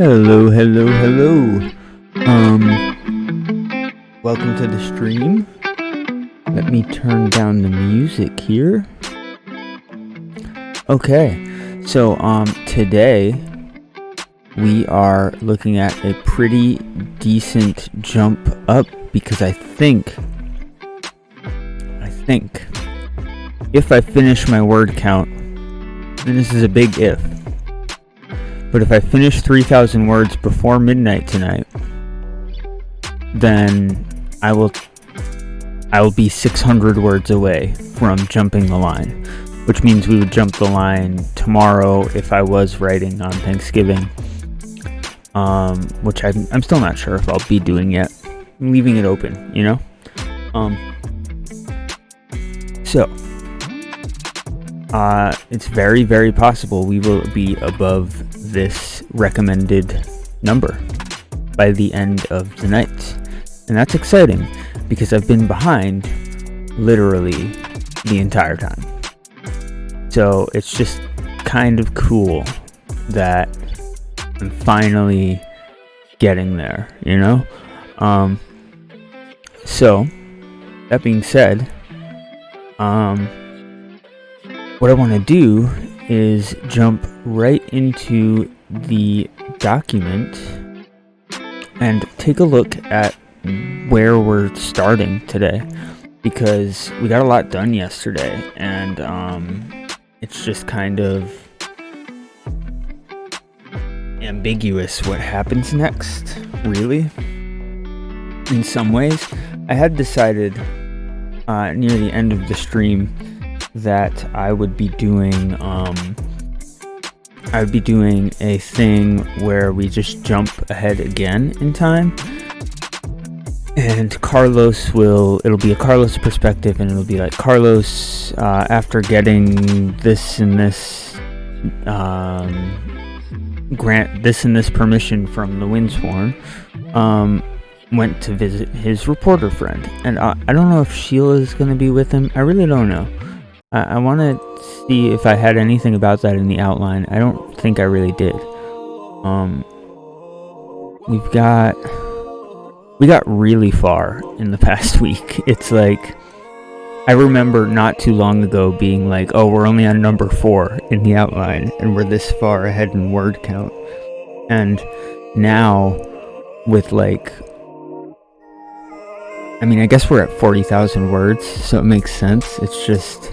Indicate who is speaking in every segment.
Speaker 1: Hello. Welcome to the stream. Let me turn down the music here. Okay, so today we are looking at a pretty decent jump up because I think if I finish my word count, and this is a big if, but if I finish 3,000 words before midnight tonight, then I will be 600 words away from jumping the line, which means we would jump the line tomorrow if I was writing on Thanksgiving, which I'm still not sure if I'll be doing yet. I'm leaving it open, you know? So it's very, very possible we will be above this recommended number by the end of the night. And that's exciting because I've been behind literally the entire time. So it's just kind of cool that I'm finally getting there, you know? So that being said, what I want to do is jump right into the document and take a look at where we're starting today, because we got a lot done yesterday, and it's just kind of ambiguous what happens next, really. In some ways, I had decided near the end of the stream that I would be doing a thing where we just jump ahead again in time, and it'll be a Carlos perspective, and it'll be like, Carlos, after getting this and this, grant this and this permission from the Windsworn, went to visit his reporter friend. And I don't know if Sheila's gonna be with him. I really don't know. I want to see if I had anything about that in the outline. I don't think I really did. We got really far in the past week. It's like, I remember not too long ago being like, oh, we're only on number 4 in the outline, and we're this far ahead in word count. And now, with I guess we're at 40,000 words, so it makes sense. It's just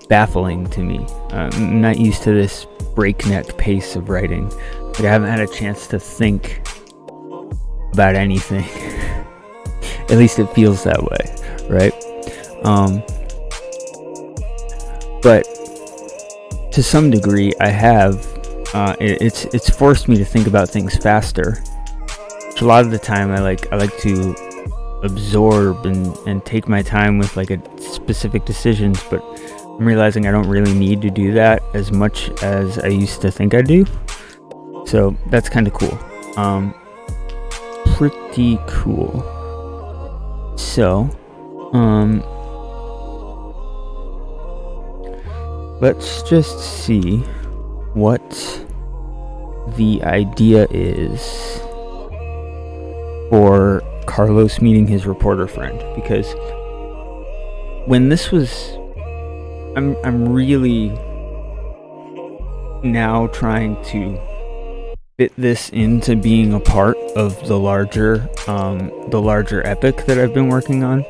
Speaker 1: baffling to me. I'm not used to this breakneck pace of writing. I haven't had a chance to think about anything. At least it feels that way, right? But to some degree, I have. It's forced me to think about things faster. Which a lot of the time, I like to absorb and take my time with specific decisions, but I'm realizing I don't really need to do that as much as I used to think I do. So that's kind of cool. Pretty cool. So, let's just see what the idea is for Carlos meeting his reporter friend, because when this was, I'm really now trying to fit this into being a part of the larger epic that I've been working on,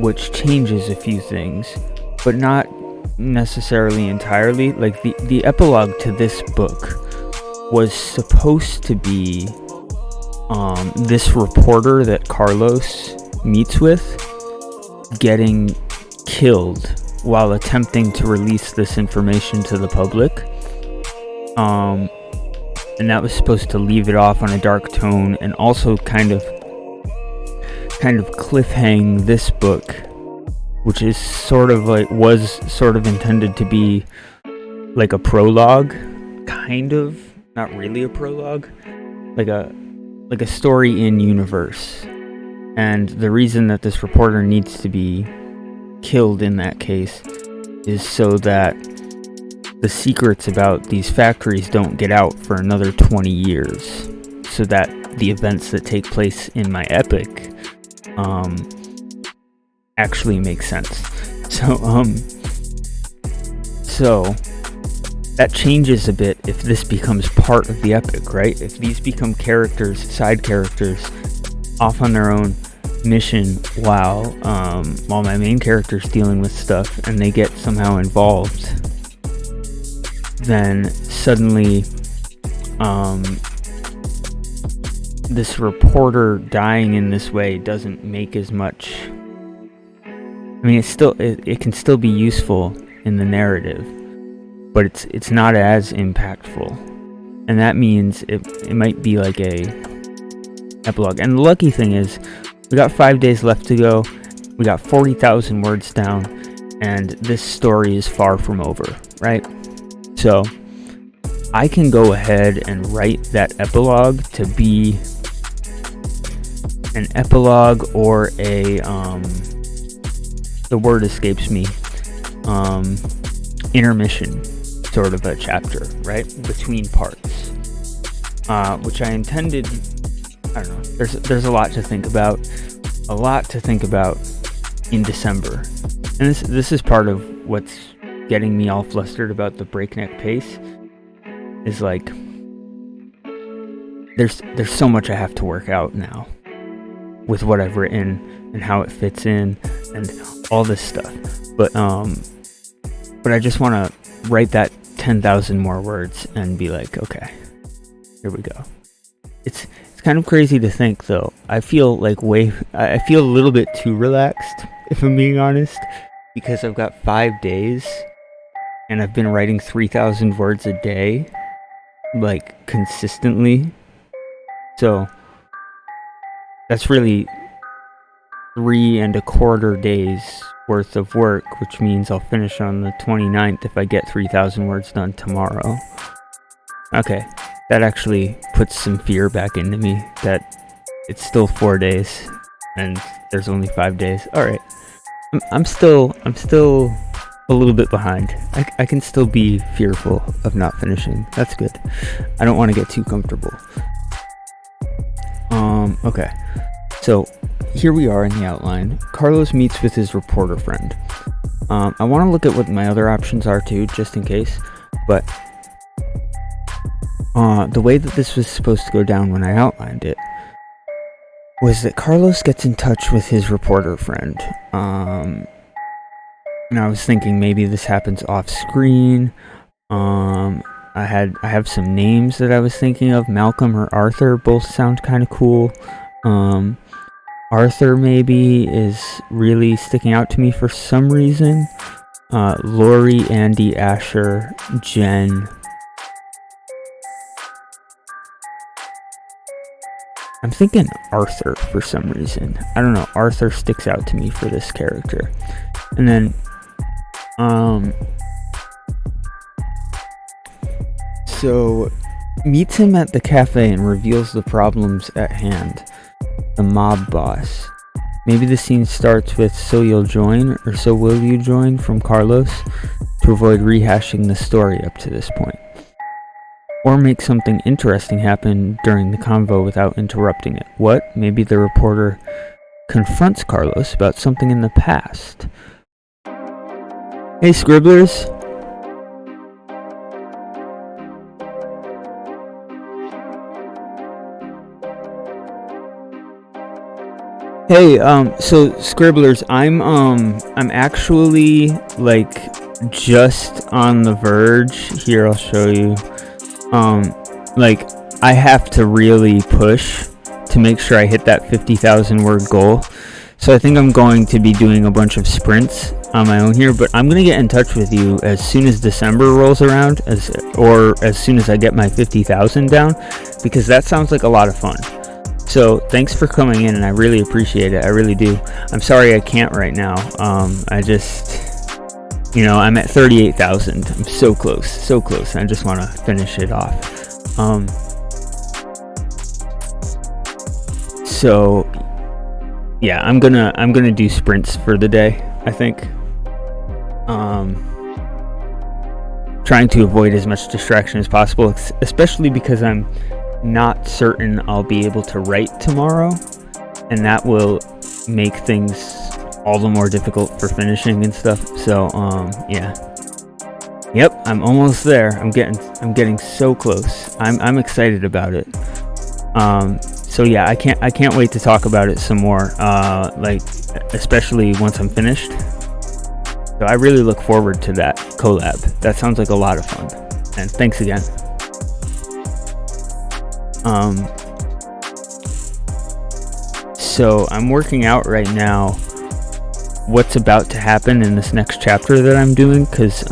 Speaker 1: which changes a few things, but not necessarily entirely. Like the epilogue to this book was supposed to be this reporter that Carlos meets with getting killed while attempting to release this information to the public, and that was supposed to leave it off on a dark tone, and also kind of cliffhang this book, which is was sort of intended to be like a prologue, not really a prologue, like a story in universe. And the reason that this reporter needs to be killed in that case is so that the secrets about these factories don't get out for another 20 years, so that the events that take place in my epic actually make sense. So that changes a bit if this becomes part of the epic, right? If these become characters, side characters, off on their own mission while my main character's dealing with stuff, and they get somehow involved, then suddenly this reporter dying in this way doesn't make as much. I mean, it can still be useful in the narrative, but it's not as impactful, and that means it might be like a epilogue. And the lucky thing is, we got 5 days left to go. We got 40,000 words down, and this story is far from over, right? So I can go ahead and write that epilogue to be an epilogue, or a the word escapes me, intermission sort of a chapter, right, between parts, which I intended. I don't know, there's a lot to think about in December, and this is part of what's getting me all flustered about the breakneck pace. Is like there's so much I have to work out now with what I've written and how it fits in and all this stuff, but I just want to write that 10,000 more words and be like, okay, here we go. It's kind of crazy to think, though. I feel a little bit too relaxed, if I'm being honest, because I've got 5 days and I've been writing 3,000 words a day, like, consistently. So that's really 3.25 days worth of work, which means I'll finish on the 29th if I get 3,000 words done tomorrow. Okay, that actually puts some fear back into me that it's still 4 days and there's only 5 days. All right, I'm still a little bit behind. I can still be fearful of not finishing. That's good. I don't want to get too comfortable. Okay, so here we are in the outline. Carlos meets with his reporter friend. I want to look at what my other options are too, just in case, but the way that this was supposed to go down when I outlined it was that Carlos gets in touch with his reporter friend. And I was thinking maybe this happens off screen. I have some names that I was thinking of. Malcolm or Arthur both sound kind of cool. Arthur maybe is really sticking out to me for some reason. Lori, Andy, Asher, Jen. I'm thinking Arthur for some reason. I don't know. Arthur sticks out to me for this character. And then, so meets him at the cafe and reveals the problems at hand. The mob boss. Maybe the scene starts with "So you'll join" or "So will you join" from Carlos to avoid rehashing the story up to this point. Or make something interesting happen during the convo without interrupting it. What? Maybe the reporter confronts Carlos about something in the past. Hey, scribblers. Hey, so scribblers, I'm actually like just on the verge. Here, I'll show you. Like I have to really push to make sure I hit that 50,000 word goal. So I think I'm going to be doing a bunch of sprints on my own here, but I'm going to get in touch with you as soon as December rolls around, as soon as I get my 50,000 down, because that sounds like a lot of fun. So thanks for coming in, and I really appreciate it. I really do. I'm sorry I can't right now. I just, I'm at 38,000. I'm so close. And I just want to finish it off. So yeah, I'm gonna do sprints for the day, I think. trying to avoid as much distraction as possible, especially because I'm not certain I'll be able to write tomorrow, and that will make things all the more difficult for finishing and stuff. So yeah. Yep, I'm almost there. I'm getting so close. I'm excited about it. So yeah, I can't wait to talk about it some more, like especially once I'm finished. So I really look forward to that collab. That sounds like a lot of fun. And thanks again. So I'm working out right now what's about to happen in this next chapter that I'm doing, because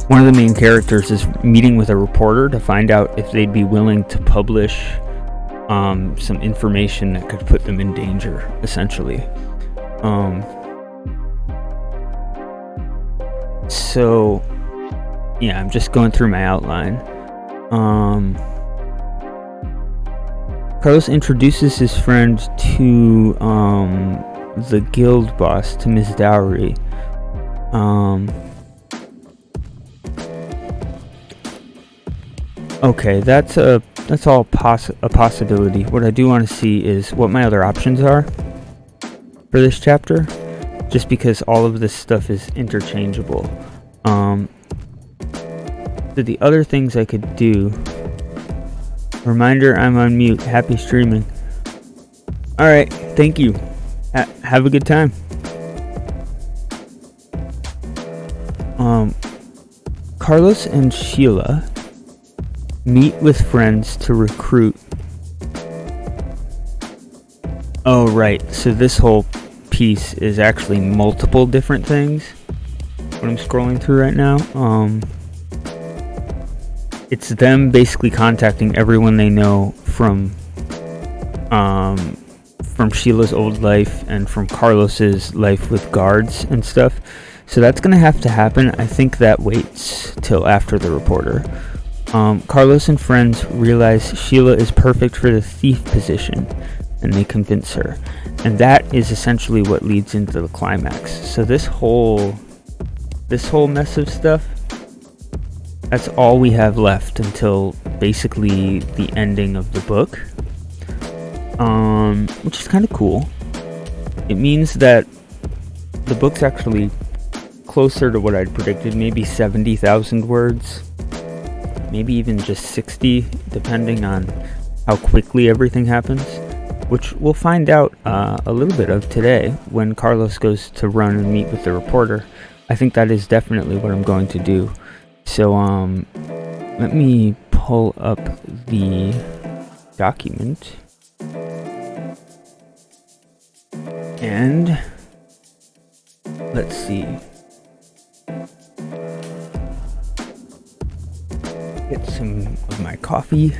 Speaker 1: one of the main characters is meeting with a reporter to find out if they'd be willing to publish some information that could put them in danger, essentially. So yeah, I'm just going through my outline. Carlos introduces his friend to the guild boss, to Miss Dowry. Okay, that's all a possibility. What I do want to see is what my other options are for this chapter, just because all of this stuff is interchangeable. So the other things I could do. Reminder, I'm on mute. Happy streaming. Alright, thank you. Have a good time. Carlos and Sheila meet with friends to recruit. Oh, right. So this whole piece is actually multiple different things. What I'm scrolling through right now. It's them basically contacting everyone they know from Sheila's old life and from Carlos's life with guards and stuff. So that's gonna have to happen. I think that waits till after the reporter. Carlos and friends realize Sheila is perfect for the thief position, and they convince her. And that is essentially what leads into the climax. So this whole mess of stuff, that's all we have left until basically the ending of the book, which is kind of cool. It means that the book's actually closer to what I'd predicted, maybe 70,000 words, maybe even just 60, depending on how quickly everything happens, which we'll find out a little bit of today when Carlos goes to run and meet with the reporter. I think that is definitely what I'm going to do. So let me pull up the document, and let's see. Get some of my coffee,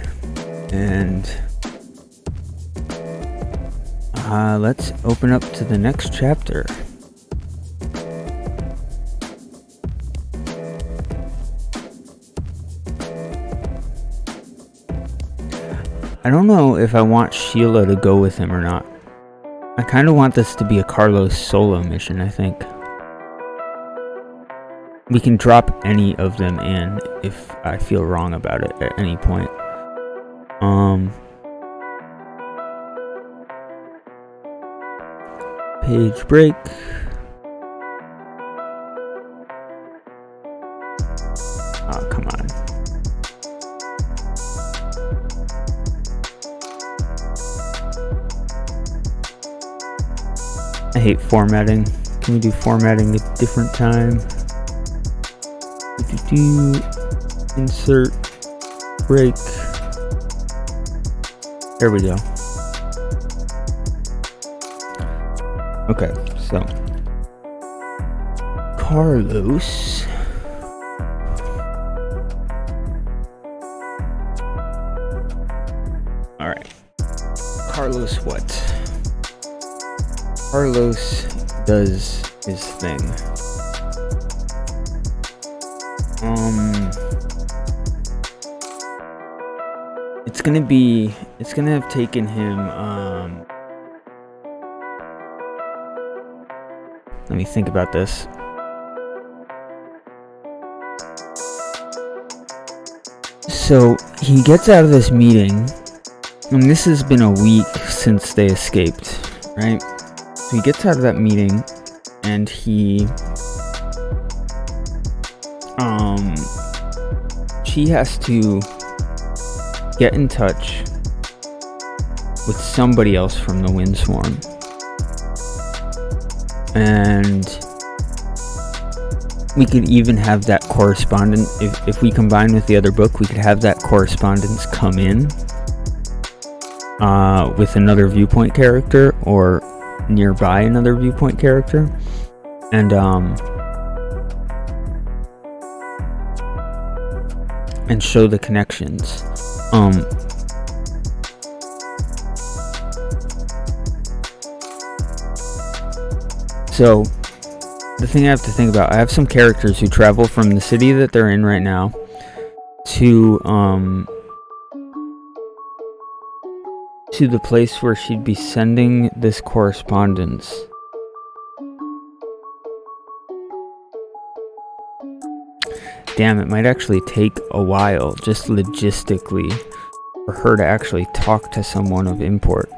Speaker 1: and let's open up to the next chapter. I don't know if I want Sheila to go with him or not. I kind of want this to be a Carlos solo mission, I think. We can drop any of them in if I feel wrong about it at any point. Page break. Oh, come on. I hate formatting. Can we do formatting a different time? Insert break. There we go. Okay, so Carlos. All right. Carlos what? Carlos does his thing. It's gonna have taken him, let me think about this. So he gets out of this meeting, and this has been a week since they escaped, right? So he gets out of that meeting, and she has to get in touch with somebody else from the Windswarm. And we could even have that correspondence, if we combine with the other book, we could have that correspondence come in with another viewpoint character or nearby another viewpoint character, and show the connections. So the thing I have to think about, I have some characters who travel from the city that they're in right now to the place where she'd be sending this correspondence. Damn, it might actually take a while, just logistically, for her to actually talk to someone of import.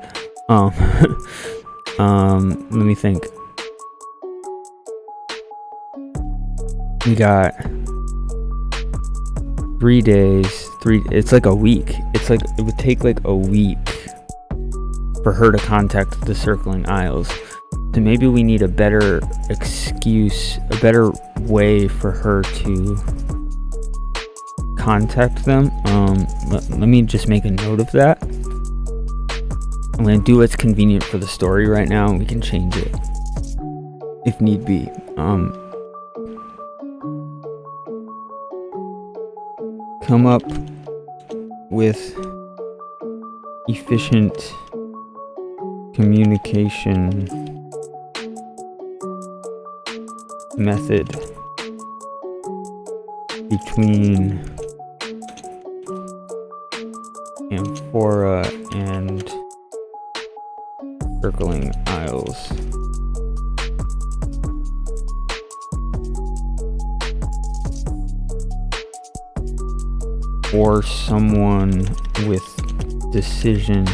Speaker 1: Let me think. We got 3 days, it's like a week. It's like, it would take like a week for her to contact the Circling Isles. So maybe we need a better excuse, a better way for her to contact them. Let me just make a note of that. I'm going to do what's convenient for the story right now, and we can change it if need be. Come up with efficient communication method between Amphora and Circling Isles. Or someone with decision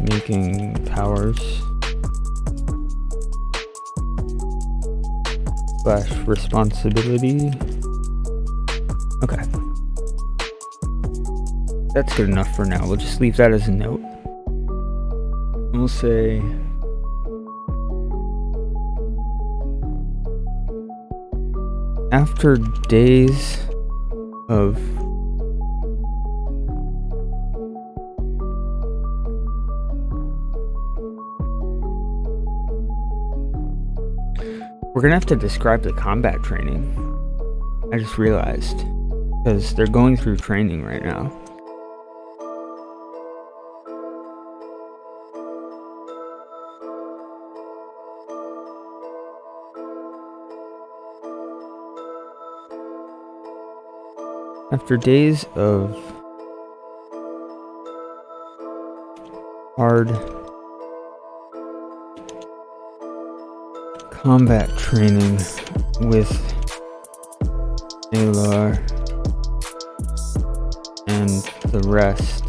Speaker 1: making powers / responsibility. Okay, that's good enough for now. We'll just leave that as a note, and we'll say after days of we're gonna have to describe the combat training. I just realized, because they're going through training right now. After days of hard combat training with Alar and the rest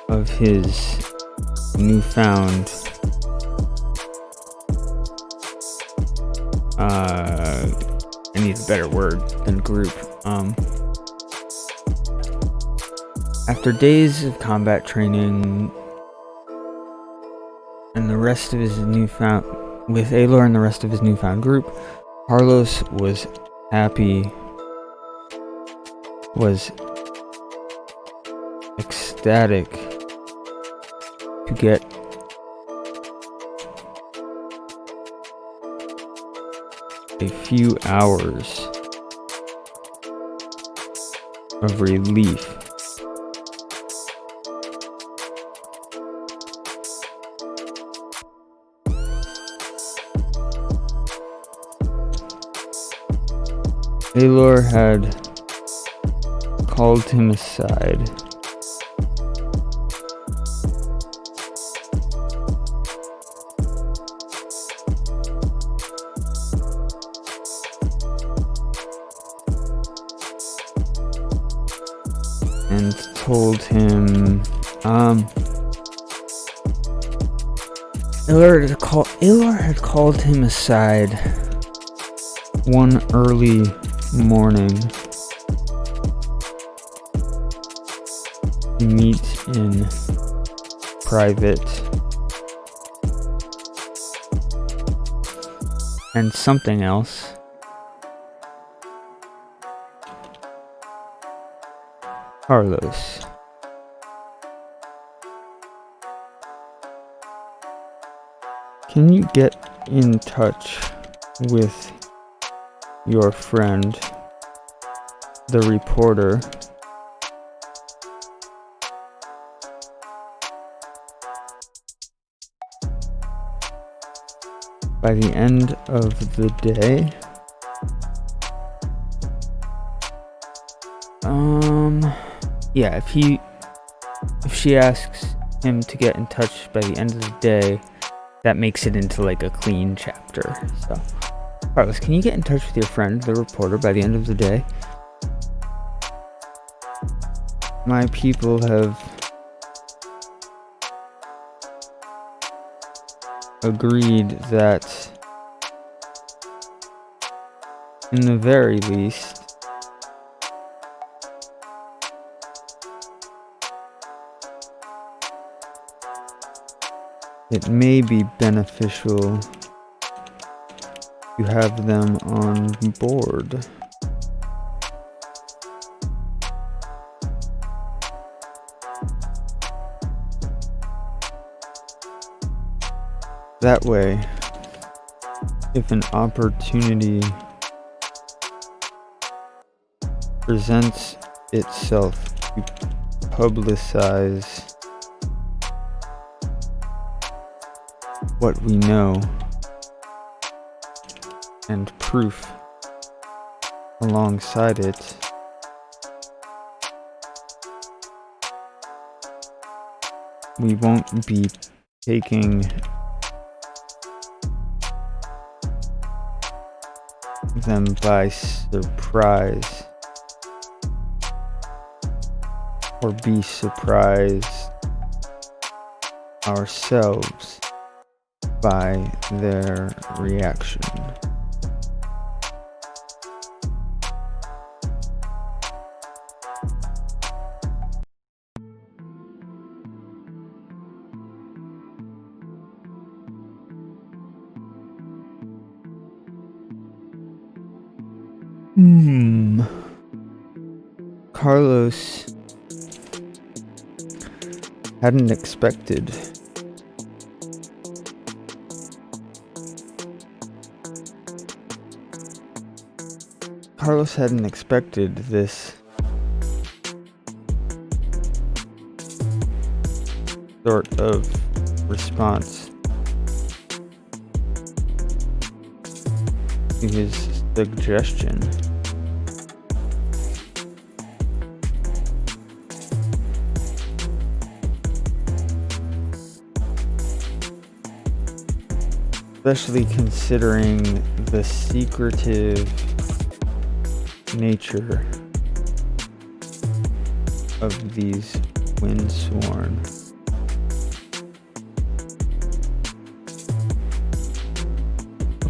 Speaker 1: of his newfound I need a better word than group. After days of combat training and the rest of his newfound, with Alar and the rest of his newfound group, Carlos was happy, was ecstatic to get a few hours of relief. Alar had called him aside told him, Ilor had called him aside one early morning to meet in private, and something else. Carlos, can you get in touch with your friend, the reporter, by the end of the day? Yeah, if she asks him to get in touch by the end of the day, that makes it into like a clean chapter. So, Carlos, can you get in touch with your friend, the reporter, by the end of the day? My people have agreed that, in the very least, it may be beneficial to have them on board. That way, if an opportunity presents itself to publicize what we know and proof alongside it, we won't be taking them by surprise, or be surprised ourselves by their reaction. Carlos hadn't expected this sort of response to his suggestion. Especially considering the secretive nature of these windsworn.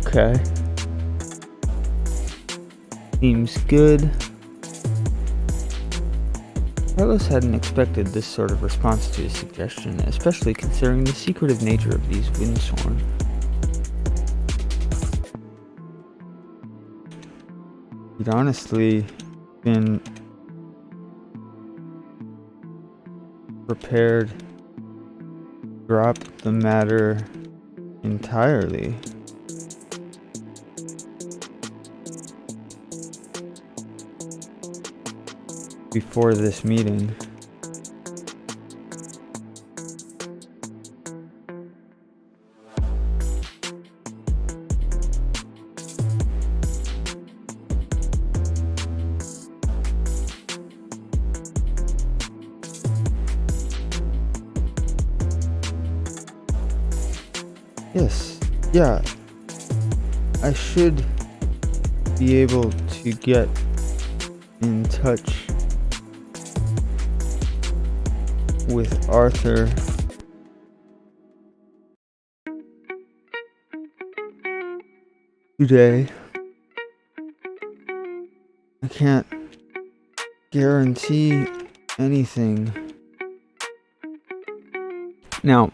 Speaker 1: Okay. Seems good. Carlos hadn't expected this sort of response to his suggestion, especially considering the secretive nature of these windsworn. He'd honestly been prepared to drop the matter entirely. Before this meeting. Yes, yeah, I should be able to get in touch with Arthur. Today. I can't guarantee anything. Now,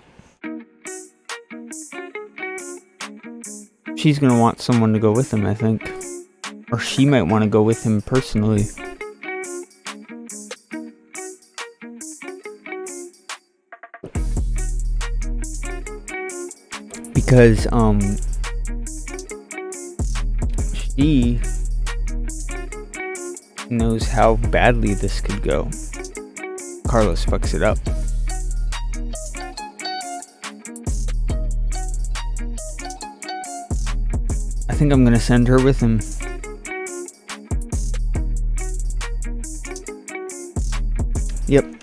Speaker 1: she's gonna want someone to go with him, I think. Or she might want to go with him personally. Because, she knows how badly this could go. Carlos fucks it up. I think I'm gonna send her with him. Yep.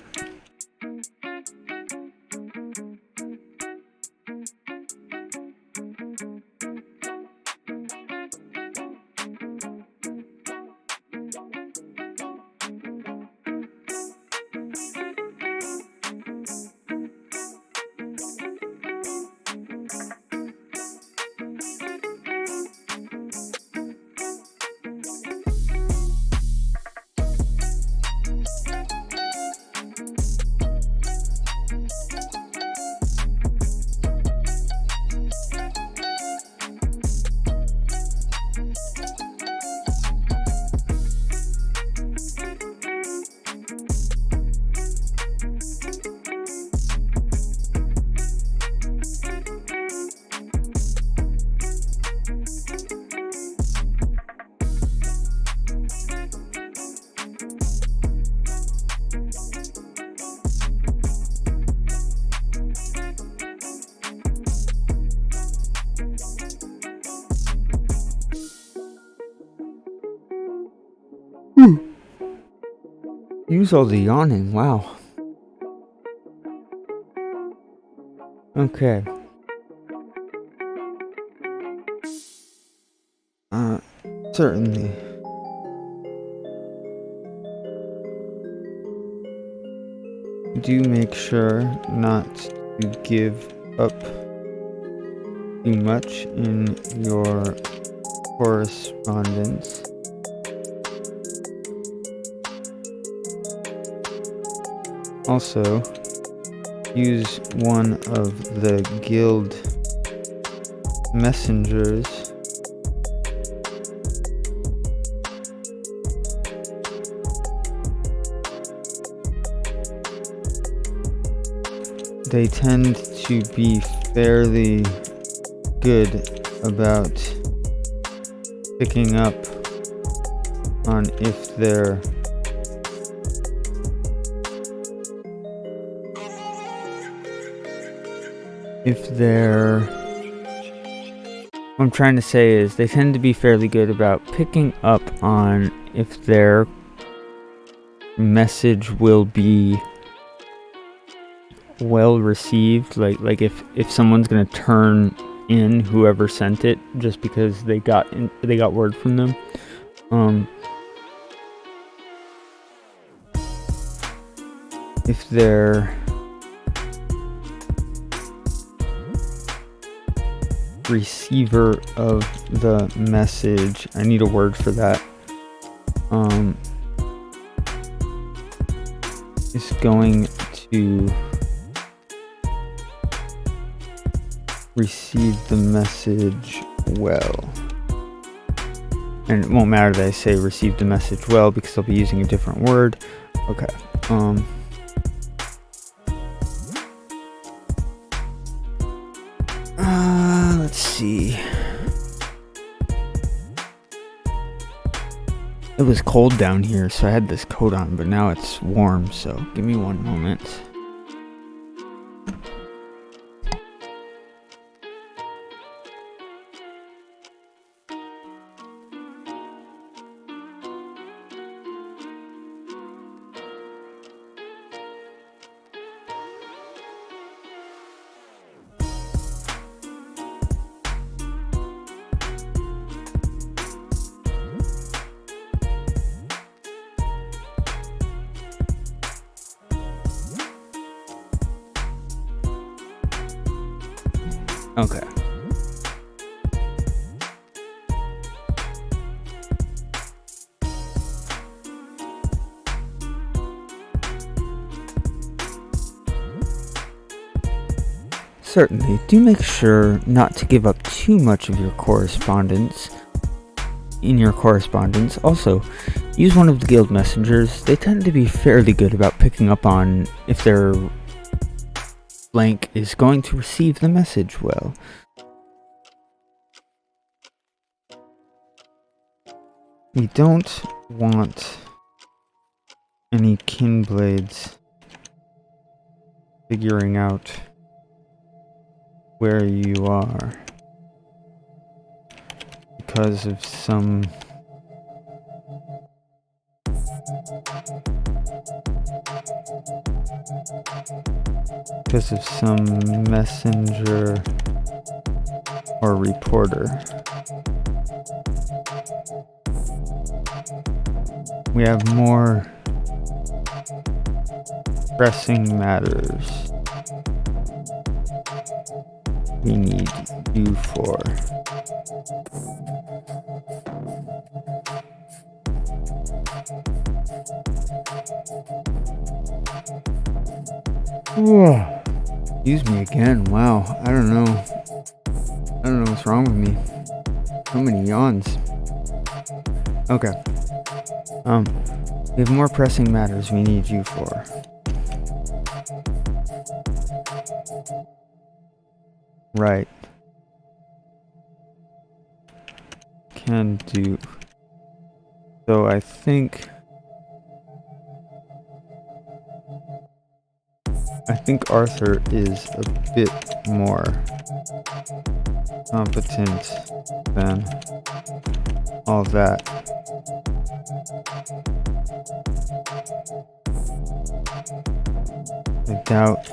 Speaker 1: Use all the yawning, wow. Okay. Certainly. Do make sure not to give up too much in your correspondence. Also, use one of the guild messengers they tend to be fairly good about picking up on if they're what I'm trying to say is they tend to be fairly good about picking up on if their message will be well received, like if someone's gonna turn in whoever sent it just because they got word from them. If they're receiver of the message, I need a word for that, is going to receive the message well. And it won't matter that I say receive the message well because I'll be using a different word. Okay. Let's see. It was cold down here, so I had this coat on, but now it's warm, so give me one moment. Okay. Certainly, do make sure not to give up too much of your correspondence in your correspondence. Also, use one of the guild messengers. They tend to be fairly good about picking up on if their blank is going to receive the message well. We don't want any kin blades figuring out where you are because of some messenger or reporter. We have more pressing matters we need you for. Excuse me again. Wow, I don't know what's wrong with me. So many yawns. Okay. We have more pressing matters we need you for. Right. Can do. So I think Arthur is a bit more competent than all that. I doubt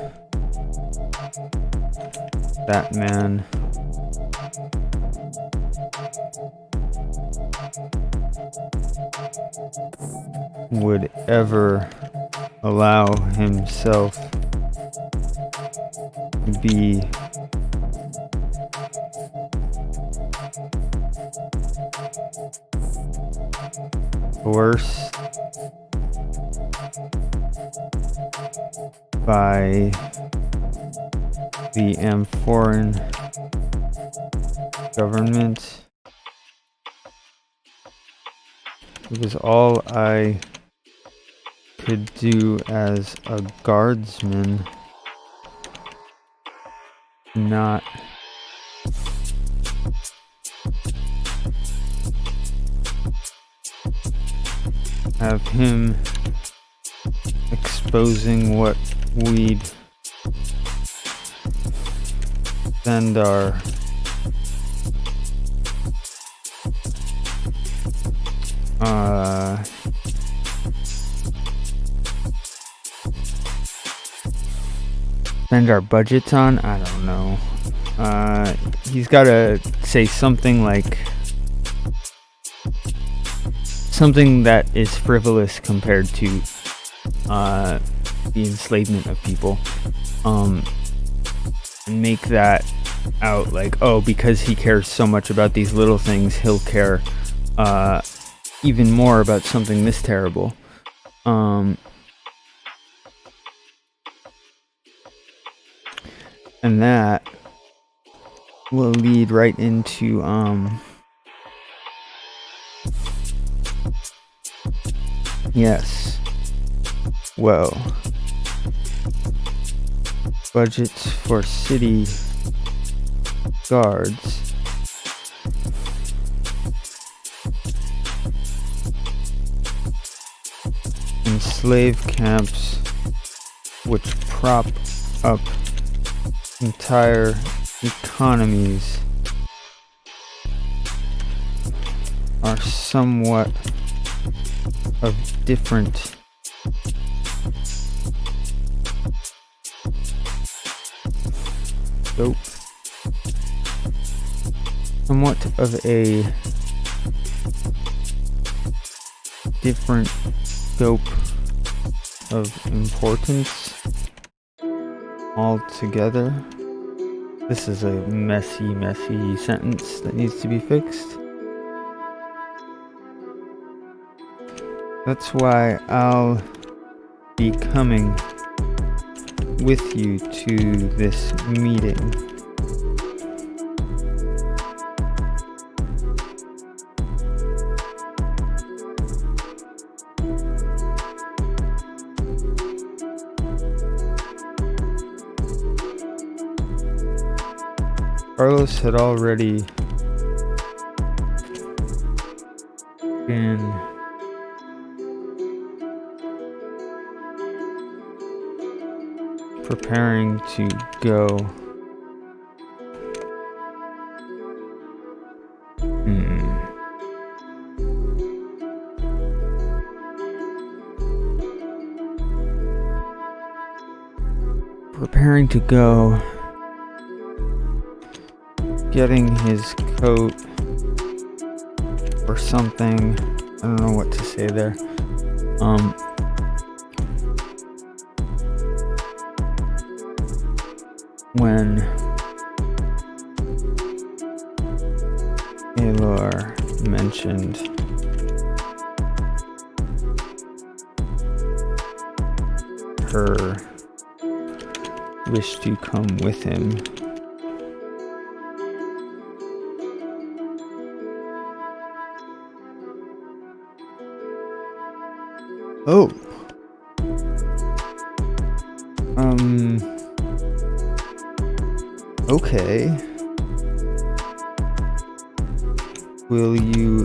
Speaker 1: that man would ever allow himself to be coerced by the Amphoran government. It was all I could do as a guardsman, not have him exposing what we'd send our budgets on. I don't know. He's got to say something like something that is frivolous compared to the enslavement of people, and make that out like, oh, because he cares so much about these little things, he'll care even more about something this terrible. And that will lead right into yes, well, budgets for city guards and slave camps which prop up entire economies are somewhat of different scope, somewhat of a different scope of importance altogether. This is a messy sentence that needs to be fixed. That's why I'll be coming with you to this meeting. Carlos had already been preparing to go. Preparing to go, getting his coat or something. I don't know what to say there. When Elor mentioned her wish to come with him, okay. Will you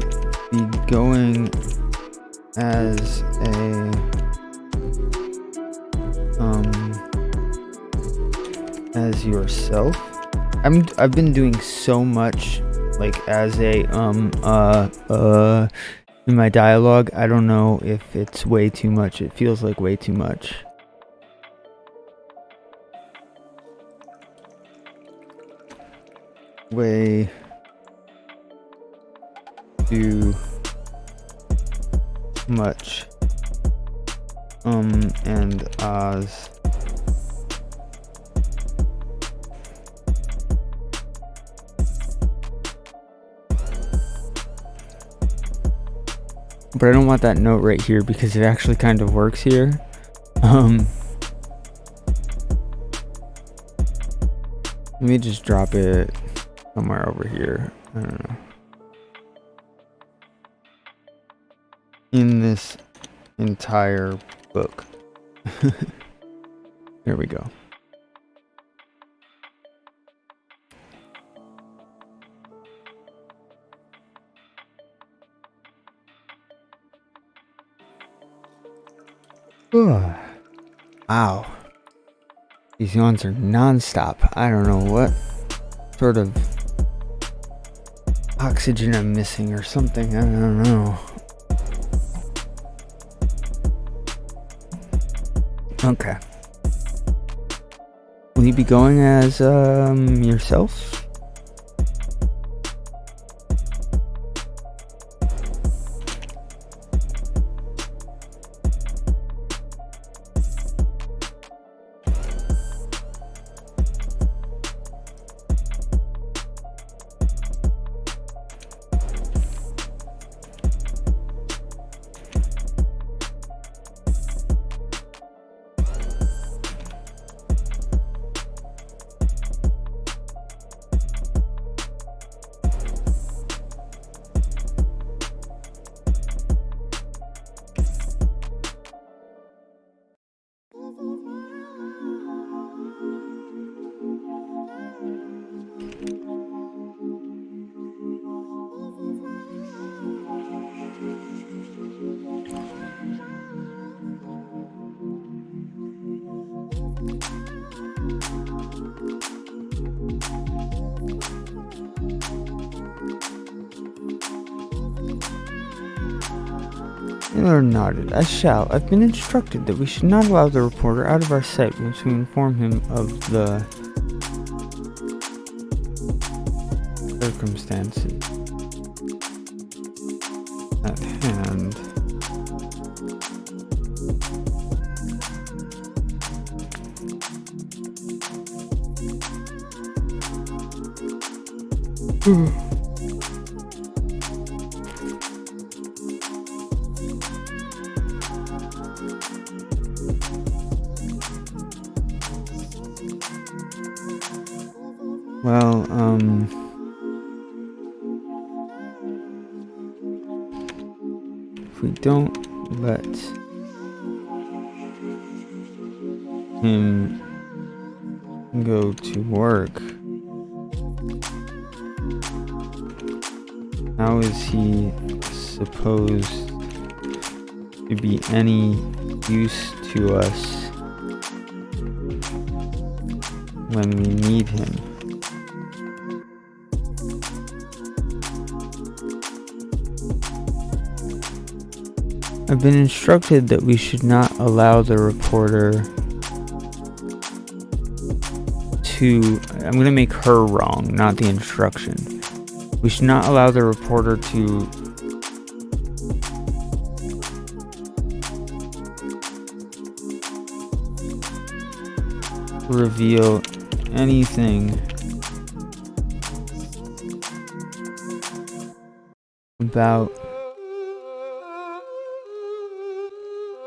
Speaker 1: be going as as yourself? I've been doing so much like as a in my dialogue. I don't know if it's way too much. It feels like way too much. Way too much and ahs. But I don't want that note right here because it actually kind of works here. Let me just drop it somewhere over here. I don't know. In this entire book. There we go. Wow. These yawns are non-stop. I don't know what sort of oxygen I'm missing or something. I don't know. Okay. Will you be going as yourself? Miller nodded. I shall. I've been instructed that we should not allow the reporter out of our sight once we inform him of the circumstances at hand. Well, if we don't let him go to work, how is he supposed to be any use to us when we need him? I've been instructed that we should not allow the reporter to... I'm going to make her wrong, not the instruction. We should not allow the reporter to reveal anything about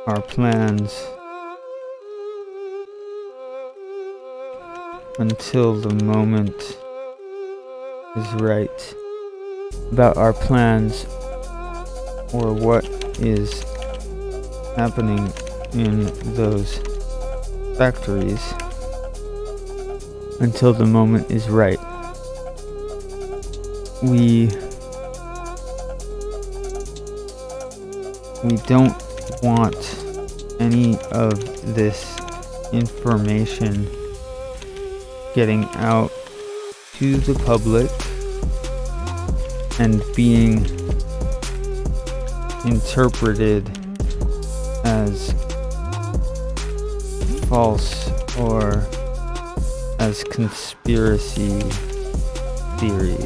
Speaker 1: our plans until the moment is right. About our plans or what is happening in those factories until the moment is right. We don't want any of this information getting out to the public and being interpreted as false or as conspiracy theory.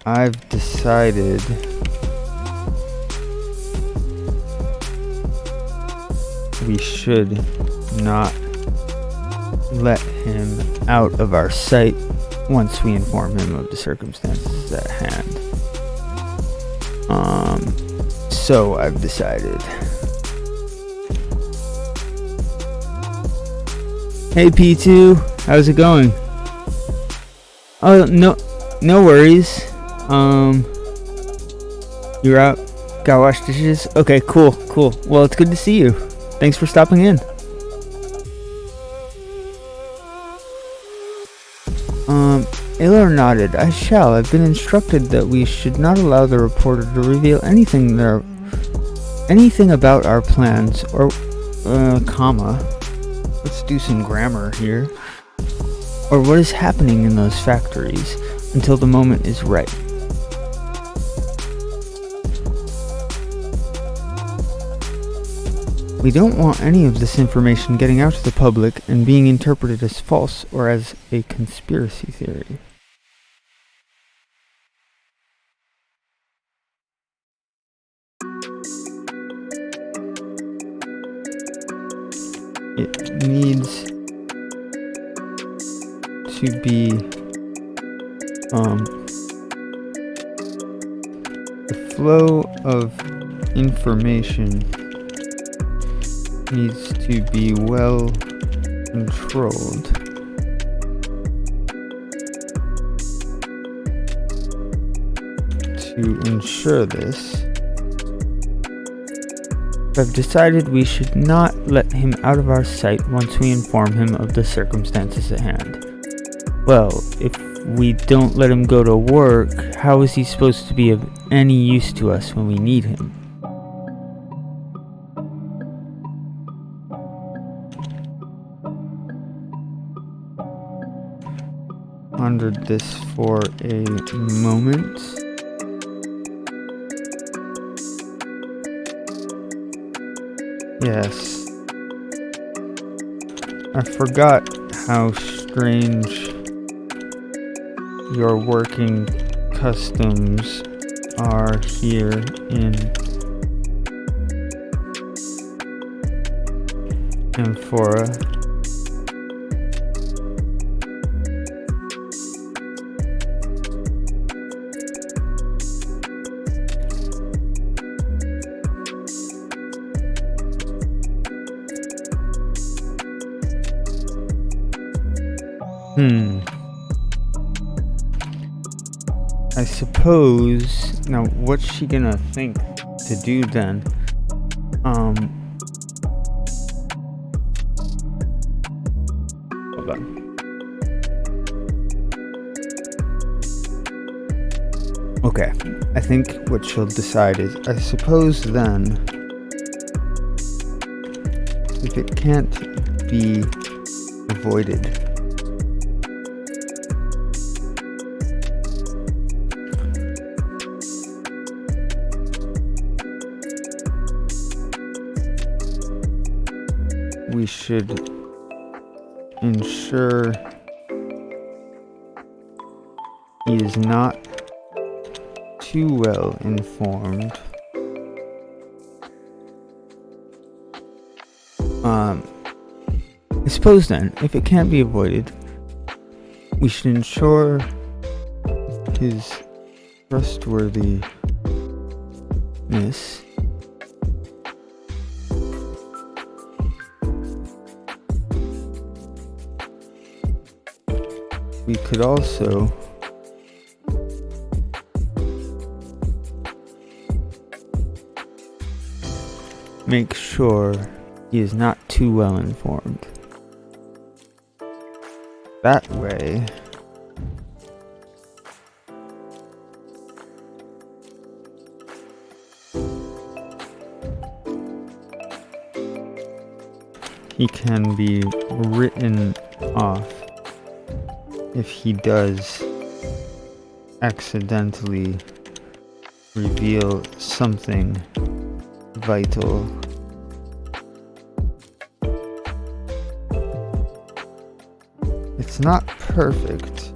Speaker 1: I've decided we should not let him out of our sight once we inform him of the circumstances at hand. So I've decided. Hey P2, how's it going? Oh, no worries. You're out, gotta wash dishes? Okay, cool. Well, it's good to see you. Thanks for stopping in. Aylor nodded. I shall. I've been instructed that we should not allow the reporter to reveal anything about our plans or, comma. Let's do some grammar here. Or what is happening in those factories until the moment is right. We don't want any of this information getting out to the public and being interpreted as false or as a conspiracy theory. It needs to be the flow of information needs to be well controlled to ensure this. I've decided we should not let him out of our sight once we inform him of the circumstances at hand. Well, if we don't let him go to work, how is he supposed to be of any use to us when we need him? Pondered this for a moment. Yes. I forgot how strange your working customs are here in amphora. I suppose, now what's she gonna think to do then? Hold on. Okay, I think what she'll decide is, I suppose then, if it can't be avoided, we should ensure he is not too well informed. I suppose then, if it can't be avoided, we should ensure his trustworthiness. We could also make sure he is not too well informed. That way, he can be written off if he does accidentally reveal something vital. It's not perfect,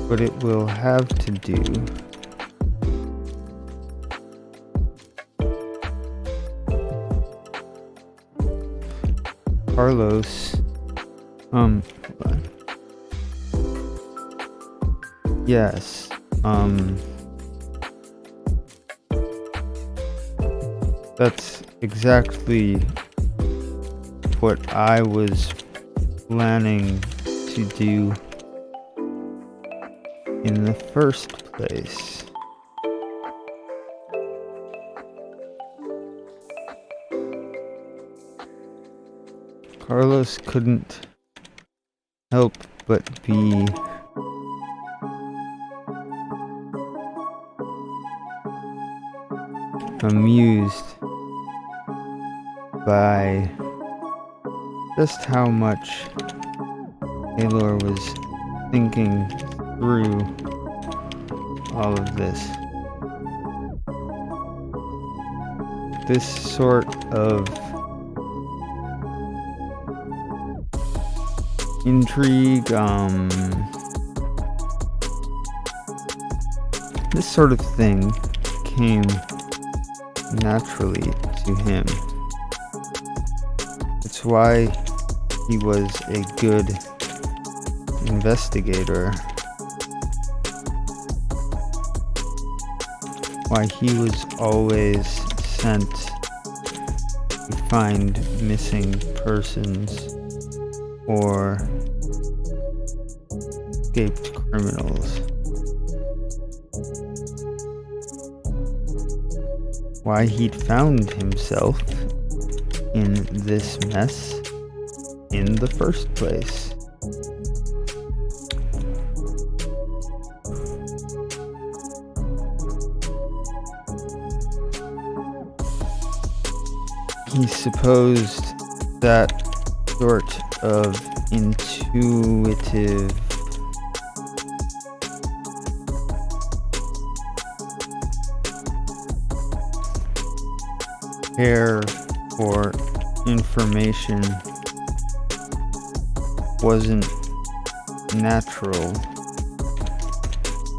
Speaker 1: but it will have to do. Carlos, yes, that's exactly what I was planning to do in the first place. Carlos couldn't help but be amused by just how much Taylor was thinking through all of this. This sort of intrigue, this sort of thing came naturally to him. It's why he was a good investigator, why he was always sent to find missing persons or escaped criminals, why he'd found himself in this mess in the first place. He supposed that sort of intuitive care for information wasn't natural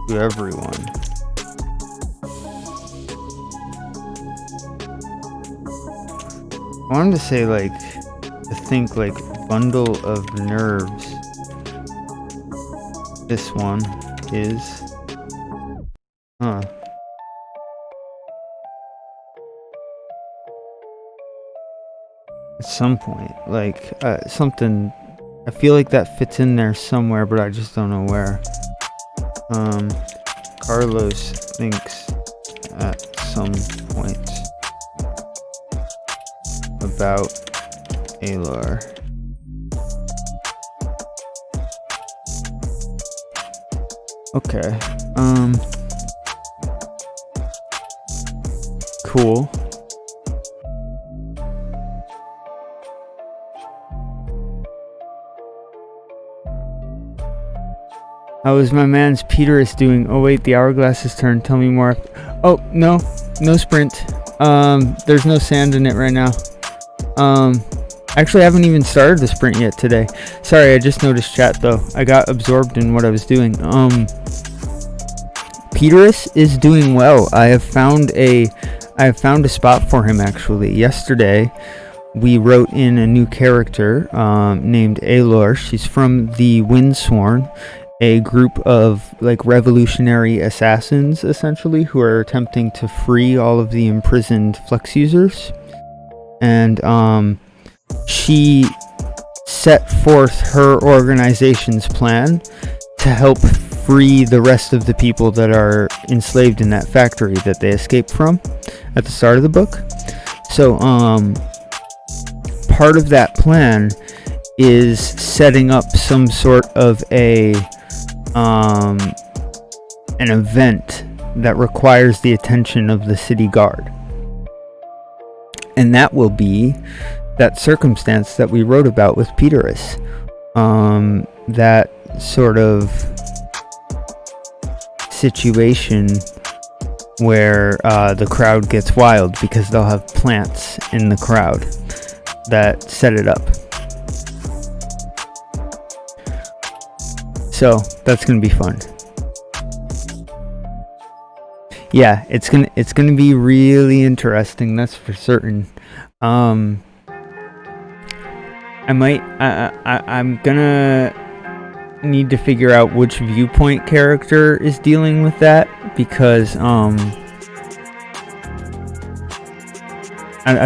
Speaker 1: to everyone. I wanted to say like, to think like bundle of nerves. This one is, at some point, like something. I feel like that fits in there somewhere, but I just don't know where. Carlos thinks at some point about Alar. Okay. Cool. How is my man's Peterus doing? Oh wait, the hourglass's turn. Tell me more. Oh, no sprint. There's no sand in it right now. Actually, I haven't even started the sprint yet today. Sorry, I just noticed chat though. I got absorbed in what I was doing. Peterus is doing well. I have found a spot for him actually. Yesterday, we wrote in a new character named Alar. She's from the Windsworn, a group of like revolutionary assassins essentially who are attempting to free all of the imprisoned Flux users. And she set forth her organization's plan to help free the rest of the people that are enslaved in that factory that they escaped from at the start of the book. So part of that plan is setting up some sort of an event that requires the attention of the city guard. And that will be that circumstance that we wrote about with Peterus. That sort of situation where the crowd gets wild because they'll have plants in the crowd that set it up. So that's gonna be fun. Yeah, it's gonna be really interesting. That's for certain. I'm gonna need to figure out which viewpoint character is dealing with that, because I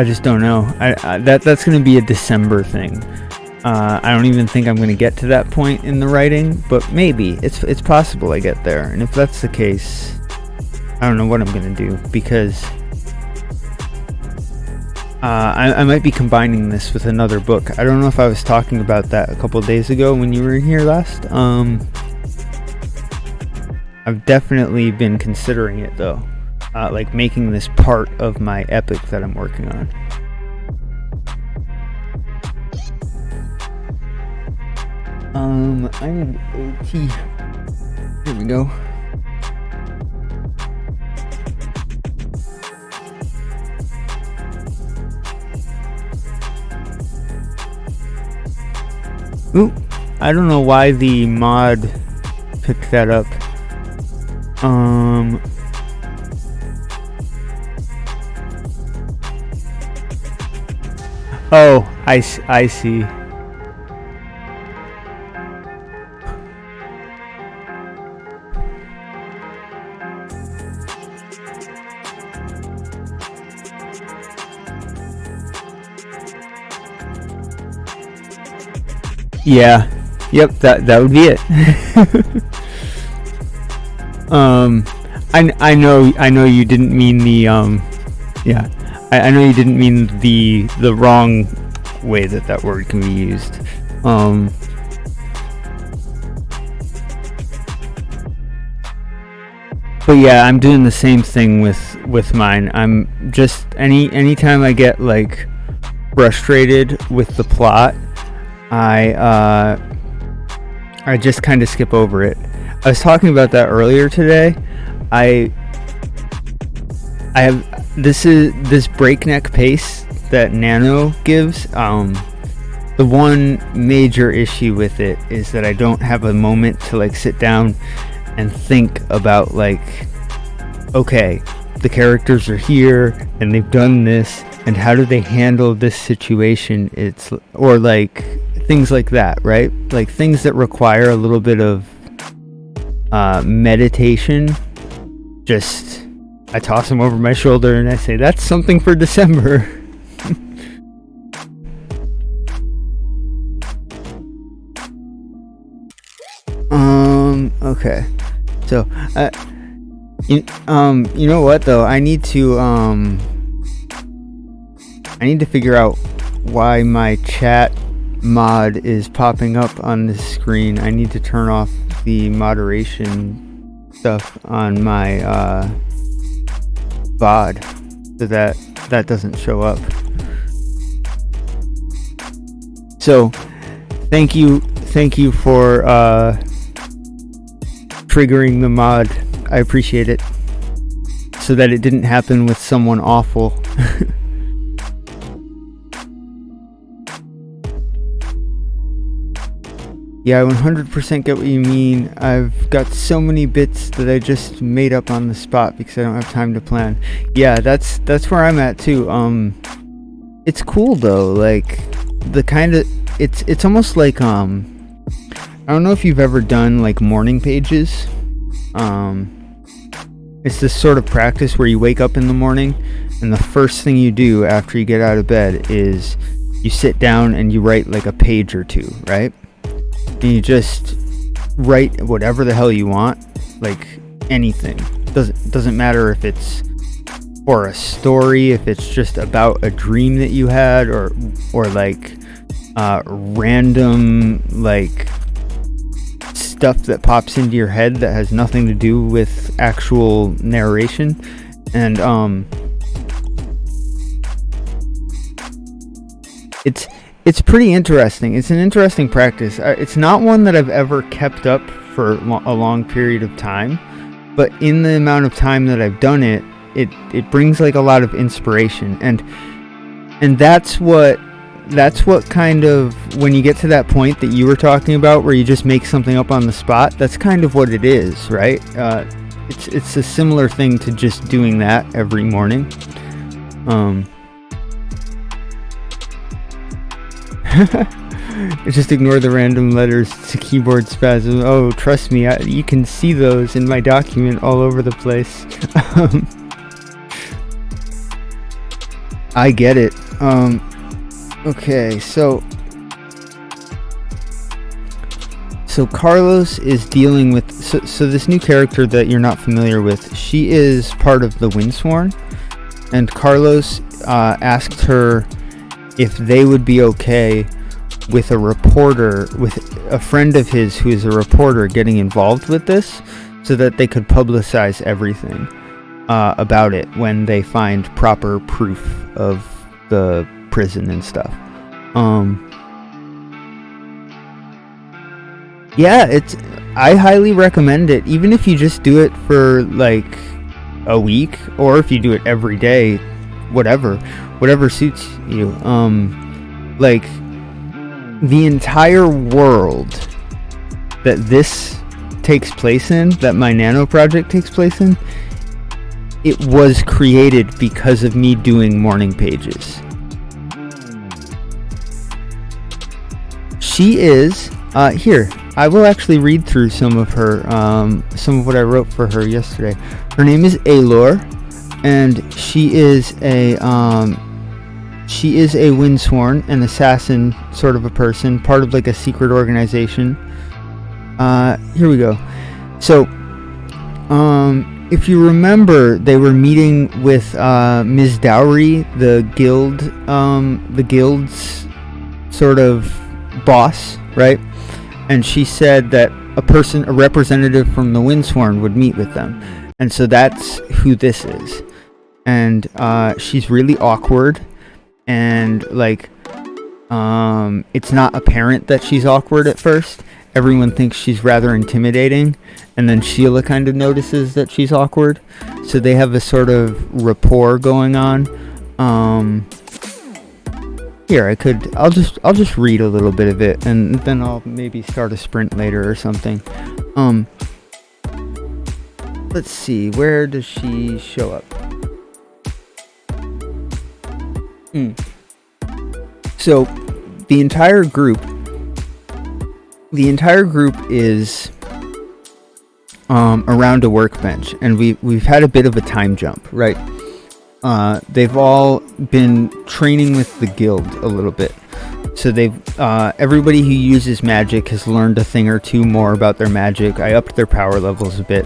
Speaker 1: just don't know. That's gonna be a December thing. I don't even think I'm gonna get to that point in the writing, but maybe it's possible I get there. And if that's the case, I don't know what I'm gonna do, because I might be combining this with another book. I don't know if I was talking about that a couple days ago when you were in here last. I've definitely been considering it though, like making this part of my epic that I'm working on. I need AT. Here we go. Ooh, I don't know why the mod picked that up. Oh, I see. Yeah. Yep, that would be it. I know you didn't mean the yeah. I know you didn't mean the wrong way that word can be used. But yeah, I'm doing the same thing with mine. I'm just anytime I get like frustrated with the plot, I just kind of skip over it. I was talking about that earlier today. I have this breakneck pace that Nano gives. The one major issue with it is that I don't have a moment to like sit down and think about like, okay, the characters are here and they've done this and how do they handle this situation? Or like things like that, right? Like things that require a little bit of meditation. Just I toss them over my shoulder and I say, that's something for December. Okay. So, you know what though? I need to figure out why my chat mod is popping up on the screen. I need to turn off the moderation stuff on my VOD so that doesn't show up. So, thank you for triggering the mod. I appreciate it, so that it didn't happen with someone awful. Yeah, I 100% get what you mean. I've got so many bits that I just made up on the spot because I don't have time to plan. Yeah, that's where I'm at too. It's cool though, like the kind of it's almost like I don't know if you've ever done like morning pages. It's this sort of practice where you wake up in the morning and the first thing you do after you get out of bed is you sit down and you write like a page or two, right? And you just write whatever the hell you want, like anything. Doesn't matter if it's for a story, if it's just about a dream that you had, or like random like stuff that pops into your head that has nothing to do with actual narration. And it's pretty interesting. It's an interesting practice. It's not one that I've ever kept up for a long period of time, but in the amount of time that I've done it, it brings like a lot of inspiration, and that's what kind of, when you get to that point that you were talking about where you just make something up on the spot, that's kind of what it is, right? It's a similar thing to just doing that every morning. Just ignore the random letters to keyboard spasm. Oh, trust me, you can see those in my document all over the place. I get it. Okay, so Carlos is dealing with so this new character that you're not familiar with. She is part of the Windsworn, and Carlos asked her if they would be okay with a reporter, with a friend of his who is a reporter, getting involved with this, so that they could publicize everything about it when they find proper proof of the prison and stuff. Yeah, I highly recommend it, even if you just do it for like a week, or if you do it every day, whatever suits you. Like the entire world that this takes place in, that my Nano project takes place in, it was created because of me doing morning pages. She is here. I will actually read through some of what I wrote for her yesterday. Her name is Aelor, and she is a Windsworn, an assassin sort of a person, part of like a secret organization. Here we go. So, if you remember, they were meeting with Ms. Dowry, the guild's sort of boss, right? And she said that a representative from the Windsworn would meet with them. And so that's who this is. And she's really awkward, and like it's not apparent that she's awkward at first. Everyone thinks she's rather intimidating, and then Sheila kind of notices that she's awkward, so they have a sort of rapport going on. Here, I'll just read a little bit of it, and then I'll maybe start a sprint later or something. Let's see, where does she show up? So the entire group is around a workbench, and we've had a bit of a time jump, right? They've all been training with the guild a little bit. So everybody who uses magic has learned a thing or two more about their magic. I upped their power levels a bit.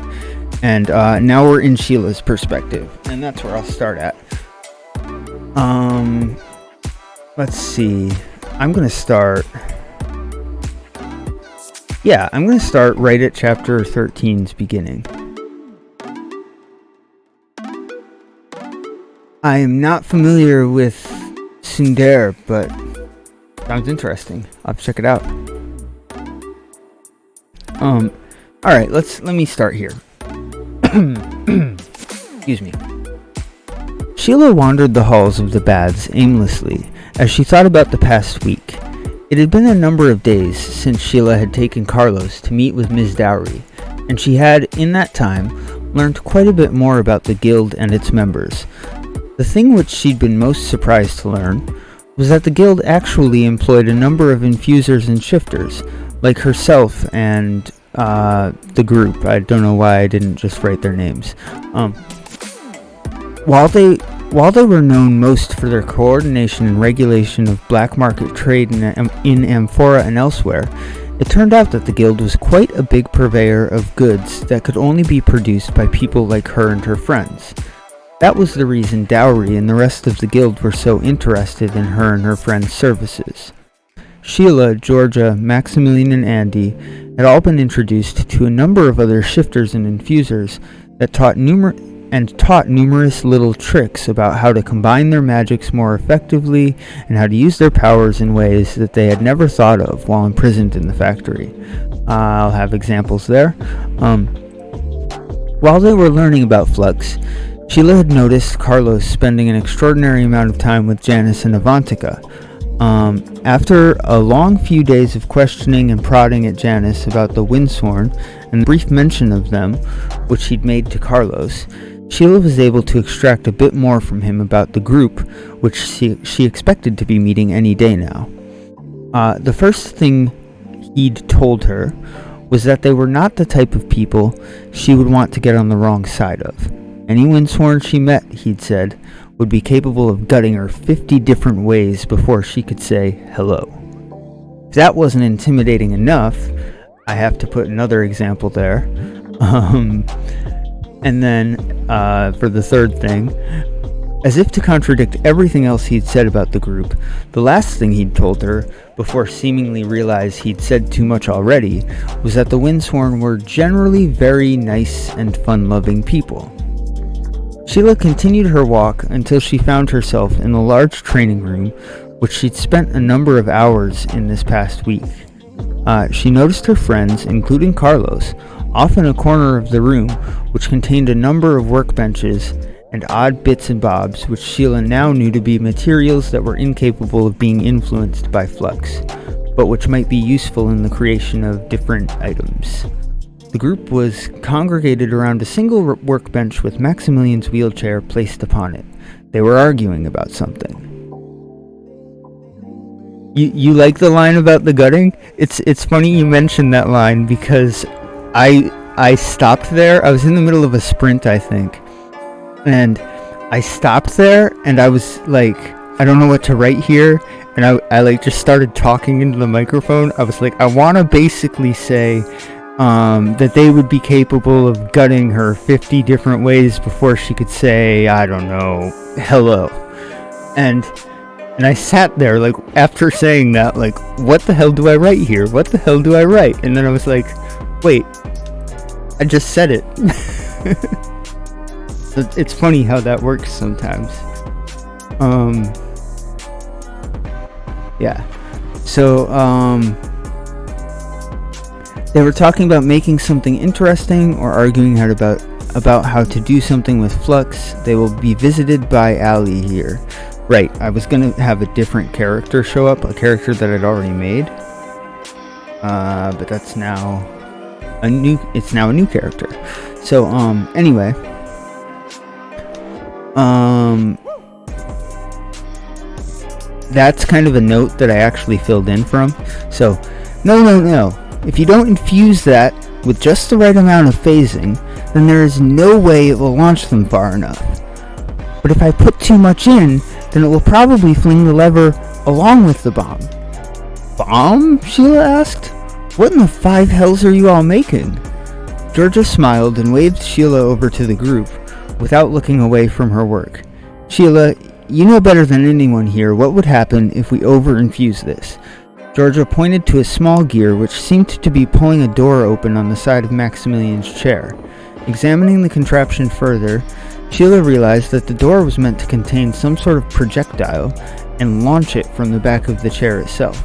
Speaker 1: And now we're in Sheila's perspective. And that's where I'll start at. Let's see. I'm going to start right at chapter 13's beginning. I am not familiar with Sundar, but sounds interesting. I'll have to check it out. Alright, let me start here. Excuse me. Sheila wandered the halls of the baths aimlessly as she thought about the past week. It had been a number of days since Sheila had taken Carlos to meet with Ms. Dowry, and she had, in that time, learned quite a bit more about the guild and its members. The thing which she'd been most surprised to learn was that the guild actually employed a number of infusers and shifters, like herself and the group. I don't know why I didn't just write their names. While they were known most for their coordination and regulation of black market trade in Amphora and elsewhere, it turned out that the guild was quite a big purveyor of goods that could only be produced by people like her and her friends. That was the reason Dowry and the rest of the guild were so interested in her and her friends' services. Sheila, Georgia, Maximilian, and Andy had all been introduced to a number of other shifters and infusers that taught numerous little tricks about how to combine their magics more effectively and how to use their powers in ways that they had never thought of while imprisoned in the factory. I'll have examples there. While they were learning about Flux, Sheila had noticed Carlos spending an extraordinary amount of time with Janice and Avantika. After a long few days of questioning and prodding at Janice about the Windsworn and the brief mention of them, which he'd made to Carlos, Sheila was able to extract a bit more from him about the group, which she expected to be meeting any day now. The first thing he'd told her was that they were not the type of people she would want to get on the wrong side of. Any Windsworn she met, he'd said, would be capable of gutting her 50 different ways before she could say hello. If that wasn't intimidating enough, I have to put another example there. And then, for the third thing, as if to contradict everything else he'd said about the group, the last thing he'd told her, before seemingly realize he'd said too much already, was that the Windsworn were generally very nice and fun-loving people. Sheila continued her walk until she found herself in the large training room, which she'd spent a number of hours in this past week. She noticed her friends, including Carlos, off in a corner of the room, which contained a number of workbenches and odd bits and bobs, which Sheila now knew to be materials that were incapable of being influenced by Flux, but which might be useful in the creation of different items. The group was congregated around a single workbench with Maximilian's wheelchair placed upon it. They were arguing about something. You like the line about the gutting? It's funny you mentioned that line because I stopped there. I was in the middle of a sprint, I think. And I stopped there and I was like, I don't know what to write here. And I like just started talking into the microphone. I was like, I want to basically say that they would be capable of gutting her 50 different ways before she could say, I don't know, hello. And I sat there, like, after saying that, like, what the hell do I write here? What the hell do I write? And then I was like, wait, I just said it. So it's funny how that works sometimes. Yeah. So, they were talking about making something interesting or arguing about how to do something with Flux. They will be visited by Ali here. Right, I was going to have a different character show up, a character that I'd already made. But that's now a new character. So, anyway. that's kind of a note that I actually filled in from. So, no. If you don't infuse that with just the right amount of phasing, then there is no way it will launch them far enough. But if I put too much in, then it will probably fling the lever along with the bomb. Bomb? Sheila asked. What in the five hells are you all making? Georgia smiled and waved Sheila over to the group without looking away from her work. Sheila, you know better than anyone here what would happen if we over-infuse this. Georgia pointed to a small gear which seemed to be pulling a door open on the side of Maximilian's chair. Examining the contraption further, Sheila realized that the door was meant to contain some sort of projectile and launch it from the back of the chair itself.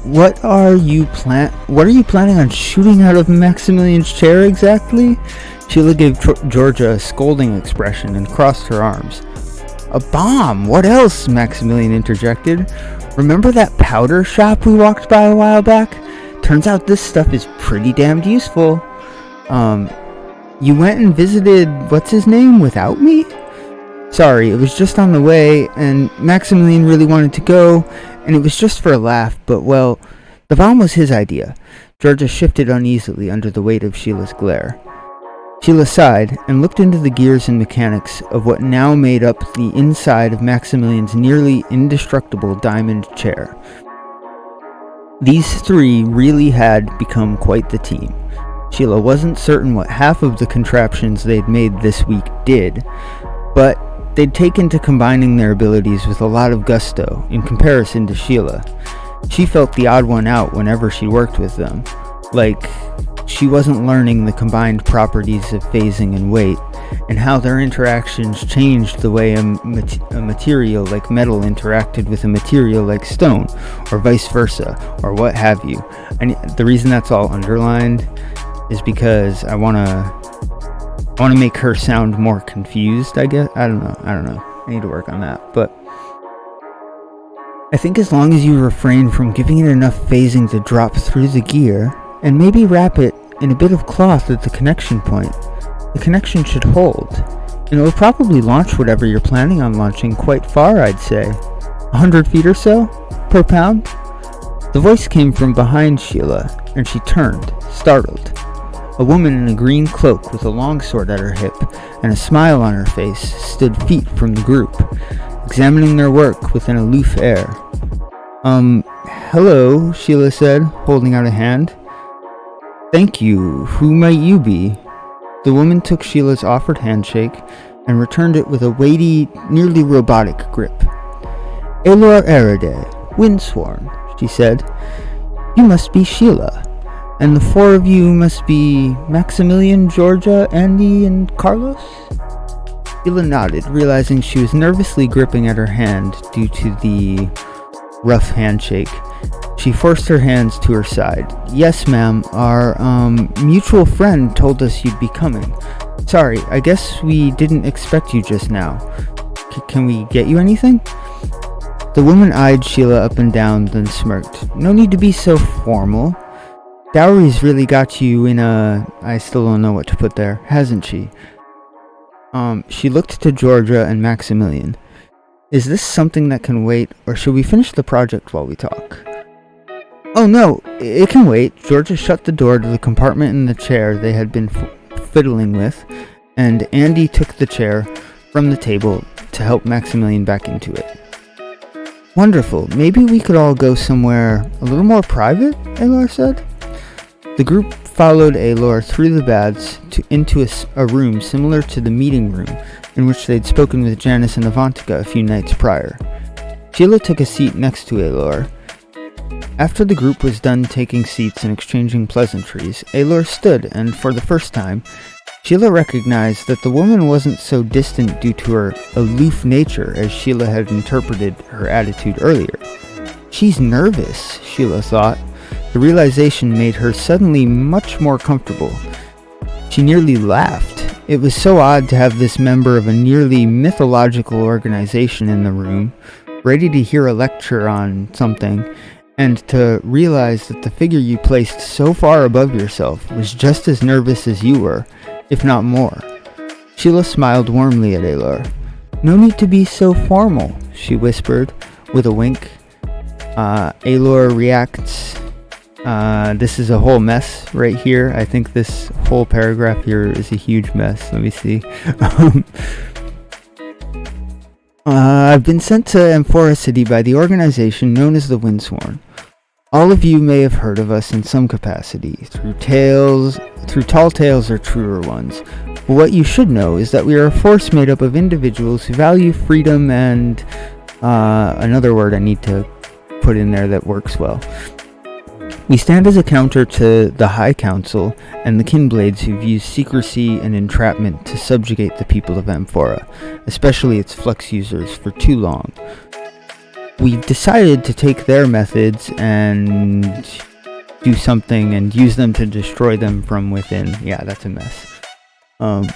Speaker 1: What are you planning on shooting out of Maximilian's chair exactly? Sheila gave Georgia a scolding expression and crossed her arms. A bomb! What else? Maximilian interjected. Remember that powder shop we walked by a while back? Turns out this stuff is pretty damned useful. You went and visited what's-his-name without me? Sorry, it was just on the way, and Maximilian really wanted to go, and it was just for a laugh, but well, the bomb was his idea. Georgia shifted uneasily under the weight of Sheila's glare. Sheila sighed and looked into the gears and mechanics of what now made up the inside of Maximilian's nearly indestructible diamond chair. These three really had become quite the team. Sheila wasn't certain what half of the contraptions they'd made this week did, but they'd taken to combining their abilities with a lot of gusto in comparison to Sheila. She felt the odd one out whenever she worked with them, like she wasn't learning the combined properties of phasing and weight, and how their interactions changed the way a material like metal interacted with a material like stone, or vice versa, or what have you. And the reason that's all underlined is because I want to make her sound more confused, I guess. I don't know. I need to work on that. But I think as long as you refrain from giving it enough phasing to drop through the gear, and maybe wrap it in a bit of cloth at the connection point, the connection should hold, and it will probably launch whatever you're planning on launching quite far, I'd say. 100 feet or so, per pound? The voice came from behind Sheila, and she turned, startled. A woman in a green cloak with a longsword at her hip and a smile on her face stood feet from the group, examining their work with an aloof air. Hello, Sheila said, holding out a hand. Thank you. Who might you be? The woman took Sheila's offered handshake and returned it with a weighty, nearly robotic grip. Elor Erede, Windsworn, she said. You must be Sheila, and the four of you must be Maximilian, Georgia, Andy, and Carlos? Sheila nodded, realizing she was nervously gripping at her hand due to the rough handshake. She forced her hands to her side. Yes, ma'am, our mutual friend told us you'd be coming. Sorry, I guess we didn't expect you just now. Can we get you anything? The woman eyed Sheila up and down, then smirked. No need to be so formal. Dowry's really got you in a... I still don't know what to put there, hasn't she? She looked to Georgia and Maximilian. Is this something that can wait, or should we finish the project while we talk? Oh no, it can wait. Georgia shut the door to the compartment in the chair they had been fiddling with, and Andy took the chair from the table to help Maximilian back into it. Wonderful. Maybe we could all go somewhere a little more private, Elor said. The group followed Elor through the baths into a room similar to the meeting room in which they'd spoken with Janice and Avantika a few nights prior. Sheila took a seat next to Elor. After the group was done taking seats and exchanging pleasantries, Elor stood, and for the first time, Sheila recognized that the woman wasn't so distant due to her aloof nature as Sheila had interpreted her attitude earlier. She's nervous, Sheila thought. The realization made her suddenly much more comfortable. She nearly laughed. It was so odd to have this member of a nearly mythological organization in the room, ready to hear a lecture on something, and to realize that the figure you placed so far above yourself was just as nervous as you were, if not more. Sheila smiled warmly at Alor. "No need to be so formal," she whispered, with a wink. Alor reacts. This is a whole mess right here. I think this whole paragraph here is a huge mess. Let me see. I've been sent to Amphora City by the organization known as the Windsworn. All of you may have heard of us in some capacity, through tall tales or truer ones. But what you should know is that we are a force made up of individuals who value freedom and, another word I need to put in there that works well. We stand as a counter to the High Council and the Kinblades who've used secrecy and entrapment to subjugate the people of Amphora, especially its flux users, for too long. We've decided to take their methods and do something and use them to destroy them from within. Yeah, that's a mess. I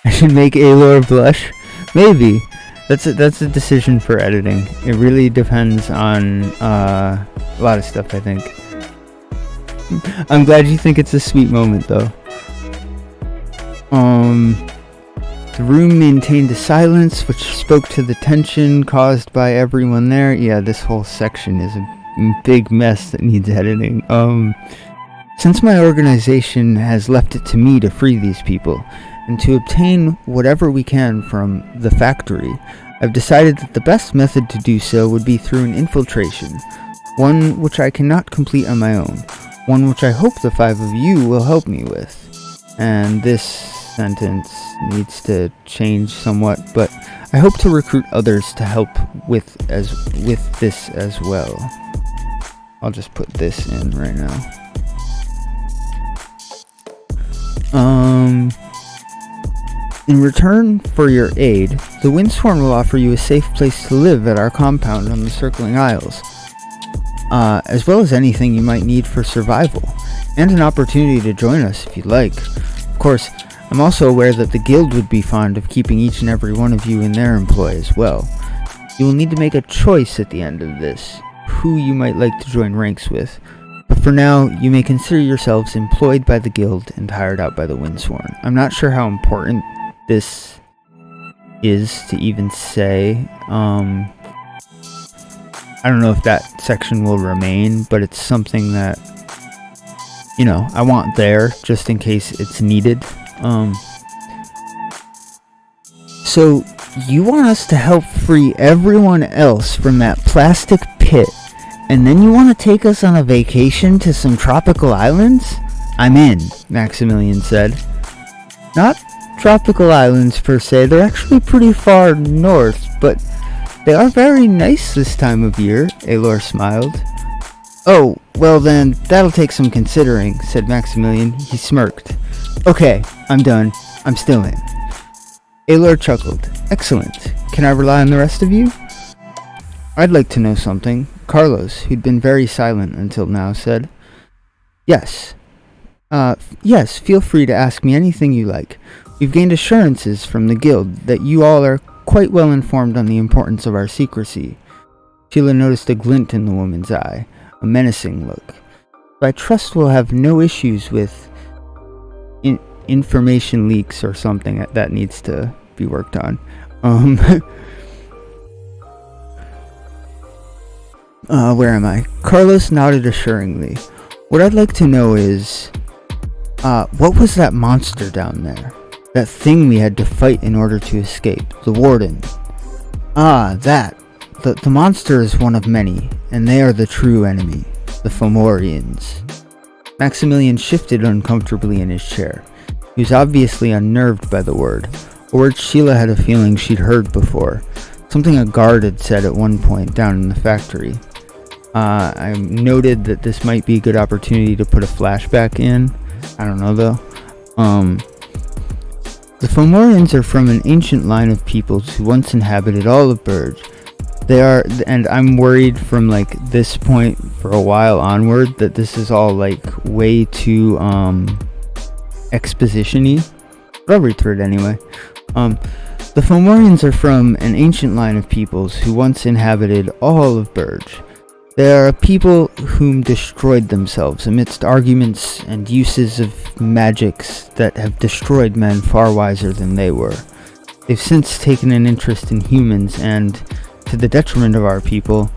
Speaker 1: should make Alor blush? Maybe. That's a decision for editing. It really depends on a lot of stuff, I think. I'm glad you think it's a sweet moment, though. The room maintained a silence which spoke to the tension caused by everyone there. Yeah, this whole section is a big mess that needs editing. Since my organization has left it to me to free these people, and to obtain whatever we can from the factory, I've decided that the best method to do so would be through an infiltration, one which I cannot complete on my own, one which I hope the 5 of you will help me with. And this sentence needs to change somewhat, but I hope to recruit others to help with this as well. I'll just put this in right now. In return for your aid, the Windsworn will offer you a safe place to live at our compound on the Circling Isles, as well as anything you might need for survival, and an opportunity to join us if you'd like. Of course, I'm also aware that the guild would be fond of keeping each and every one of you in their employ as well. You will need to make a choice at the end of this, who you might like to join ranks with. But for now, you may consider yourselves employed by the guild and hired out by the Windsworn. I'm not sure how important this is to even say. I don't know if that section will remain, but it's something that, I want there just in case it's needed. So you want us to help free everyone else from that plastic pit, and then you want to take us on a vacation to some tropical islands? I'm in, Maximilian said. Not tropical islands per se, they're actually pretty far north, but they are very nice this time of year, Alor smiled. Oh, well then, that'll take some considering, said Maximilian. He smirked. Okay, I'm done. I'm still in. Alor chuckled. Excellent. Can I rely on the rest of you? I'd like to know something. Carlos, who'd been very silent until now, said. Yes. Yes, feel free to ask me anything you like. We've gained assurances from the guild that you all are quite well informed on the importance of our secrecy. Sheila noticed a glint in the woman's eye, a menacing look. I trust we'll have no issues with information leaks or something that needs to be worked on. Where am I? Carlos nodded assuringly. What I'd like to know is, what was that monster down there? That thing we had to fight in order to escape. The warden. That. The monster is one of many, and they are the true enemy. The Fomorians. Maximilian shifted uncomfortably in his chair. He was obviously unnerved by the word, a word Sheila had a feeling she'd heard before. Something a guard had said at one point down in the factory. I noted that this might be a good opportunity to put a flashback in. I don't know though. The Fomorians are from an ancient line of peoples who once inhabited all of Burge. They are, and I'm worried from this point for a while onward that this is all way too exposition-y. But I'll read through it anyway. The Fomorians are from an ancient line of peoples who once inhabited all of Burge. There are people whom destroyed themselves amidst arguments and uses of magics that have destroyed men far wiser than they were. They've since taken an interest in humans and, to the detriment of our people,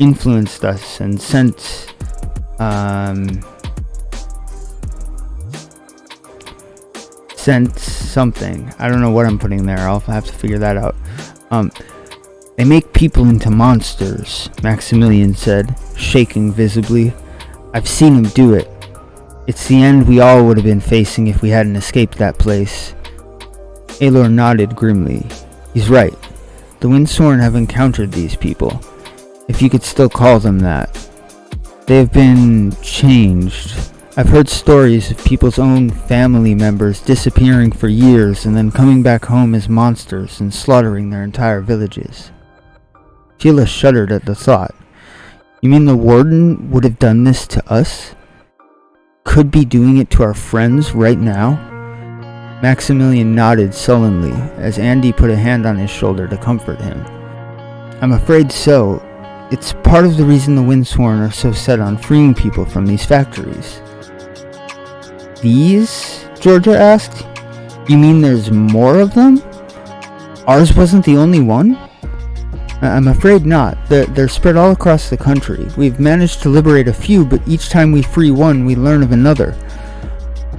Speaker 1: influenced us and sent something. I don't know what I'm putting there. I'll have to figure that out. They make people into monsters, Maximilian said, shaking visibly. I've seen him do it. It's the end we all would have been facing if we hadn't escaped that place. Aelor nodded grimly. He's right. The Windsworn have encountered these people, if you could still call them that. They have been changed. I've heard stories of people's own family members disappearing for years and then coming back home as monsters and slaughtering their entire villages. Sheila shuddered at the thought. You mean the Warden would have done this to us? Could be doing it to our friends right now? Maximilian nodded sullenly as Andy put a hand on his shoulder to comfort him. I'm afraid so. It's part of the reason the Windsworn are so set on freeing people from these factories. These? Georgia asked. You mean there's more of them? Ours wasn't the only one? I'm afraid not. They're spread all across the country. We've managed to liberate a few, but each time we free one, we learn of another.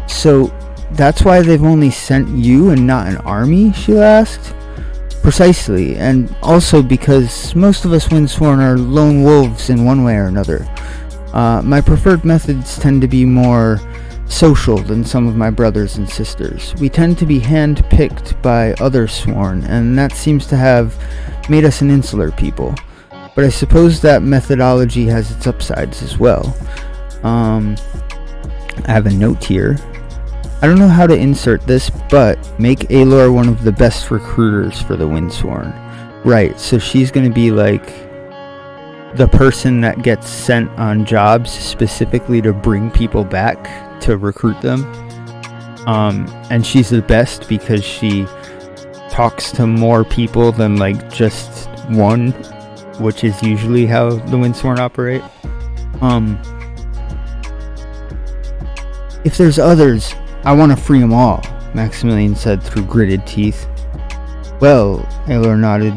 Speaker 1: So, that's why they've only sent you and not an army? Sheila asked. Precisely, and also because most of us Windsworn are lone wolves in one way or another. My preferred methods tend to be more social than some of my brothers and sisters. We tend to be hand-picked by other sworn, and that seems to have made us an insular people. But I suppose that methodology has its upsides as well. I have a note here. I don't know how to insert this, but make Aelor one of the best recruiters for the Windsworn. Right, so she's going to be like the person that gets sent on jobs specifically to bring people back to recruit them. And she's the best because she talks to more people than like just one, which is usually how the Windsworn operate. If there's others, I want to free them all, Maximilian said through gritted teeth. Well, Aelor nodded,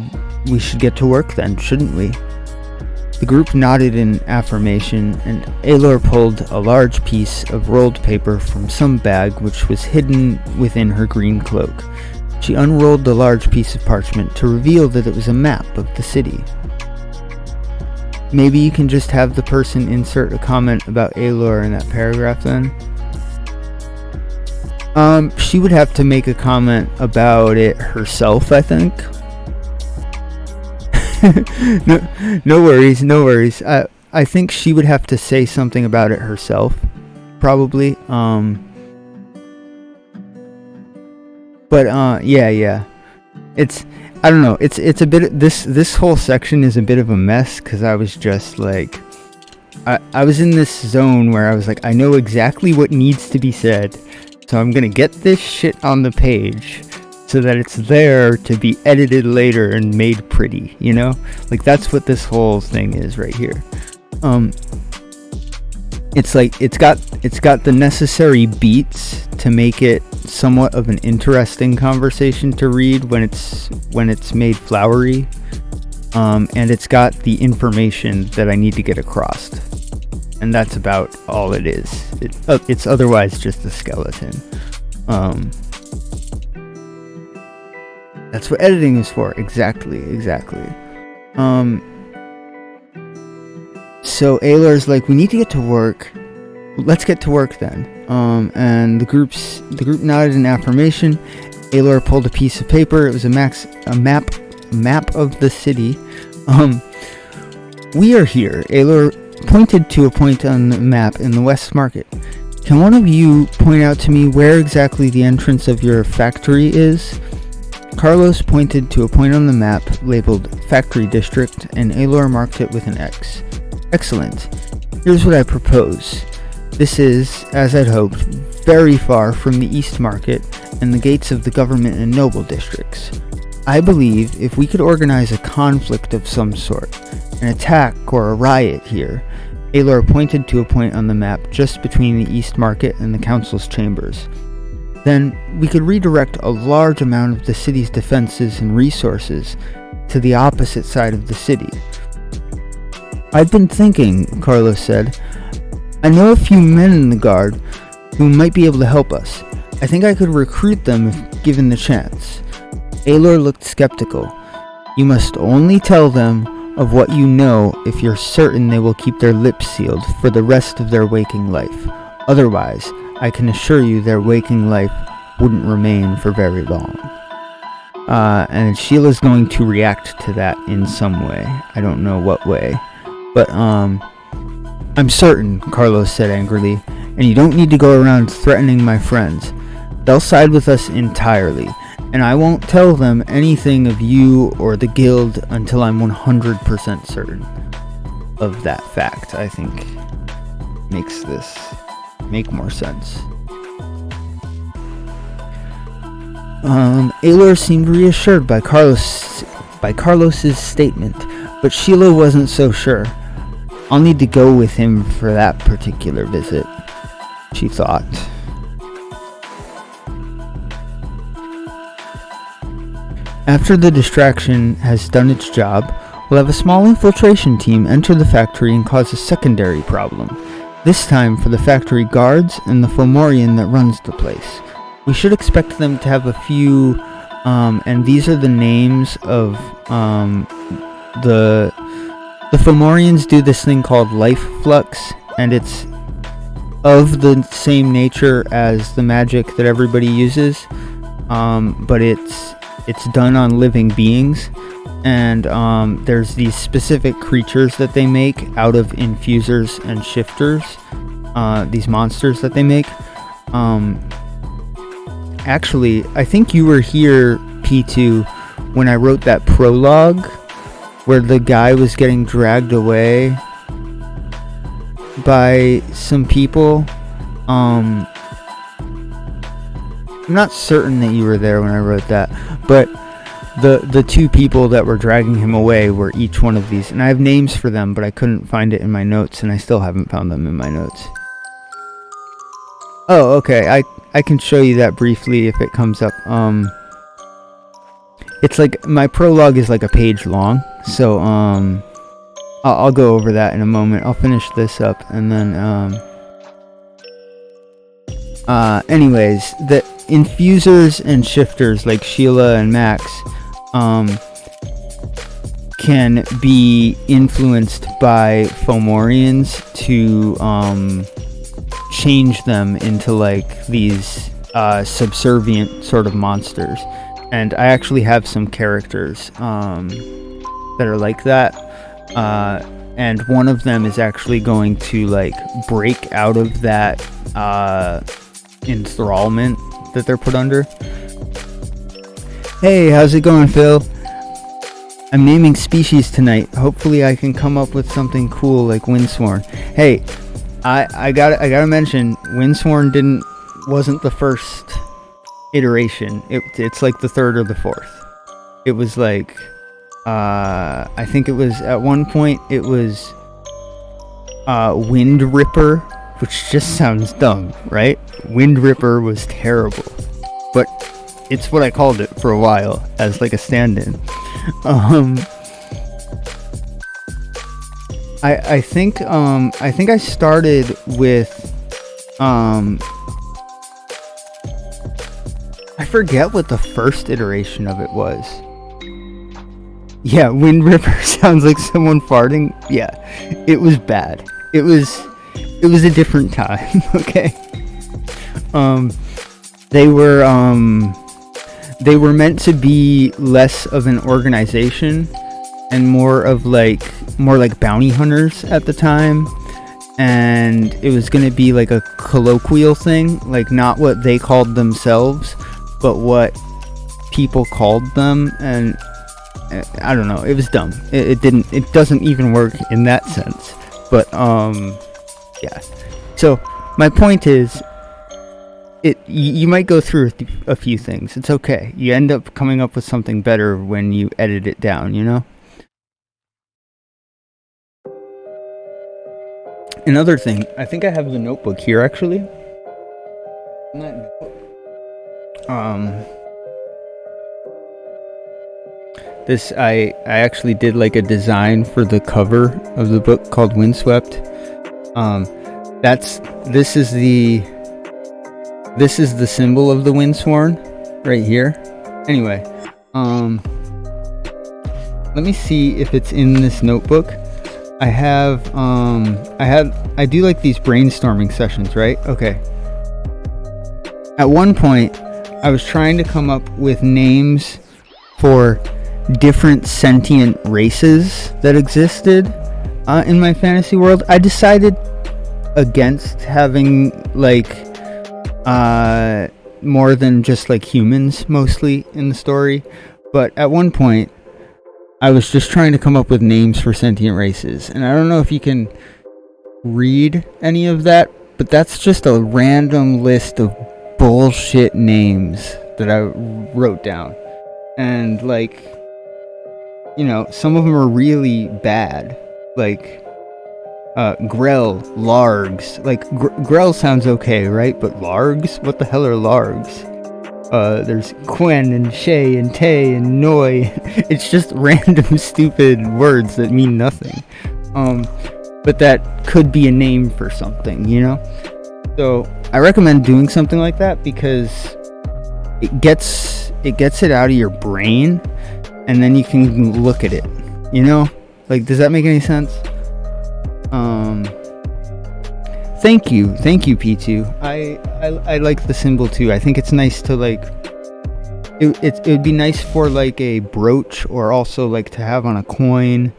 Speaker 1: we should get to work then, shouldn't we? The group nodded in affirmation, and Aelor pulled a large piece of rolled paper from some bag which was hidden within her green cloak. She unrolled the large piece of parchment to reveal that it was a map of the city. Maybe you can just have the person insert a comment about Aelor in that paragraph then? She would have to make a comment about it herself, I think. No worries. I think she would have to say something about it herself, probably. Yeah. I don't know. It's a bit. This whole section is a bit of a mess because I was just like, I was in this zone where I was like, I know exactly what needs to be said. So I'm gonna get this shit on the page so that it's there to be edited later and made pretty, you know? Like that's what this whole thing is right here. It's like it's got the necessary beats to make it somewhat of an interesting conversation to read when it's made flowery. And it's got the information that I need to get across. And that's about all it is. It's otherwise just a skeleton. That's what editing is for. Exactly. So Aelor's like, we need to get to work. Let's get to work then. And the group nodded in affirmation. Aelor pulled a piece of paper. It was a map of the city. We are here. Aelor pointed to a point on the map in the West Market. Can one of you point out to me where exactly the entrance of your factory is? Carlos pointed to a point on the map labeled Factory District, and Aelor marked it with an X. Excellent. Here's what I propose. This is, as I'd hoped, very far from the East Market and the gates of the government and noble districts. I believe if we could organize a conflict of some sort an attack or a riot here. Aelor pointed to a point on the map just between the East Market and the Council's chambers. Then we could redirect a large amount of the city's defenses and resources to the opposite side of the city. I've been thinking, Carlos said. I know a few men in the guard who might be able to help us. I think I could recruit them if given the chance. Aelor looked skeptical. You must only tell them of what you know if you're certain they will keep their lips sealed for the rest of their waking life. Otherwise, I can assure you their waking life wouldn't remain for very long. And Sheila's going to react to that in some way. I don't know what way. But, I'm certain, Carlos said angrily, and you don't need to go around threatening my friends. They'll side with us entirely, and I won't tell them anything of you or the guild until I'm 100% certain of that fact. I think makes this make more sense. Aelor seemed reassured by Carlos's statement, but Sheila wasn't so sure. I'll need to go with him for that particular visit, she thought. After the distraction has done its job, we'll have a small infiltration team enter the factory and cause a secondary problem. This time for the factory guards and the Fomorian that runs the place. We should expect them to have a few, and these are the names of the Fomorians do this thing called life flux, and it's of the same nature as the magic that everybody uses, but it's done on living beings, and there's these specific creatures that they make out of infusers and shifters, these monsters that they make. Actually, I think you were here, P2, when I wrote that prologue, where the guy was getting dragged away by some people. I'm not certain that you were there when I wrote that, but the two people that were dragging him away were each one of these, and I have names for them, but I couldn't find it in my notes, and I still haven't found them in my notes. Oh, okay, I can show you that briefly if it comes up. It's like, my prologue is like a page long, so I'll go over that in a moment. I'll finish this up, and then anyways, the infusers and shifters like Sheila and Max can be influenced by Fomorians to change them into like these subservient sort of monsters. And I actually have some characters that are like that, and one of them is actually going to like break out of that enthrallment that they're put under. Hey, how's it going, Phil? I'm naming species tonight. Hopefully I can come up with something cool like Windsworn. Hey, I gotta mention, Windsworn wasn't the first iteration. It's like the third or the fourth. It was like, I think it was, at one point, it was Wind Ripper, which just sounds dumb, right? Wind Ripper was terrible, but it's what I called it for a while as like a stand-in. I think I started with I forget what the first iteration of it was. Yeah, Wind Ripper sounds like someone farting. Yeah, it was bad. It was a different time. Okay. They were meant to be less of an organization and more like bounty hunters at the time, and it was going to be like a colloquial thing, like not what they called themselves, but what people called them. And I don't know, it was dumb. It doesn't even work in that sense. But yeah. So my point is, you might go through a few things. It's okay. You end up coming up with something better when you edit it down, you know? Another thing, I think I have the notebook here actually. This I actually did like a design for the cover of the book called Windswept. This is the symbol of the windsworn right here. Anyway, let me see if it's in this notebook. I do like these brainstorming sessions, right? Okay. At one point, I was trying to come up with names for different sentient races that existed in my fantasy world. I decided against having like more than just like humans mostly in the story, but at one point I was just trying to come up with names for sentient races, and I don't know if you can read any of that, but that's just a random list of bullshit names that I wrote down. And like, you know, some of them are really bad, like Grell, Largs. Like Grell sounds okay, right? But Largs? What the hell are Largs? There's Quen and Shay and Tay and Noi. It's just random stupid words that mean nothing. But that could be a name for something, you know? So I recommend doing something like that because it gets it out of your brain, and then you can look at it, you know? Like, does that make any sense? Thank you P2. I like the symbol too. I think it's nice to like it would be nice for like a brooch, or also like to have on a coin,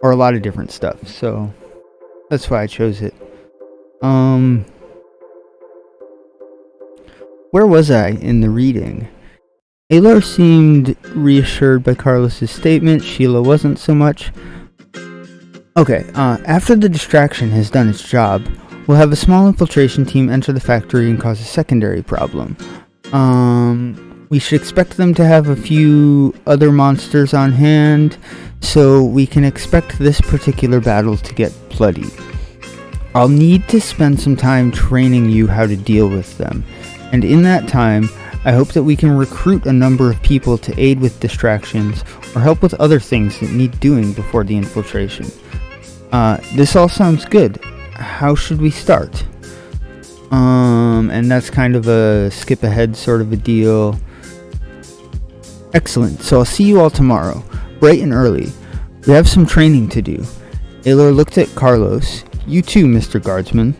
Speaker 1: or a lot of different stuff. So that's why I chose it. Where was I in the reading? Alar seemed reassured by Carlos's statement. Sheila wasn't so much. Okay, after the distraction has done its job, we'll have a small infiltration team enter the factory and cause a secondary problem. We should expect them to have a few other monsters on hand, so we can expect this particular battle to get bloody. I'll need to spend some time training you how to deal with them, and in that time, I hope that we can recruit a number of people to aid with distractions or help with other things that need doing before the infiltration. This all sounds good. How should we start? And that's kind of a skip ahead sort of a deal. Excellent. So I'll see you all tomorrow, bright and early. We have some training to do. Alar looked at Carlos. You too, Mr. Guardsman.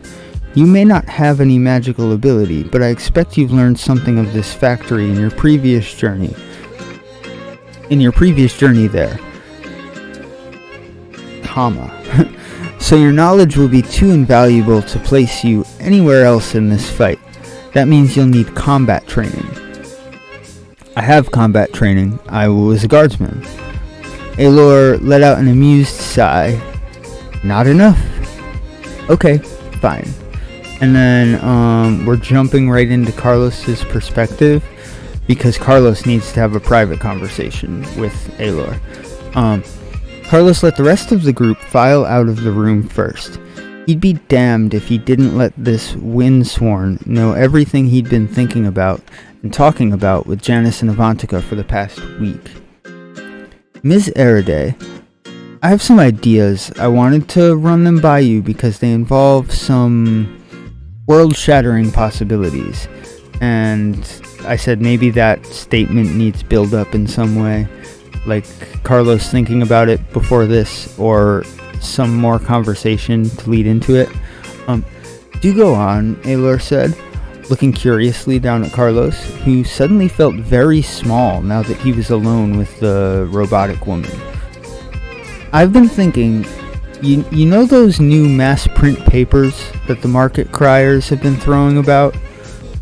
Speaker 1: You may not have any magical ability, but I expect you've learned something of this factory in your previous journey. There. So your knowledge will be too invaluable to place you anywhere else in this fight. That means you'll need combat training. I have combat training. I was a guardsman. Alar let out an amused sigh. Not enough. Okay, fine. And then we're jumping right into Carlos's perspective, because Carlos needs to have a private conversation with Alar. Carlos let the rest of the group file out of the room first. He'd be damned if he didn't let this windsworn know everything he'd been thinking about and talking about with Janice and Avantika for the past week. Ms. Eriday, I have some ideas. I wanted to run them by you because they involve some world-shattering possibilities. And I said maybe that statement needs build-up in some way, like Carlos thinking about it before this, or some more conversation to lead into it. Do go on, Alar said, looking curiously down at Carlos, who suddenly felt very small now that he was alone with the robotic woman. I've been thinking, you know those new mass print papers that the market criers have been throwing about?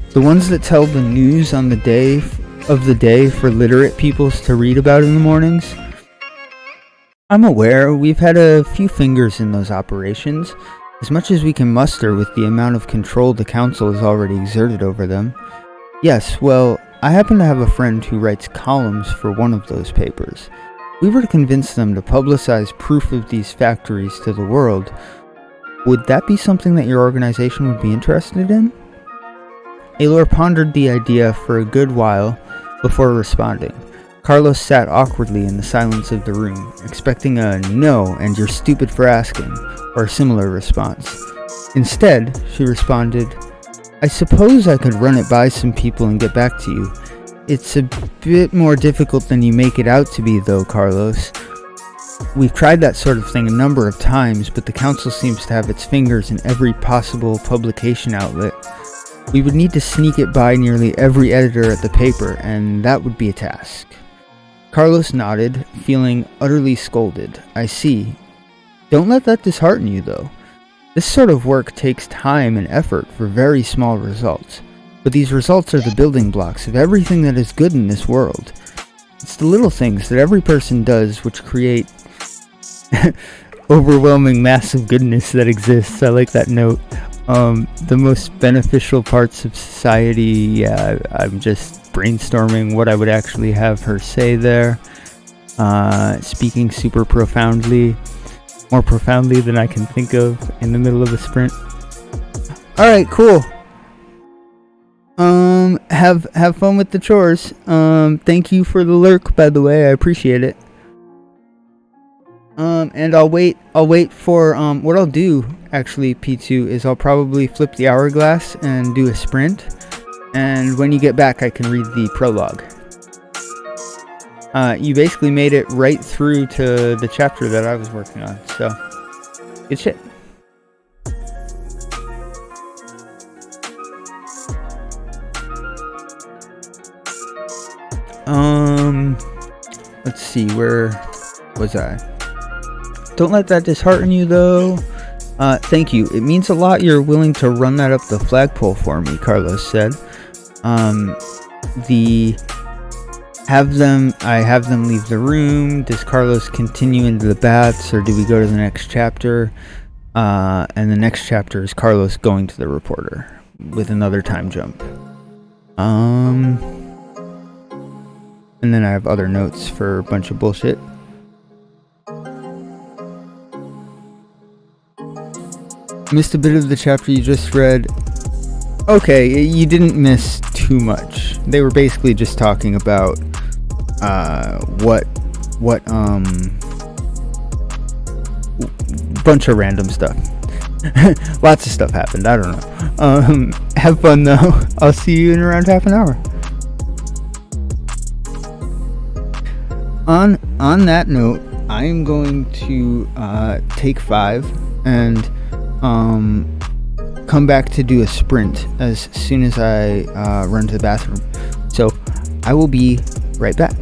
Speaker 1: The ones that tell the news on the day of the day for literate peoples to read about in the mornings? I'm aware we've had a few fingers in those operations, as much as we can muster with the amount of control the council has already exerted over them. Yes, well, I happen to have a friend who writes columns for one of those papers. We were to convince them to publicize proof of these factories to the world. Would that be something that your organization would be interested in? Aelor pondered the idea for a good while before responding. Carlos sat awkwardly in the silence of the room, expecting a "no" and "you're stupid for asking," or a similar response. Instead, she responded, "I suppose I could run it by some people and get back to you. It's a bit more difficult than you make it out to be, though, Carlos. We've tried that sort of thing a number of times, but the council seems to have its fingers in every possible publication outlet. We would need to sneak it by nearly every editor at the paper, and that would be a task." Carlos nodded, feeling utterly scolded. "I see. Don't let that dishearten you, though. This sort of work takes time and effort for very small results. But these results are the building blocks of everything that is good in this world. It's the little things that every person does which create overwhelming massive goodness that exists." I like that note. The most beneficial parts of society, I'm just brainstorming what I would actually have her say there. Speaking super profoundly, more profoundly than I can think of in the middle of a sprint. Alright, cool. Have fun with the chores. Thank you for the lurk, by the way, I appreciate it. And I'll wait for, what I'll do, actually, P2, is I'll probably flip the hourglass and do a sprint, and when you get back, I can read the prologue. You basically made it right through to the chapter that I was working on, so, good shit. Let's see, where was I? Don't let that dishearten you, though. Thank you. It means a lot you're willing to run that up the flagpole for me, Carlos said. I have them leave the room. Does Carlos continue into the baths, or do we go to the next chapter? And the next chapter is Carlos going to the reporter with another time jump. And then I have other notes for a bunch of bullshit. Missed a bit of the chapter you just read. Okay, you didn't miss too much. They were basically just talking about bunch of random stuff. Lots of stuff happened, I don't know. Have fun though. I'll see you in around half an hour. On that note, I am going to take 5 and come back to do a sprint as soon as I run to the bathroom. So I will be right back.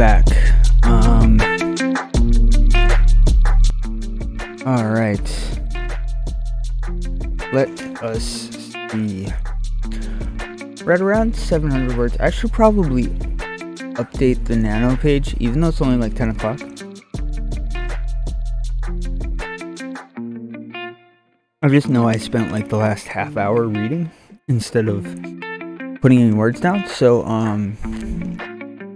Speaker 1: back. All right. Let us see. Right around 700 words. I should probably update the Nano page, even though it's only like 10 o'clock. I just know I spent like the last half hour reading instead of putting any words down, so I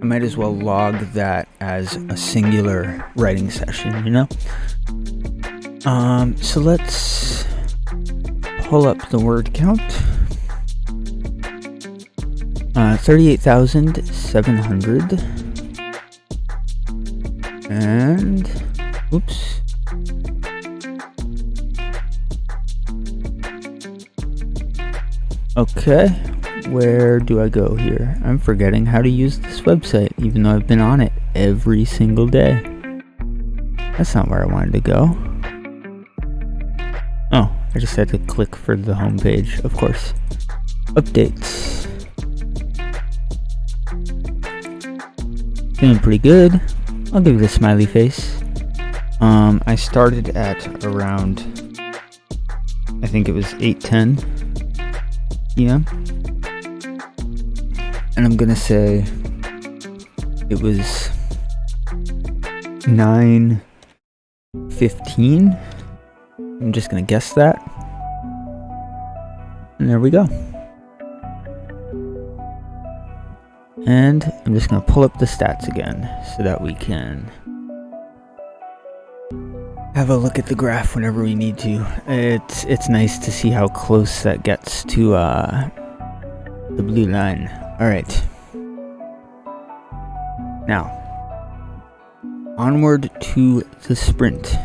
Speaker 1: might as well log that as a singular writing session, you know? So let's pull up the word count. 38,700. And oops. Okay, where do I go here? I'm forgetting how to use this website, even though I've been on it every single day. That's not where I wanted to go. Oh, I just had to click for the home page, of course. Updates. Feeling pretty good. I'll give it a smiley face. I started at around, I think it was 8:10 p.m. And I'm gonna say it was 9:15. I'm just gonna guess that. And there we go. And I'm just gonna pull up the stats again so that we can have a look at the graph whenever we need to. It's nice to see how close that gets to the blue line. Alright. Now, onward to the sprint.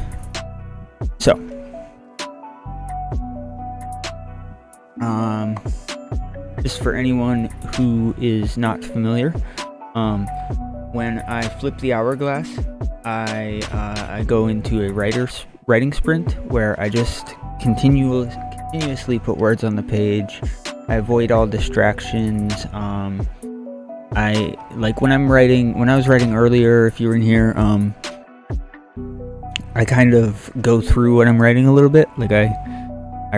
Speaker 1: So, just for anyone who is not familiar, when I flip the hourglass, I go into a writing sprint where I just continuously put words on the page. I avoid all distractions. I like when I was writing earlier, if you were in here, I kind of go through what I'm writing a little bit. Like I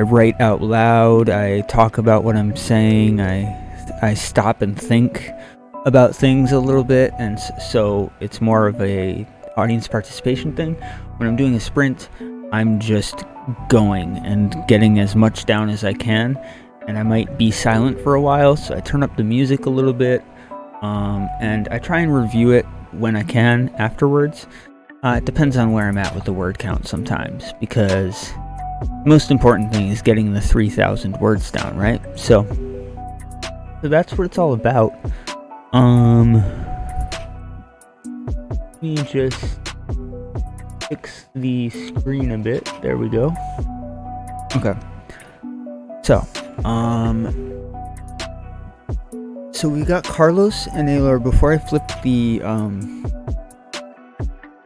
Speaker 1: write out loud, I talk about what I'm saying, I stop and think about things a little bit, and so it's more of a audience participation thing. When I'm doing a sprint, I'm just going and getting as much down as I can, and I might be silent for a while, so I turn up the music a little bit, and I try and review it when I can afterwards. It depends on where I'm at with the word count sometimes, because the most important thing is getting the 3,000 words down, right? So that's what it's all about. Let me just fix the screen a bit. There we go. Okay. So we got Carlos and Aylor. Before I flip the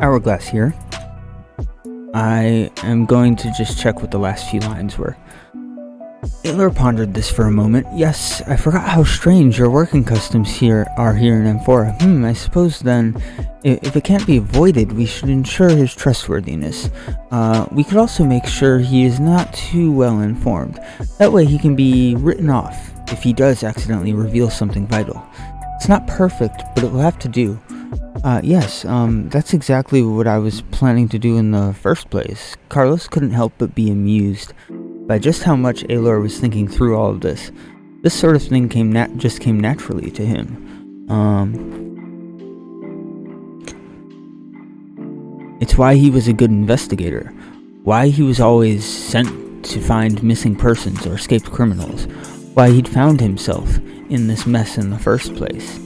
Speaker 1: hourglass here, I am going to just check what the last few lines were. Aylor pondered this for a moment. Yes, I forgot how strange your working customs here in Amphora. I suppose then, if it can't be avoided, we should ensure his trustworthiness. We could also make sure he is not too well informed. That way he can be written off if he does accidentally reveal something vital. It's not perfect, but it will have to do. Yes, that's exactly what I was planning to do in the first place. Carlos couldn't help but be amused by just how much Aylor was thinking through all of this. This sort of thing just came naturally to him. It's why he was a good investigator. Why he was always sent to find missing persons or escaped criminals. Why he'd found himself in this mess in the first place.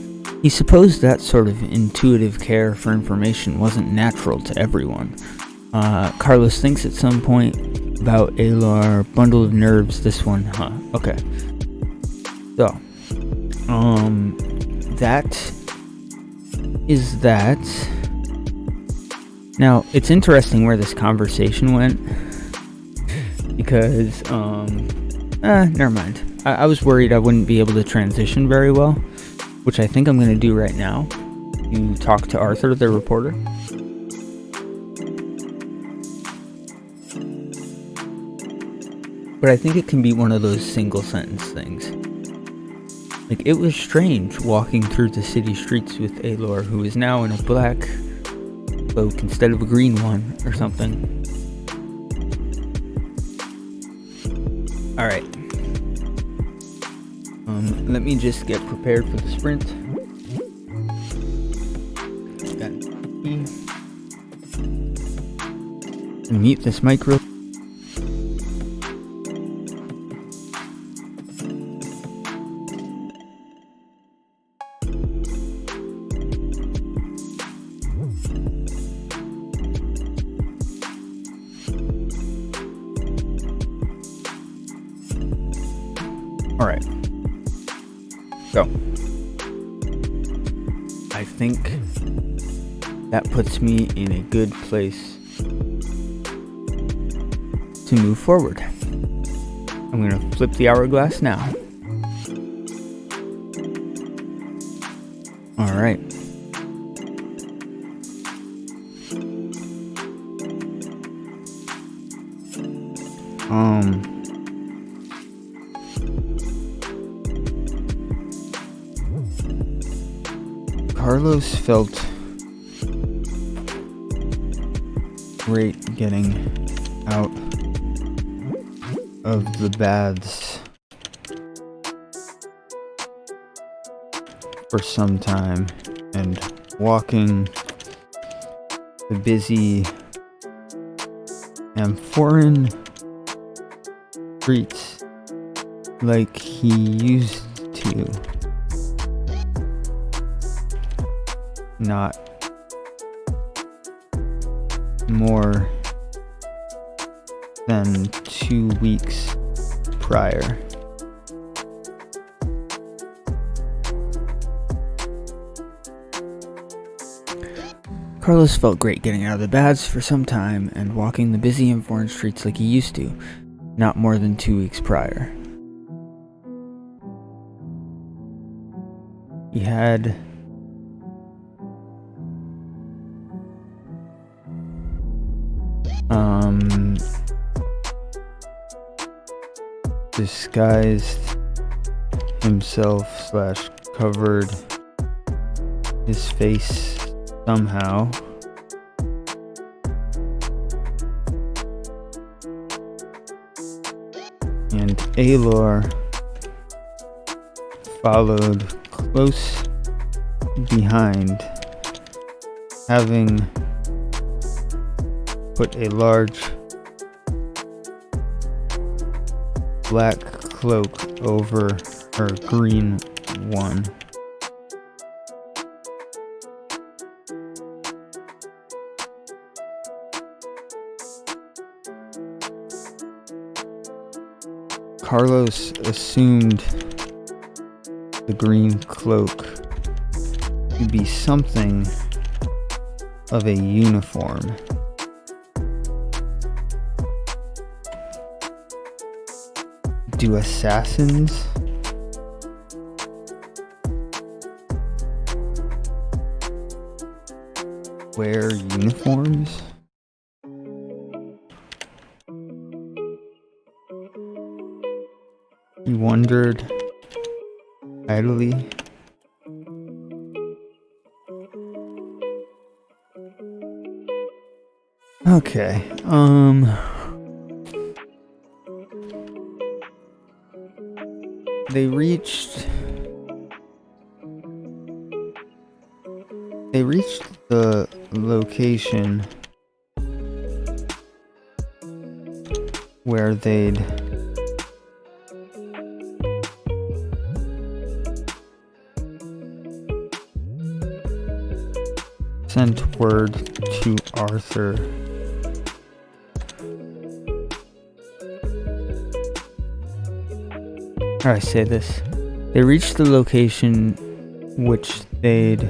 Speaker 1: He supposed that sort of intuitive care for information wasn't natural to everyone. Carlos thinks at some point about Aylor, bundle of nerves, this one, huh? Okay. So, that is that. Now, it's interesting where this conversation went, because, never mind. I was worried I wouldn't be able to transition very well, which I think I'm going to do right now. to talk to Arthur, the reporter. But I think it can be one of those single sentence things. Like, it was strange walking through the city streets with Alor, who is now in a black cloak instead of a green one, or something. Alright. Let me just get prepared for the sprint. Mute this mic real. Alright. So, I think that puts me in a good place to move forward. I'm going to flip the hourglass now. Alright. Carlos felt great getting out of the baths for some time and walking the busy amphoran streets like he used to. Not more than 2 weeks prior. Carlos felt great getting out of the baths for some time and walking the busy and foreign streets like he used to, not more than 2 weeks prior. He had disguised himself / covered his face somehow. And Alor followed close behind, having put a large black cloak over her green one. Carlos assumed the green cloak to be something of a uniform. Do assassins wear uniforms? He wondered idly. Okay, They reached the location where they'd sent word to Arthur how do I say this? They reached the location which they'd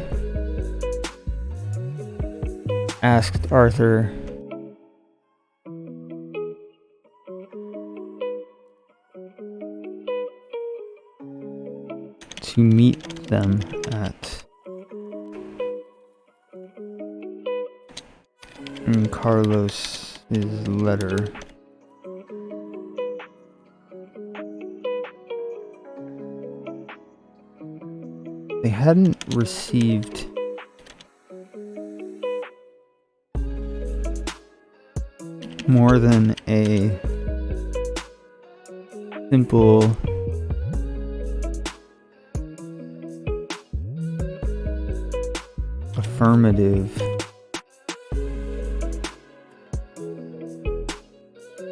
Speaker 1: asked Arthur to meet them at. in Carlos's letter. They hadn't received more than a simple affirmative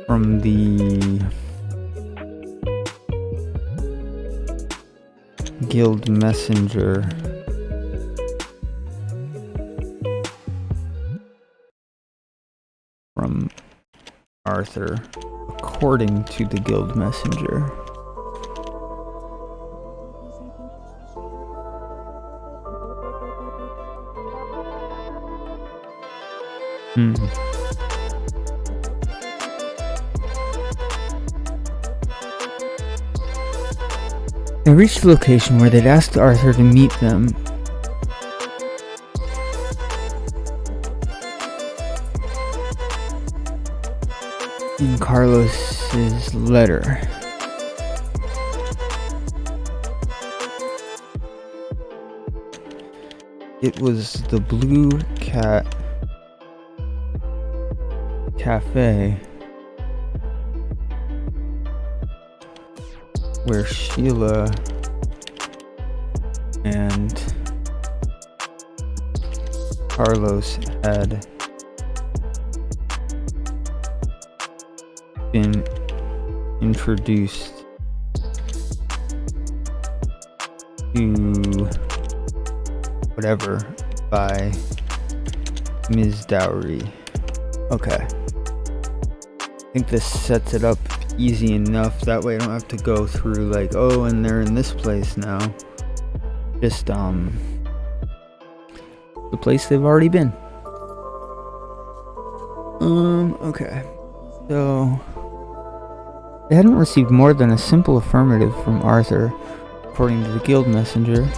Speaker 1: from the guild messenger from Arthur, according to the guild messenger. They reached the location where they'd asked Arthur to meet them. In Carlos's letter. It was the Blue Cat Cafe where Sheila and Carlos had been introduced to whatever by Ms. Dowry. Okay. I think this sets it up easy enough. That way I don't have to go through like, oh, and they're in this place now. Just, the place they've already been. Okay. So, they hadn't received more than a simple affirmative from Arthur, according to the guild messenger.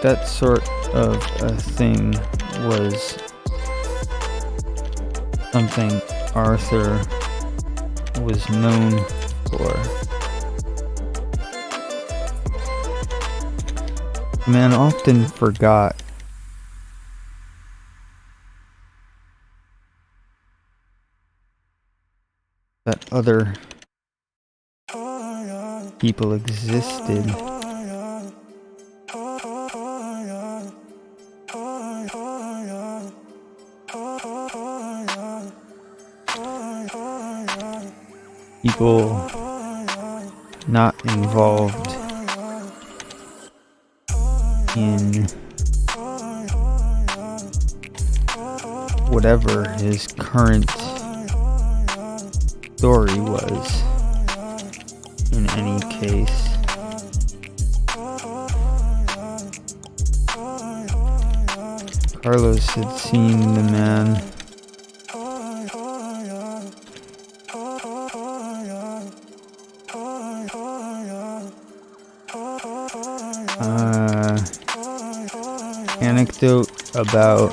Speaker 1: That sort of a thing was something Arthur was known for. The man often forgot that other people existed. People not involved in whatever his current story was, in any case. Carlos had seen the man anecdote about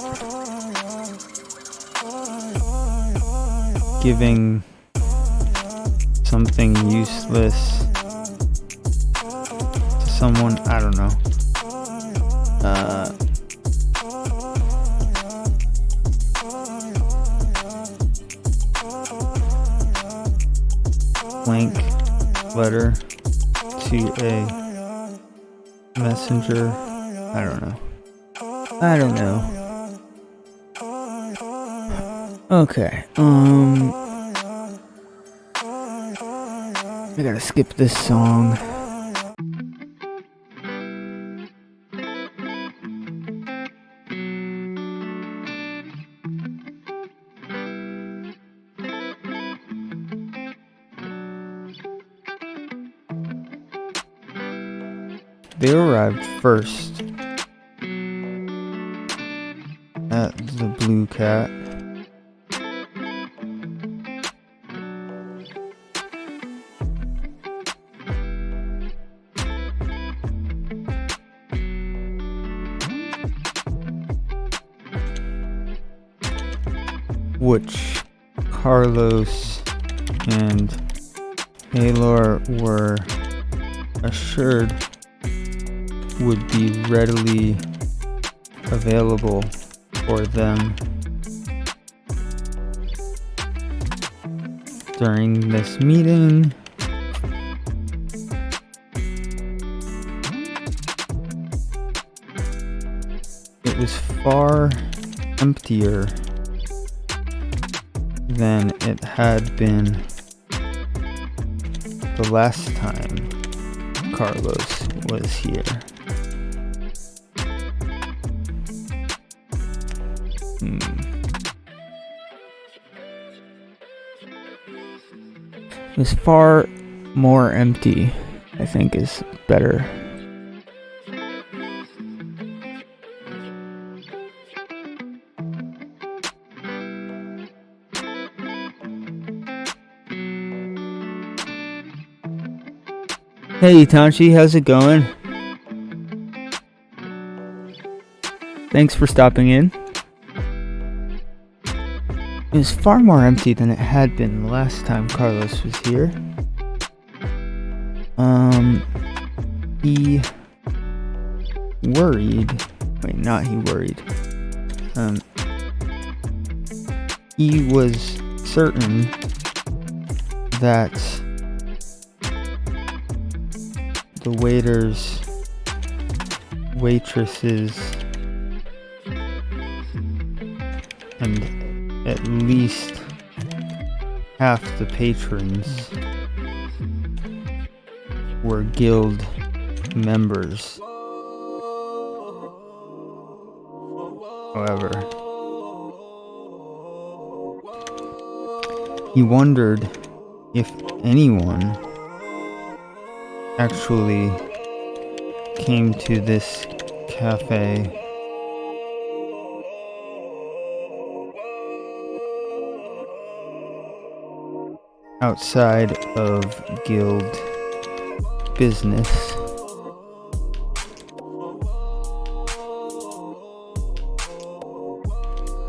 Speaker 1: giving something useless to someone, I don't know. Blank letter to a messenger. I don't know. Okay, I gotta skip this song. They arrived first at the Blue Cat. which Carlos and Taylor were assured would be readily available for them during this meeting. It was far emptier than it had been the last time Carlos was here. It was far more empty, I think is better. Hey Tanchi, how's it going? Thanks for stopping in. It was far more empty than it had been the last time Carlos was here. He worried. Wait, not he worried. He was certain that the waiters, waitresses, and at least half the patrons were guild members. However, he wondered if anyone actually came to this cafe outside of guild business.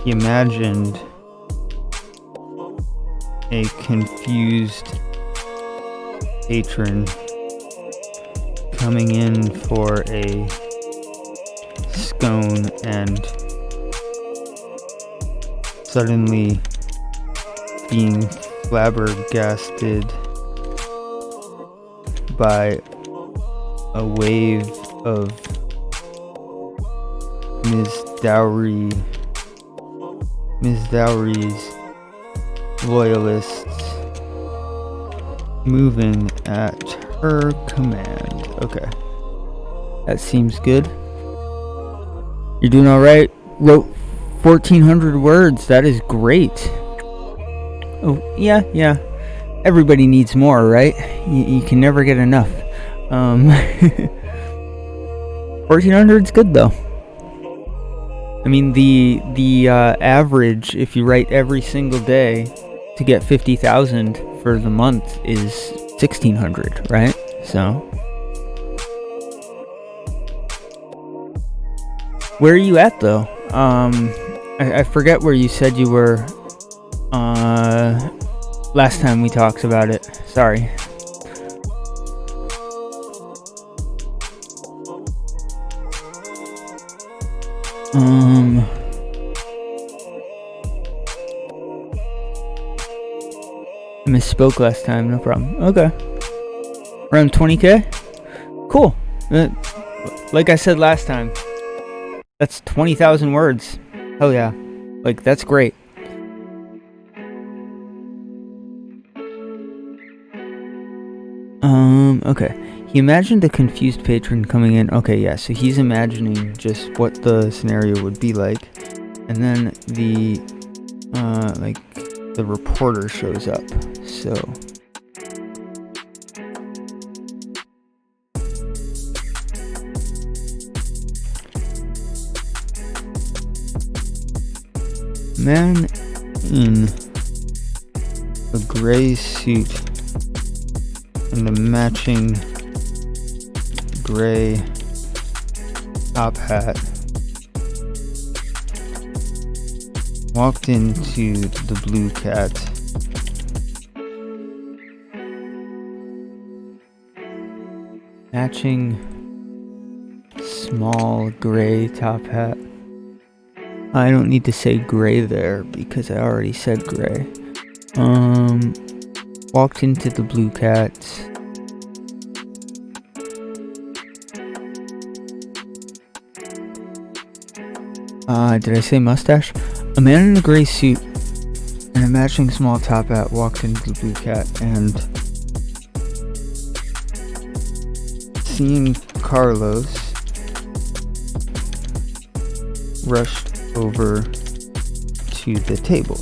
Speaker 1: He imagined a confused patron coming in for a scone and suddenly being flabbergasted by a wave of Ms. Dowry's loyalists moving at her command. Okay. That seems good. You're doing alright? Wrote 1,400 words. That is great. Oh, yeah. Everybody needs more, right? You can never get enough. 1,400's good, though. I mean, the average, if you write every single day to get 50,000 for the month, is 1,600, right? So, where are you at, though? I forget where you said you were last time we talked about it. Sorry. I misspoke last time, no problem. Okay. Around 20k? Cool. Like I said last time, that's 20,000 words. Hell yeah. Like, that's great. Okay. He imagined a confused patron coming in. Okay, yeah, so he's imagining just what the scenario would be like. And then the reporter shows up. So man in a gray suit and a matching gray top hat walked into the blue cat. Matching small gray top hat. I don't need to say gray there because I already said gray. Walked into the blue cat. Did I say mustache? A man in a gray suit and a matching small top hat walked into the blue cat, and seeing Carlos, rushed over to the table.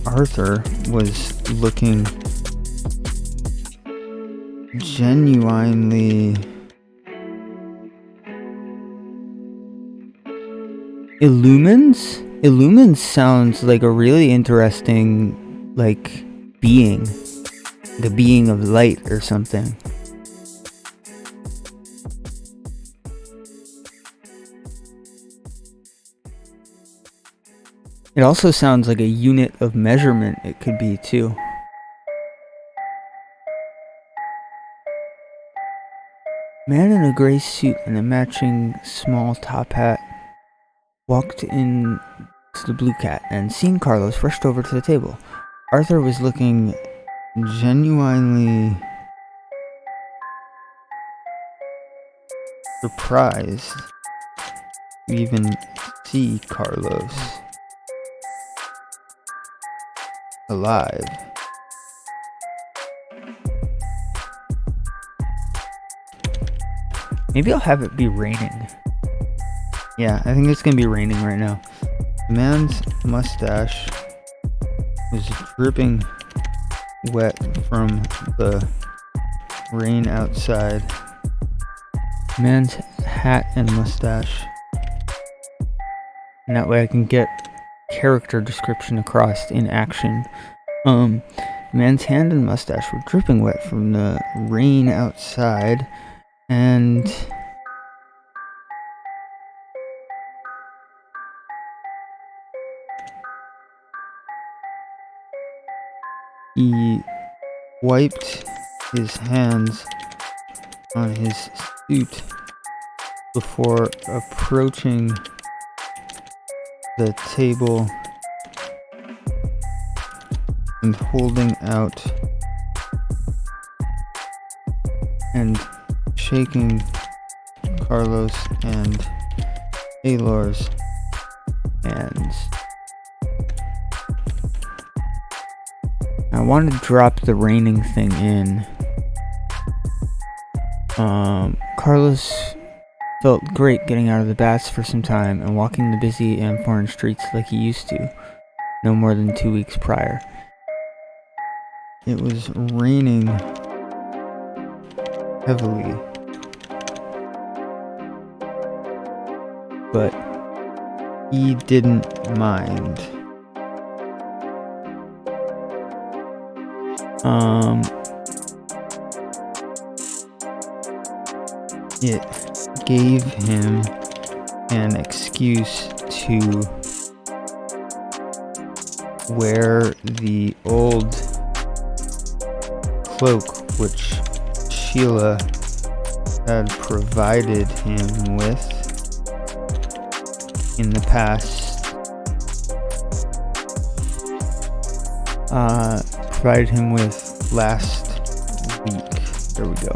Speaker 1: Arthur was looking genuinely Illumines? Illumines sounds like a really interesting, like, being. The being of light or something. It also sounds like a unit of measurement it could be too. Man in a gray suit and a matching small top hat walked in to the blue cat, and seeing Carlos, rushed over to the table. Arthur was looking genuinely surprised to even see Carlos alive. Maybe I'll have it be raining. Yeah, I think it's gonna be raining right now. The man's mustache was dripping wet from the rain outside. Man's hat and mustache. And that way I can get character description across in action. Man's hand and mustache were dripping wet from the rain outside, and he wiped his hands on his suit before approaching the table and holding out and shaking Carlos and Aylor's hands. I want to drop the raining thing in. Carlos felt great getting out of the baths for some time and walking the busy and foreign streets like he used to, no more than 2 weeks prior. It was raining heavily, but he didn't mind. It gave him an excuse to wear the old cloak which Sheila had provided him with in the past. Provided him with last week. There we go.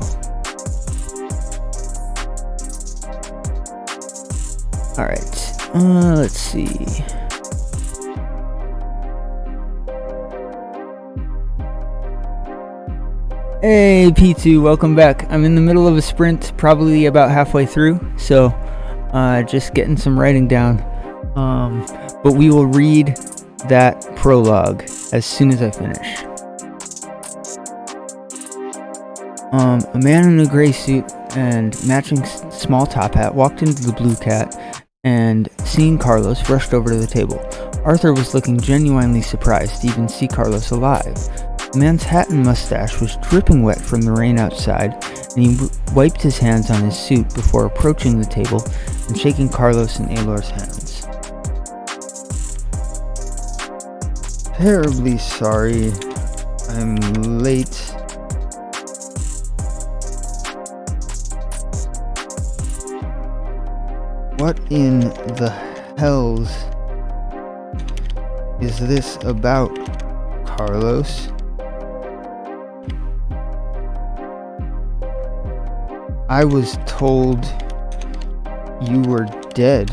Speaker 1: Alright, let's see. Hey P2, welcome back. I'm in the middle of a sprint, probably about halfway through, so just getting some writing down. But we will read that prologue as soon as I finish. A man in a gray suit and matching small top hat walked into the blue cat, and seeing Carlos, rushed over to the table. Arthur was looking genuinely surprised to even see Carlos alive. The man's hat and mustache was dripping wet from the rain outside, and he wiped his hands on his suit before approaching the table and shaking Carlos and Aylor's hands. Terribly sorry. I'm late. What in the hells is this about, Carlos? I was told you were dead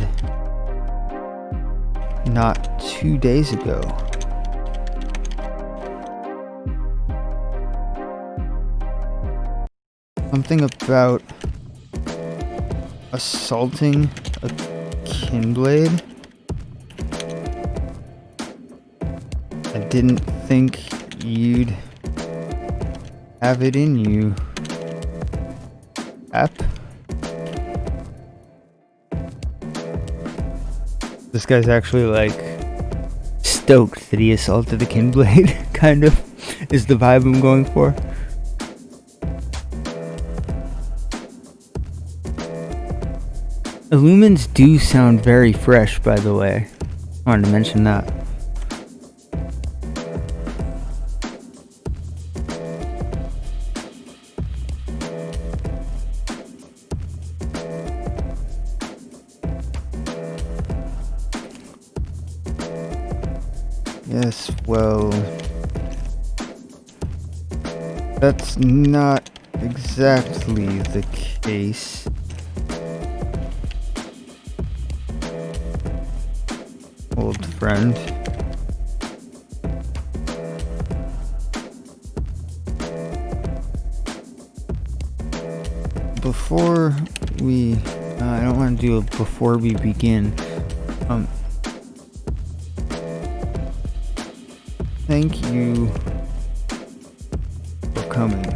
Speaker 1: not 2 days ago. Something about assaulting a Kindblade? I didn't think you'd have it in you. App? This guy's actually like stoked that he assaulted a Kindblade, kind of, is the vibe I'm going for. Illumins do sound very fresh, by the way. I wanted to mention that. Yes, well, that's not exactly the case. Old friend. Before we, I don't want to do it before we begin. Thank you for coming.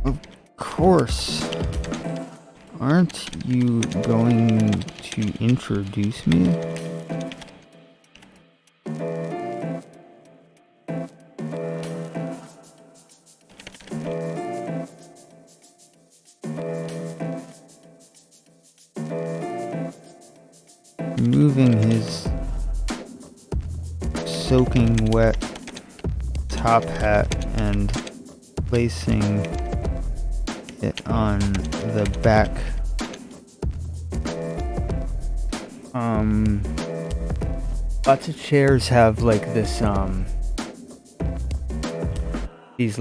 Speaker 1: Of course. Aren't you going to introduce me? Removing his soaking wet top hat and placing it on the back. Lots of chairs have like this, these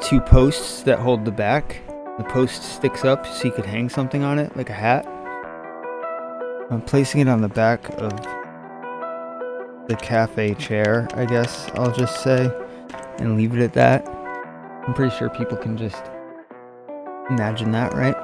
Speaker 1: two posts that hold the back. The post sticks up so you could hang something on it, like a hat. I'm placing it on the back of the cafe chair, I guess I'll just say, and leave it at that. I'm pretty sure people can just imagine that, right?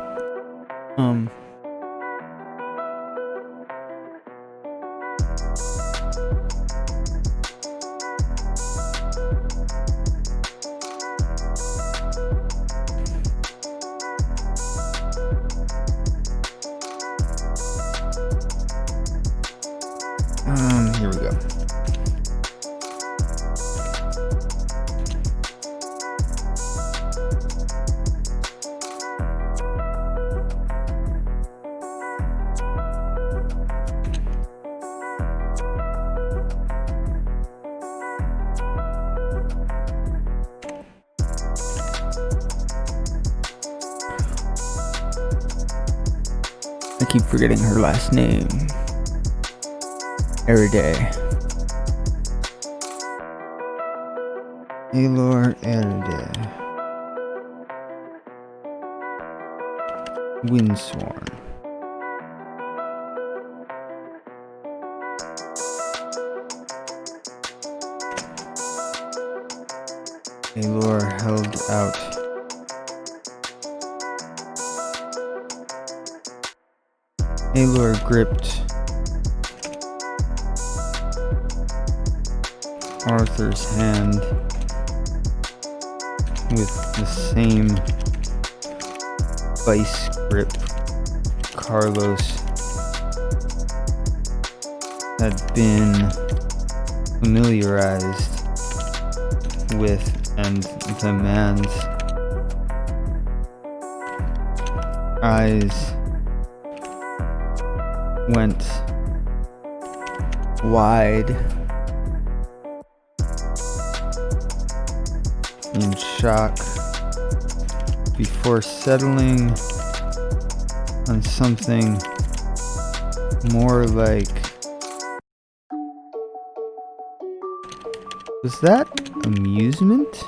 Speaker 1: Here we go. I keep forgetting her last name. Eriday. Aylor Eriday. Windsworn. Aylor held out. Aylor gripped Arthur's hand with the same vice grip Carlos had been familiarized with, and the man's eyes went wide in shock before settling on something more like, was that amusement?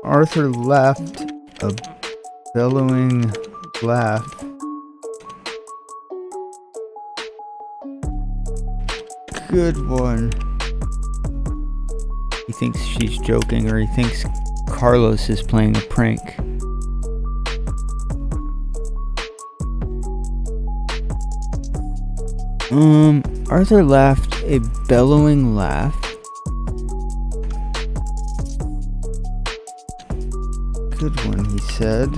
Speaker 1: Arthur laughed a bellowing laugh. Good one. He thinks she's joking, or he thinks Carlos is playing a prank. Arthur laughed a bellowing laugh. Good one, he said.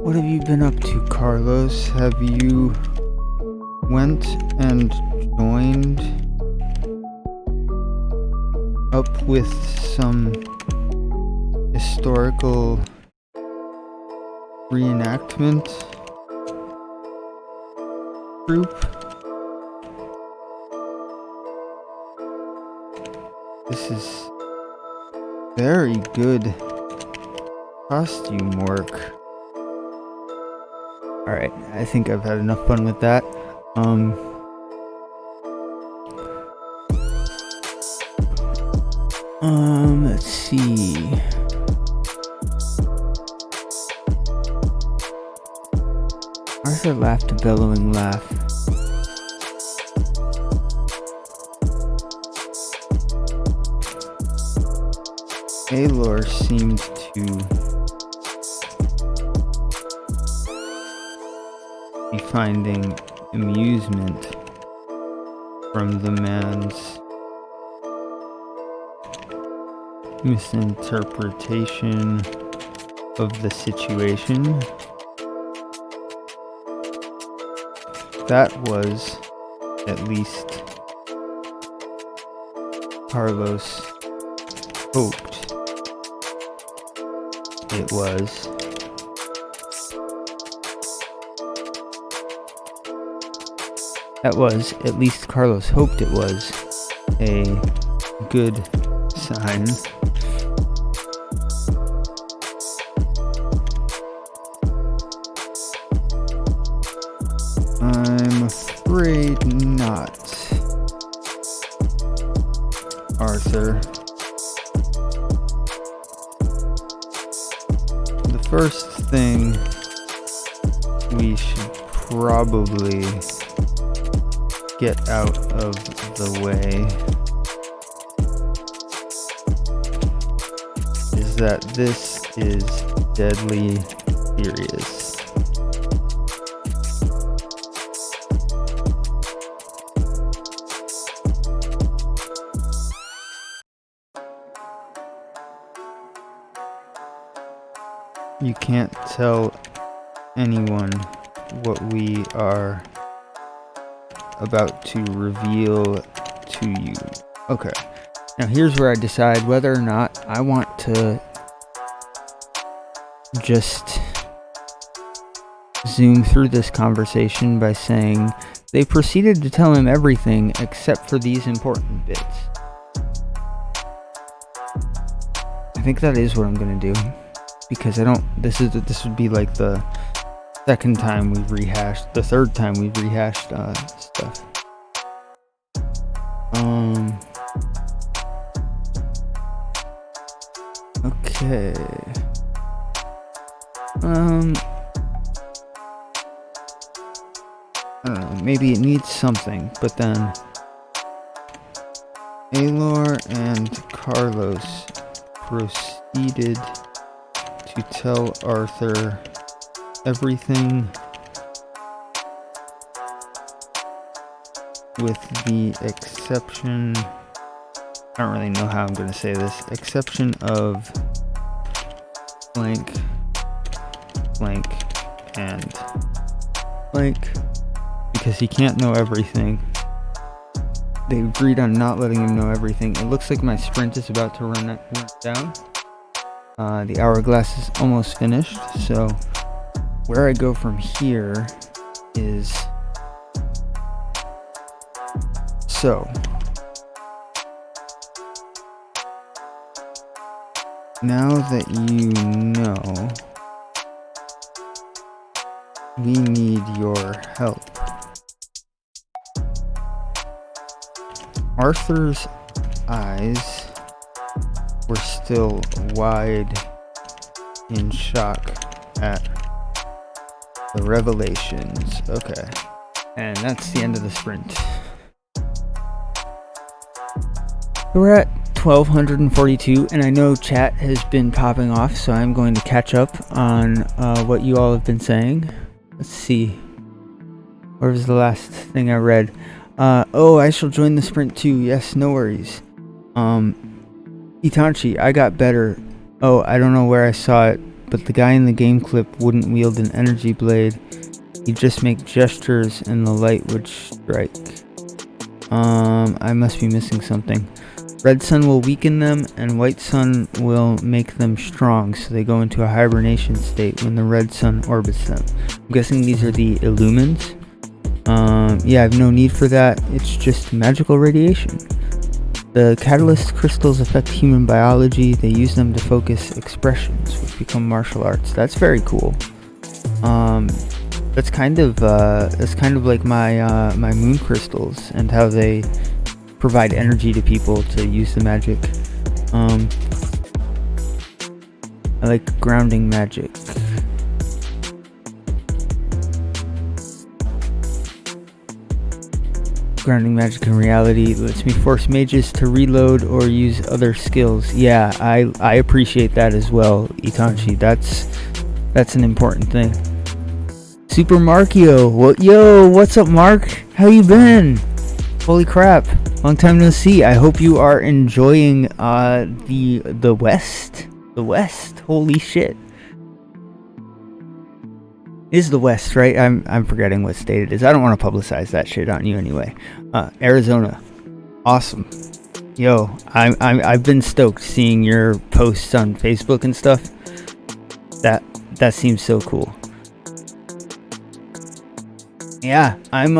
Speaker 1: What have you been up to, Carlos? Have you went and joined up with some historical reenactment group? This is very good costume work. Alright, I think I've had enough fun with that. Let's see. Arthur laughed a bellowing laugh. Aylor seemed to be finding amusement from the man's misinterpretation of the situation. That was, at least, Carlos hoped it was. That was, at least Carlos hoped it was, a good sign. I'm afraid not, Arthur. The first thing we should probably get out of the way is that this is deadly serious. You can't tell anyone what we are about to reveal to you. Okay. Now here's where I decide whether or not I want to just zoom through this conversation by saying they proceeded to tell him everything except for these important bits. I think that is what I'm gonna do, because this would be like the third time we've rehashed stuff. Okay. I don't know, maybe it needs something, but then Alor and Carlos proceeded to tell Arthur everything with the exception, I don't really know how I'm going to say this, exception of blank, blank, and blank, because he can't know everything. They agreed on not letting him know everything. It looks like my sprint is about to run down. The hourglass is almost finished, so where I go from here is... So, now that you know, we need your help. Arthur's eyes were still wide in shock at the revelations. Okay. And that's the end of the sprint. We're at 1242, and I know chat has been popping off, so I'm going to catch up on what you all have been saying. Let's see. Where was the last thing I read? Oh, I shall join the sprint too. Yes, no worries. Itanchi, I got better. Oh, I don't know where I saw it, but the guy in the game clip wouldn't wield an energy blade. He'd just make gestures and the light would strike. I must be missing something. Red sun will weaken them, and white sun will make them strong, so they go into a hibernation state when the red sun orbits them. I'm guessing these are the illumines. Yeah, I have no need for that. It's just magical radiation. The catalyst crystals affect human biology. They use them to focus expressions, which become martial arts. That's very cool. That's kind of like my my moon crystals and how they provide energy to people to use the magic. I like grounding magic. Grounding magic in reality lets me force mages to reload or use other skills. Yeah, I appreciate that as well, Itanchi. That's an important thing. Super Markio, what's up, Mark? How you been? Holy crap, long time no see. I hope you are enjoying the West. The West, holy shit. Is the West, right? I'm forgetting what state it is. I don't want to publicize that shit on you anyway. Arizona, awesome. Yo, I've been stoked seeing your posts on Facebook and stuff. That seems so cool. Yeah, I'm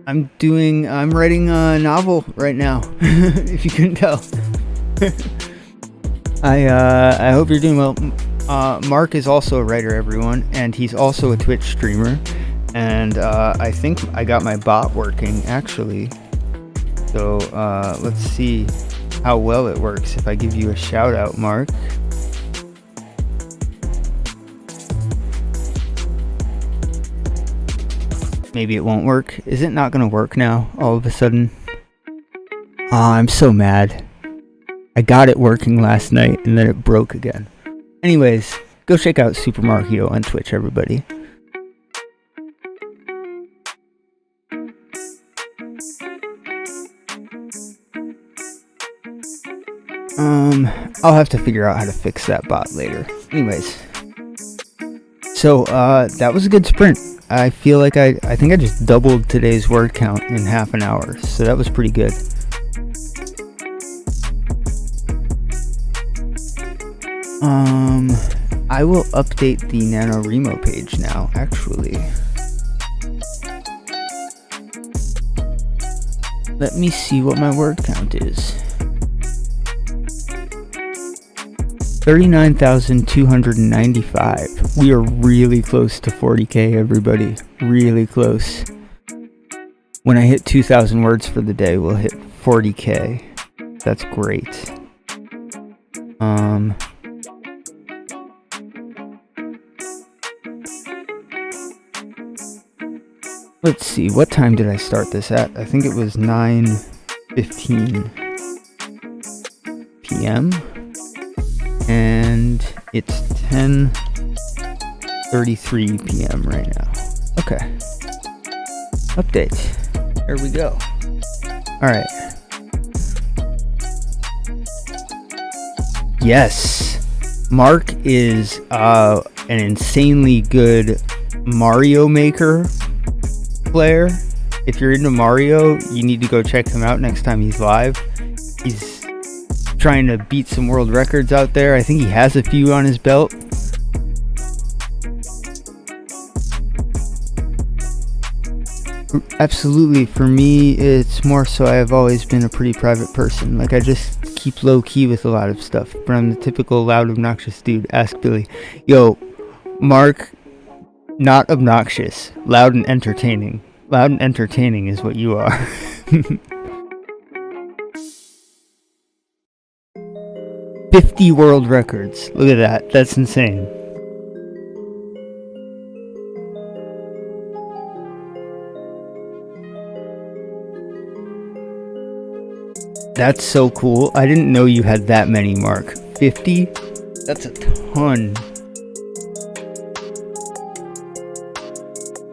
Speaker 1: writing a novel right now. If you couldn't tell. I hope you're doing well. Mark is also a writer, everyone, and he's also a Twitch streamer. And I think I got my bot working, actually. So let's see how well it works if I give you a shout out, Mark. Maybe it won't work. Is it not gonna work now, all of a sudden? Aw, I'm so mad. I got it working last night, and then it broke again. Anyways, go check out Super Markio on Twitch, everybody. I'll have to figure out how to fix that bot later. Anyways, So that was a good sprint. I feel like I think I just doubled today's word count in half an hour, so that was pretty good. I will update the NaNoWriMo page now, actually. Let me see what my word count is. 39,295. We are really close to 40k, everybody. Really close. When I hit 2,000 words for the day, we'll hit 40k. That's great. Let's see, what time did I start this at? I think it was 9:15 p.m. And it's 10:33 p.m. right now. Okay. Update. There we go. Alright. Yes. Mark is an insanely good Mario Maker player. If you're into Mario, you need to go check him out next time he's live. He's trying to beat some world records out there. I think he has a few on his belt. Absolutely. For me, it's more so I've always been a pretty private person. Like, I just keep low key with a lot of stuff, but I'm the typical loud, obnoxious dude. Ask Billy. Yo, Mark, not obnoxious, loud and entertaining. Loud and entertaining is what you are. "50 world records. Look at that. That's insane. That's so cool. I didn't know you had that many, Mark. 50? That's a ton.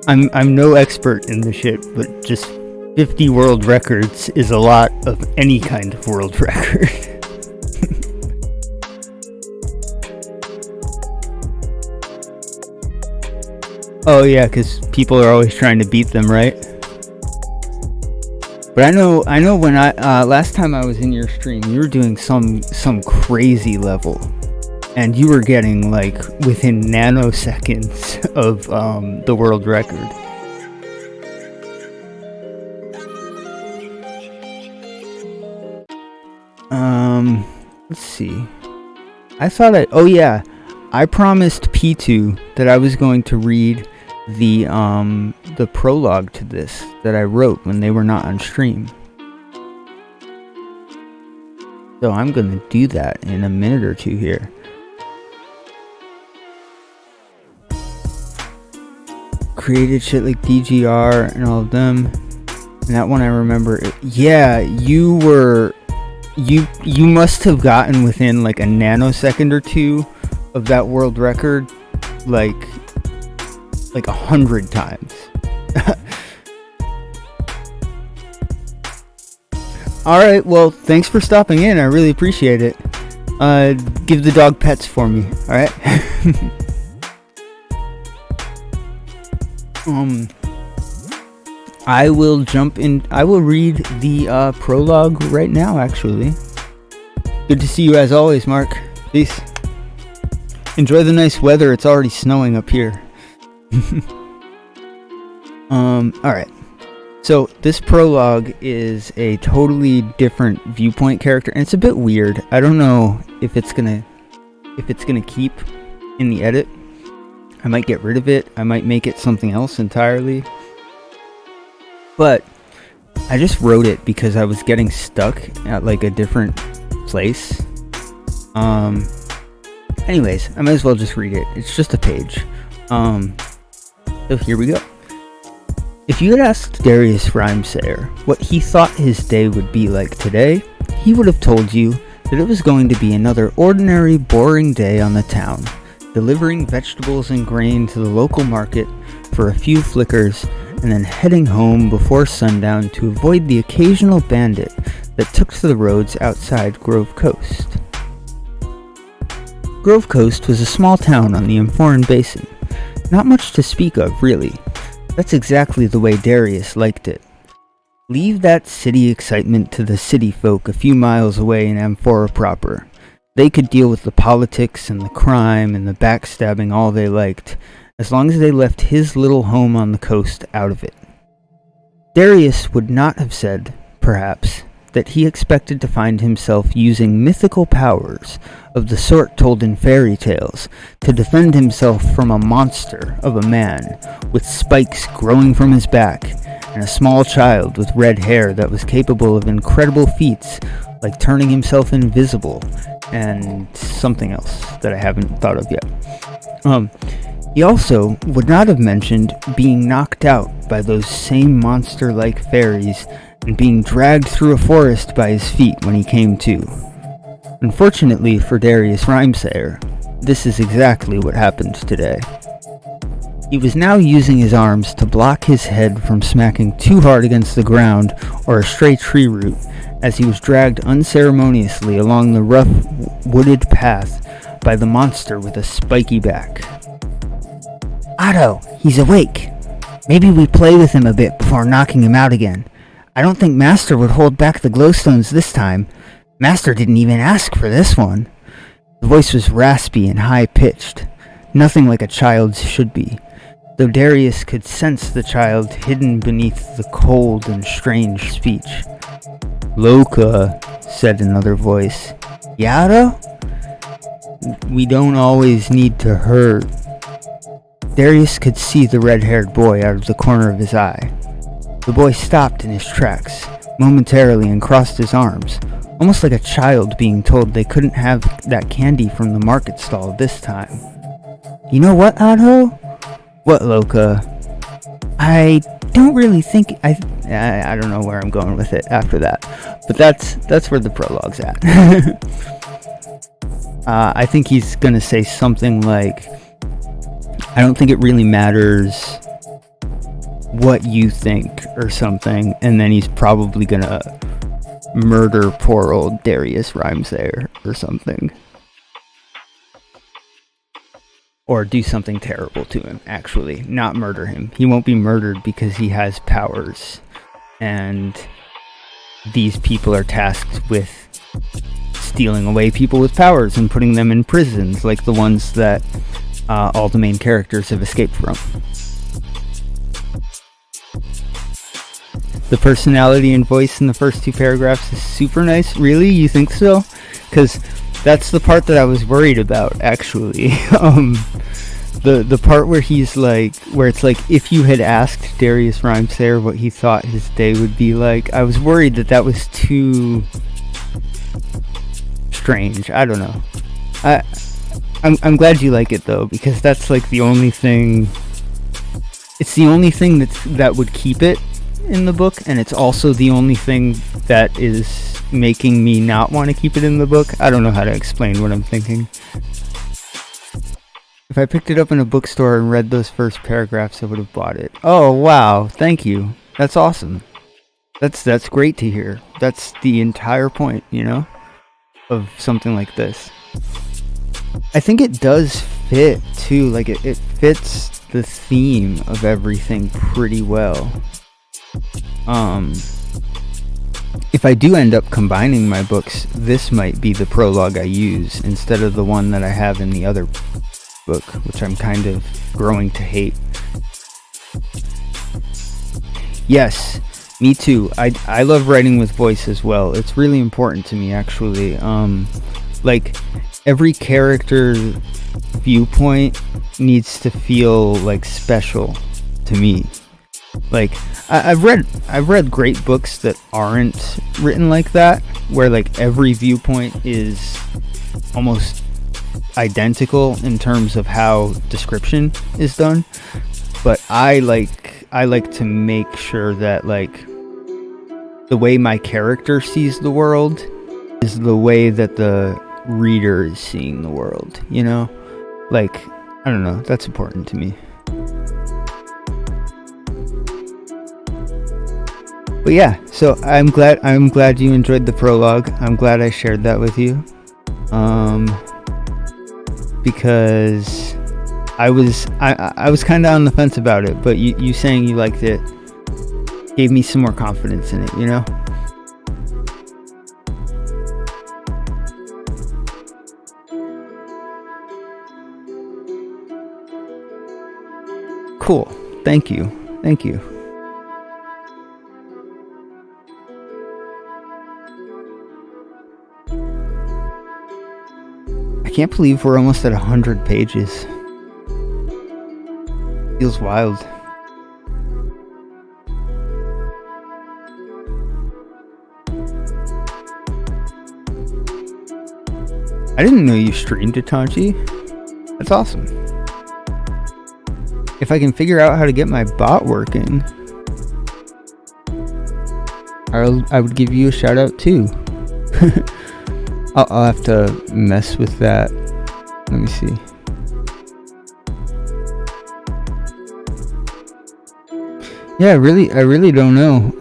Speaker 1: I'm no expert in the shit, but just 50 world records is a lot of any kind of world record. Oh yeah, because people are always trying to beat them, right? But I know when I last time I was in your stream, you were doing some crazy level, and you were getting like within nanoseconds of the world record. Let's see. Oh yeah, I promised P2 that I was going to read the prologue to this that I wrote when they were not on stream. So I'm gonna do that in a minute or two here. Created shit like DGR and all of them. And that one I remember. Yeah, you must have gotten within like a nanosecond or two of that world record, like 100 times. Alright, well, thanks for stopping in. I really appreciate it. Give the dog pets for me, alright? I will read the prologue right now, actually. Good to see you as always, Mark. Peace. Enjoy the nice weather. It's already snowing up here. Alright. So this prologue is a totally different viewpoint character, and it's a bit weird. I don't know if it's gonna keep in the edit. I might get rid of it. I might make it something else entirely. But I just wrote it because I was getting stuck at like a different place. Anyways, I might as well just read it. It's just a page. So here we go. If you had asked Darius Rhymesayer what he thought his day would be like today, he would have told you that it was going to be another ordinary, boring day on the town, delivering vegetables and grain to the local market for a few flickers, and then heading home before sundown to avoid the occasional bandit that took to the roads outside Grove Coast. Grove Coast was a small town on the Amphoran Basin. Not much to speak of, really. That's exactly the way Darius liked it. Leave that city excitement to the city folk a few miles away in Amphora proper. They could deal with the politics and the crime and the backstabbing all they liked, as long as they left his little home on the coast out of it. Darius would not have said, perhaps, that he expected to find himself using mythical powers of the sort told in fairy tales to defend himself from a monster of a man with spikes growing from his back and a small child with red hair that was capable of incredible feats like turning himself invisible and something else that I haven't thought of yet. He also would not have mentioned being knocked out by those same monster-like fairies and being dragged through a forest by his feet when he came to. Unfortunately for Darius Rhymsayer, this is exactly what happened today. He was now using his arms to block his head from smacking too hard against the ground or a stray tree root as he was dragged unceremoniously along the rough, wooded path by the monster with a spiky back.
Speaker 2: Otto, he's awake. Maybe we play with him a bit before knocking him out again. I don't think Master would hold back the glowstones this time. Master didn't even ask for this one. The voice was raspy and high-pitched, nothing like a child's should be, though Darius could sense the child hidden beneath the cold and strange speech.
Speaker 1: "Loka," said another voice.
Speaker 2: "Yeah, Otto?"
Speaker 1: "We don't always need to hurt."
Speaker 2: Darius could see the red-haired boy out of the corner of his eye. The boy stopped in his tracks, momentarily, and crossed his arms, almost like a child being told they couldn't have that candy from the market stall this time. "You know what, Otto?"
Speaker 1: "What, Loka?"
Speaker 2: I don't really think
Speaker 1: I don't know where I'm going with it after that, but that's where the prologue's at. I think he's gonna say something like, "I don't think it really matters what you think," or something, and then he's probably gonna murder poor old Darius Rhymsayer or something. Or do something terrible to him, actually. Not murder him. He won't be murdered because he has powers. And these people are tasked with stealing away people with powers and putting them in prisons, like the ones that all the main characters have escaped from. The personality and voice in the first two paragraphs is super nice. Really? You think so? Because that's the part that I was worried about, actually. The part where he's like, where it's like, if you had asked Darius Rhymsayer what he thought his day would be like, I was worried that that was too strange. I don't know. I'm glad you like it though, because that's like the only thing. It's the only thing that would keep it in the book, and it's also the only thing that is making me not want to keep it in the book. I don't know how to explain what I'm thinking. If I picked it up in a bookstore and read those first paragraphs, I would have bought it. Oh wow, thank you. That's awesome. That's great to hear. That's the entire point, you know, of something like this. I think it does fit too. Like it fits the theme of everything pretty well. If I do end up combining my books, this might be the prologue I use instead of the one that I have in the other book, which I'm kind of growing to hate. Yes, me too. I love writing with voice as well. It's really important to me, actually. Like, every character viewpoint needs to feel like special to me. Like, I've read great books that aren't written like that, where like every viewpoint is almost identical in terms of how description is done. But I like to make sure that like the way my character sees the world is the way that the reader is seeing the world, you know? Like, I don't know, that's important to me. But yeah, so I'm glad you enjoyed the prologue. I'm glad I shared that with you. Because
Speaker 2: I was kind of on the fence about it, but you saying you liked it gave me some more confidence in it, you know? Cool. Thank you. Thank you. I can't believe we're almost at 100 pages. Feels wild. I didn't know you streamed Itachi. That's awesome. If I can figure out how to get my bot working, I would give you a shout out too. I'll have to mess with that. Let me see. Yeah, I really don't know.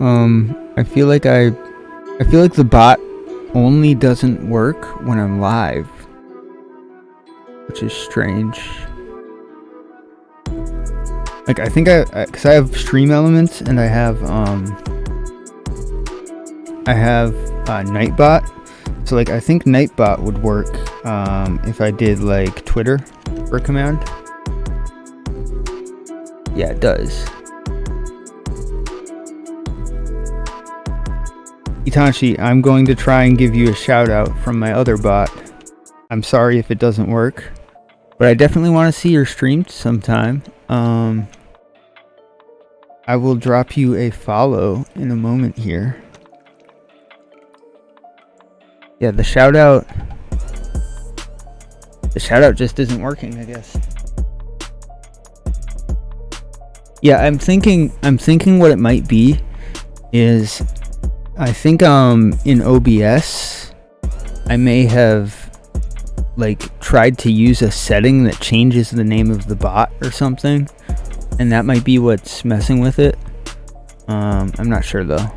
Speaker 2: I feel like the bot only doesn't work when I'm live, which is strange. Like, I think because I have stream elements and I have Nightbot. So like, I think Nightbot would work if I did like Twitter for a command. Yeah, it does. Itachi, I'm going to try and give you a shout out from my other bot. I'm sorry if it doesn't work, but I definitely want to see your stream sometime. I will drop you a follow in a moment here. Yeah, the shout out just isn't working, I guess. Yeah, I'm thinking what it might be is, I think in OBS I may have like tried to use a setting that changes the name of the bot or something, and that might be what's messing with it. I'm not sure though.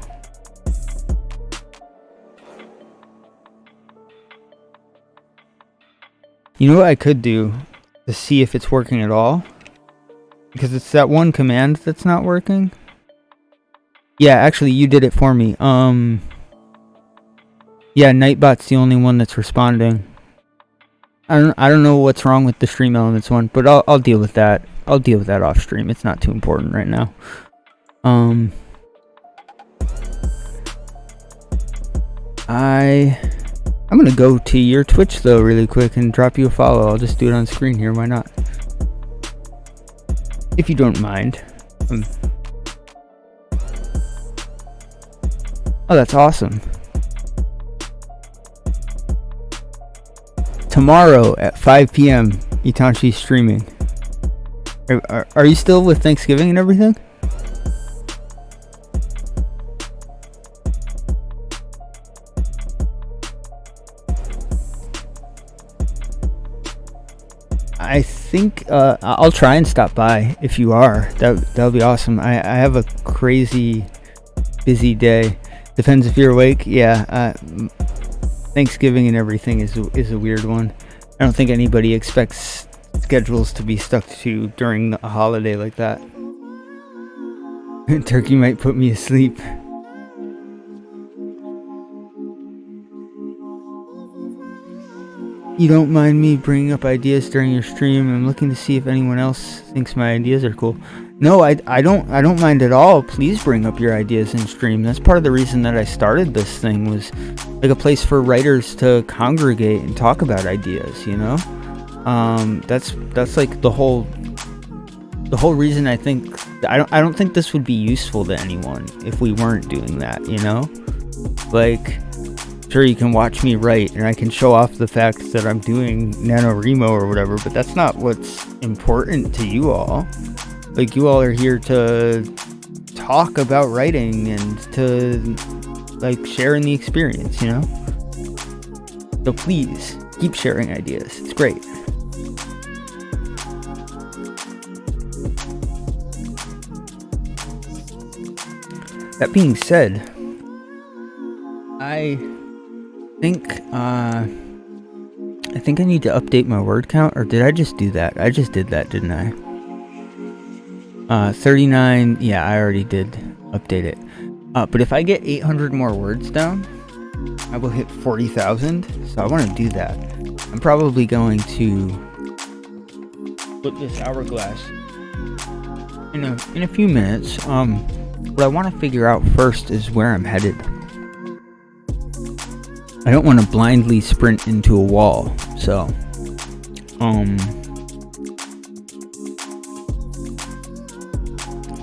Speaker 2: You know what I could do to see if it's working at all? Because it's that one command that's not working. Yeah, actually you did it for me. Yeah, Nightbot's the only one that's responding. I don't know what's wrong with the Stream Elements one, but I'll deal with that. I'll deal with that off stream. It's not too important right now. I'm gonna go to your Twitch though really quick and drop you a follow. I'll just do it on screen here. Why not? If you don't mind. Oh, that's awesome. Tomorrow at 5 p.m. Itachi's streaming. Are you still with Thanksgiving and everything? I think I'll try and stop by if you are. That'll be awesome. I have a crazy busy day. Depends if you're awake. Yeah. Thanksgiving and everything is a weird one. I don't think anybody expects schedules to be stuck to during a holiday like that. Turkey might put me asleep. You don't mind me bringing up ideas during your stream? I'm looking to see if anyone else thinks my ideas are cool. No, I don't mind at all. Please bring up your ideas in stream. That's part of the reason that I started this thing, was like a place for writers to congregate and talk about ideas, you know? That's like the whole reason. I think I don't think this would be useful to anyone if we weren't doing that, you know? Like, sure, you can watch me write and I can show off the fact that I'm doing NaNoWriMo or whatever, but that's not what's important to you all. Like, you all are here to talk about writing and to like share in the experience, you know? So please keep sharing ideas. It's great. That being said, I think
Speaker 1: I think I need to update my word count, or did I just do that? I just did that, didn't I? 39, yeah, I already did update it. But if I get 800 more words down, I will hit 40,000, so I want to do that. I'm probably going to put this hourglass in a few minutes. What I want to figure out first is where I'm headed. I don't want to blindly sprint into a wall, so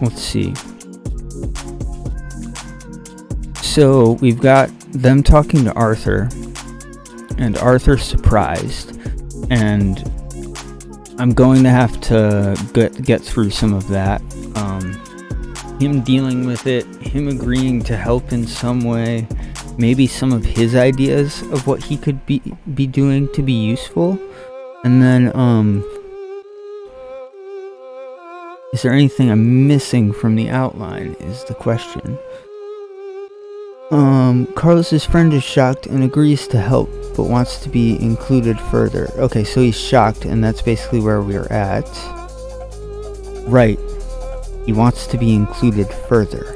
Speaker 1: let's see. So we've got them talking to Arthur, and Arthur's surprised, and I'm going to have to get through some of that. Him dealing with it, him agreeing to help in some way, maybe some of his ideas of what he could be doing to be useful, and then is there anything I'm missing from the outline is the question. Carlos's friend is shocked and agrees to help, but wants to be included further. Okay, so he's shocked, and that's basically where we're at. Right. He wants to be included further.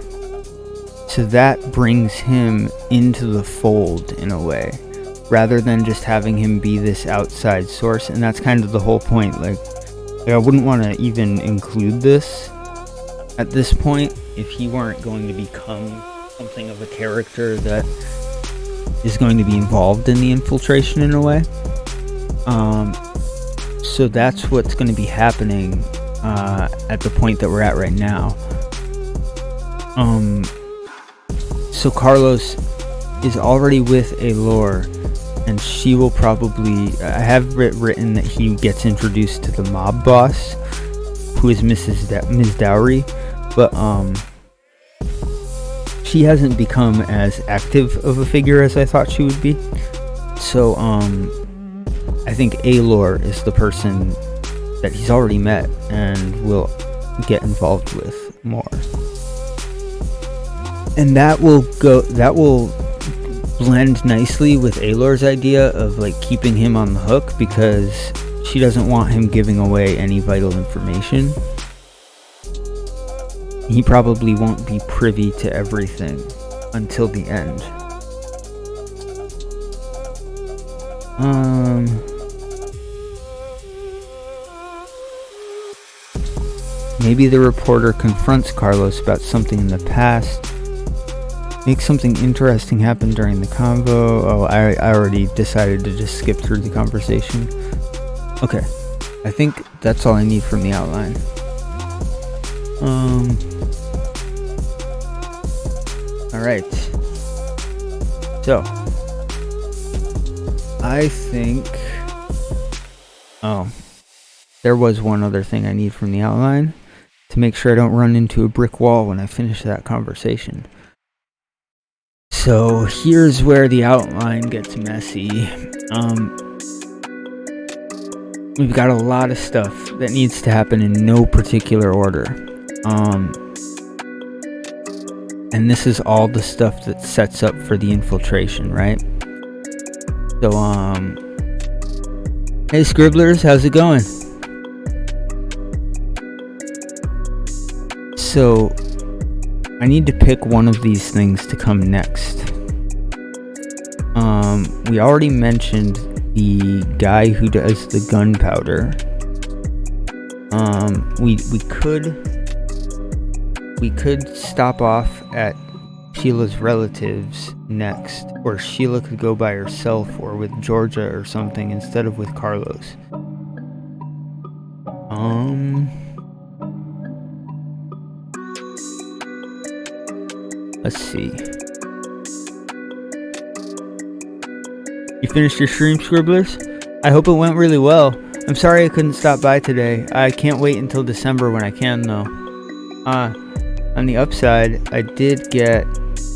Speaker 1: So that brings him into the fold in a way, rather than just having him be this outside source, and that's kind of the whole point. Like I wouldn't want to even include this at this point if he weren't going to become something of a character that is going to be involved in the infiltration in a way. So that's what's going to be happening at the point that we're at right now. So Carlos is already with Alor, and she will probably, I have written that he gets introduced to the mob boss, who is Ms. Dowry, but she hasn't become as active of a figure as I thought she would be. So I think Alor is the person that he's already met and will get involved with more. And that will blend nicely with Alor's idea of like keeping him on the hook, because she doesn't want him giving away any vital information. He probably won't be privy to everything until the end. Maybe the reporter confronts Carlos about something in the past. Make something interesting happen during the convo. Oh, I already decided to just skip through the conversation. Okay, I think that's all I need from the outline. Alright. So, I think... Oh, there was one other thing I need from the outline to make sure I don't run into a brick wall when I finish that conversation. So here's where the outline gets messy. We've got a lot of stuff that needs to happen in no particular order. And this is all the stuff that sets up for the infiltration, right? So, hey Scribblers, how's it going? So, I need to pick one of these things to come next. We already mentioned the guy who does the gunpowder. We could stop off at Sheila's relatives next, or Sheila could go by herself or with Georgia or something instead of with Carlos. Let's see. You finished your stream, Scribblers? I hope it went really well. I'm sorry I couldn't stop by today. I can't wait until December when I can, though. On the upside, I did get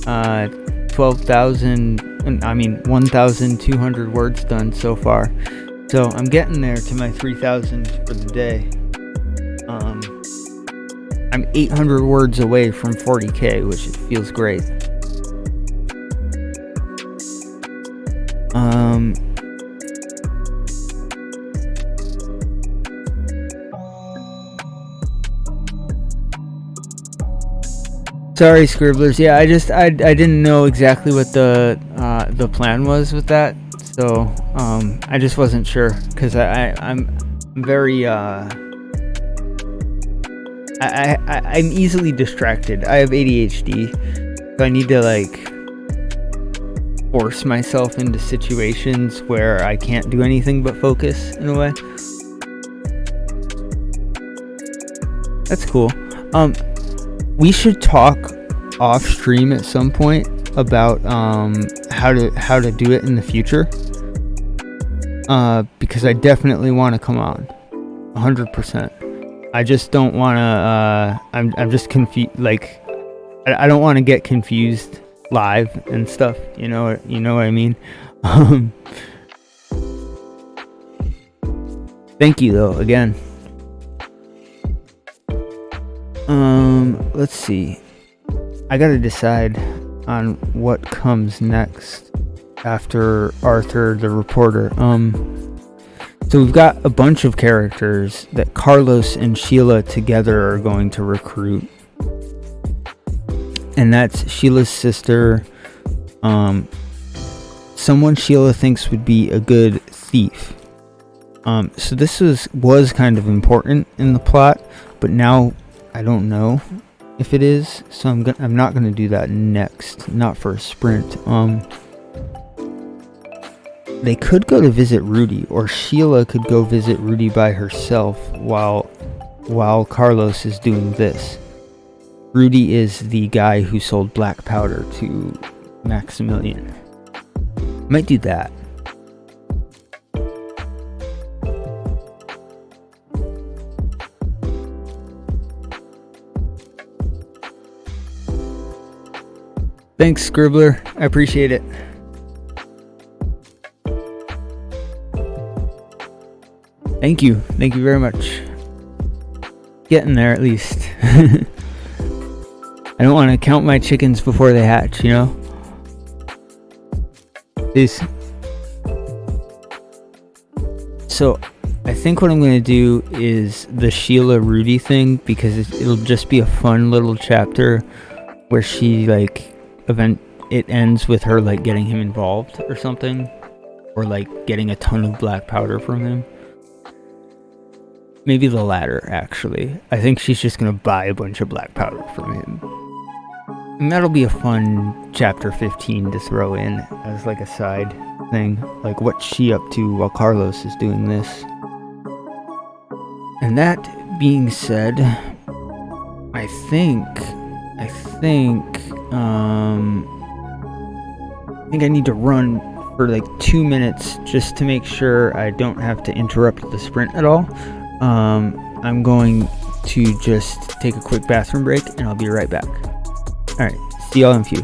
Speaker 1: 1,200 words done so far. So I'm getting there to my 3,000 for the day. I'm 800 words away from 40k, which feels great. Sorry, Scribblers. Yeah, I didn't know exactly what the plan was with that, so I just wasn't sure because I'm very I'm easily distracted. I have ADHD, so I need to like force myself into situations where I can't do anything but focus in a way. That's cool. We should talk off stream at some point about how to do it in the future. Because I definitely want to come on, 100%. I just don't want to. I'm just confused. Like, I don't want to get confused live and stuff. You know what I mean. Thank you though again. Let's see. I gotta decide on what comes next after Arthur the reporter. So we've got a bunch of characters that Carlos and Sheila together are going to recruit. And that's Sheila's sister, someone Sheila thinks would be a good thief. So this was kind of important in the plot, but now I don't know if it is, so I'm not gonna do that next, not for a sprint. They could go to visit Rudy, or Sheila could go visit Rudy by herself while Carlos is doing this. Rudy is the guy who sold black powder to Maximilian. Might do that. Thanks, Scribbler. I appreciate it. Thank you. Thank you very much. Getting there at least. I don't want to count my chickens before they hatch, you know? So, I think what I'm going to do is the Sheila Rudy thing, because it'll just be a fun little chapter where she, like, it ends with her, like, getting him involved or something. Or, like, getting a ton of black powder from him. Maybe the latter, actually. I think she's just going to buy a bunch of black powder from him. And that'll be a fun chapter 15 to throw in as like a side thing. Like, what's she up to while Carlos is doing this? And that being said, I think I need to run for like 2 minutes just to make sure I don't have to interrupt the sprint at all. I'm going to just take a quick bathroom break and I'll be right back. Alright, see y'all in a few.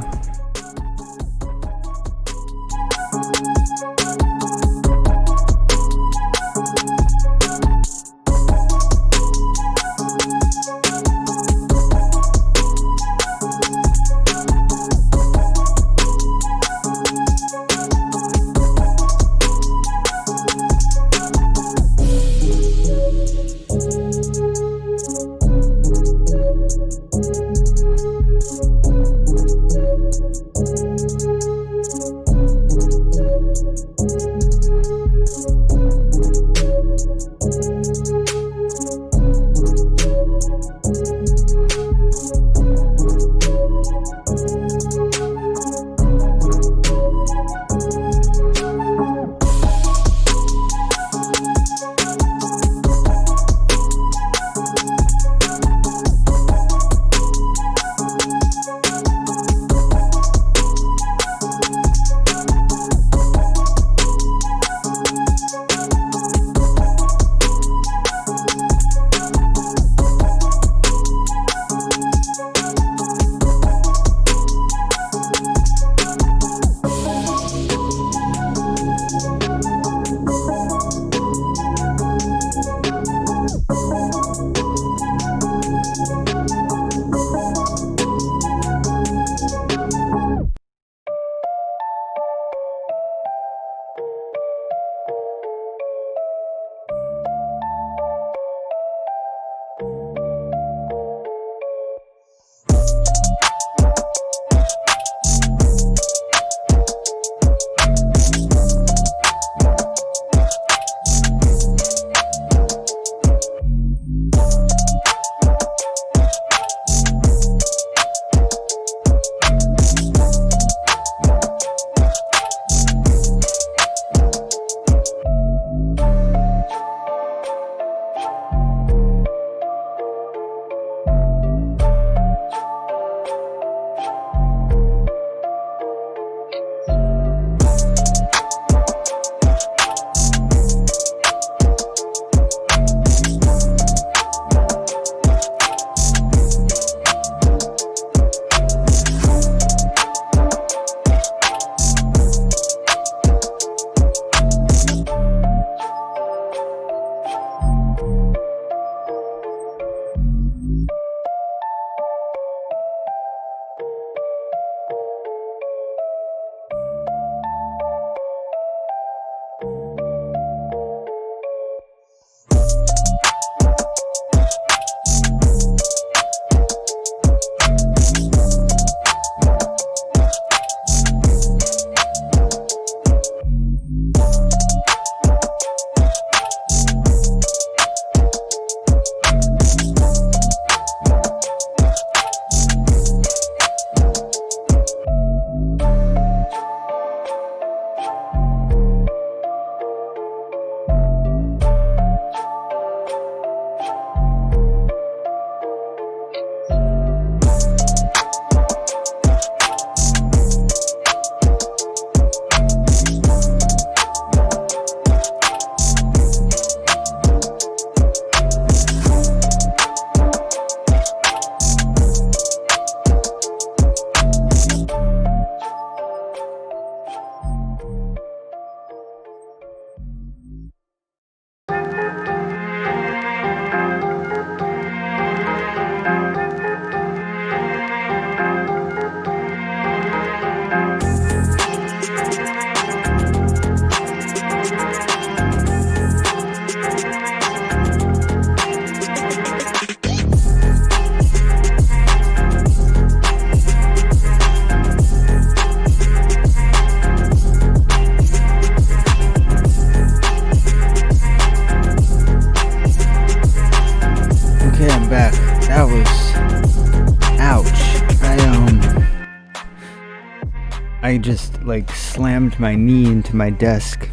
Speaker 1: just like slammed my knee into my desk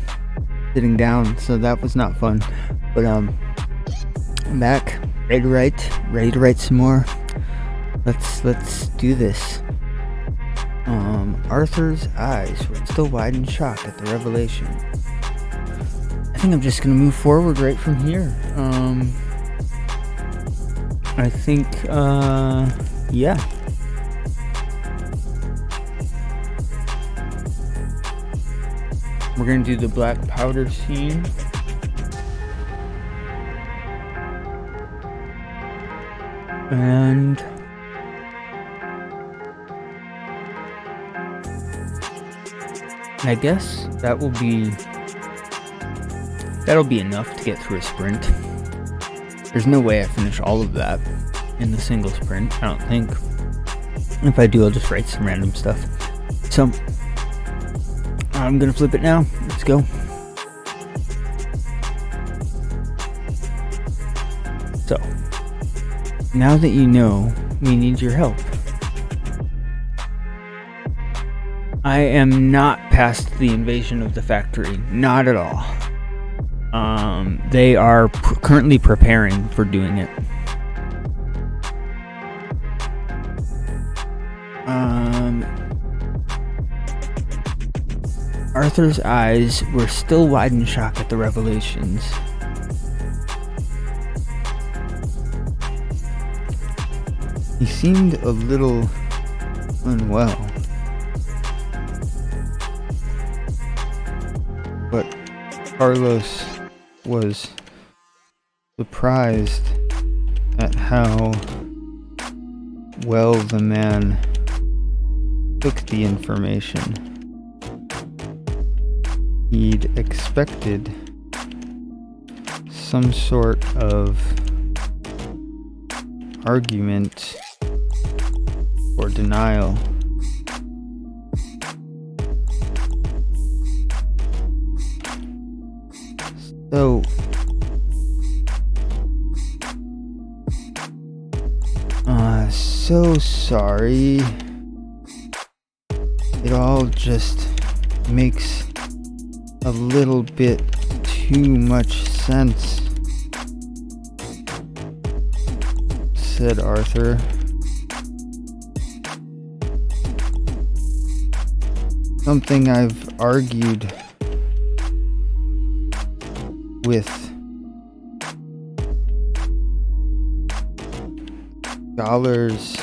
Speaker 1: sitting down, so that was not fun. But I'm back, ready to write some more. Let's do this. Arthur's eyes were still wide in shock at the revelation. I think I'm just gonna move forward right from here. I think, yeah. We're gonna do the black powder scene. And I guess that'll be enough to get through a sprint. There's no way I finish all of that in the single sprint, I don't think. If I do, I'll just write some random stuff. So I'm gonna flip it now. Let's go. So now that you know we need your help, I am not past the invasion of the factory. Not at all. They are currently preparing for doing it. Arthur's eyes were still wide in shock at the revelations. He seemed a little unwell. But Carlos was surprised at how well the man took the information. He'd expected some sort of argument or denial. So sorry. It all just makes a little bit too much sense, said Arthur. Something I've argued with scholars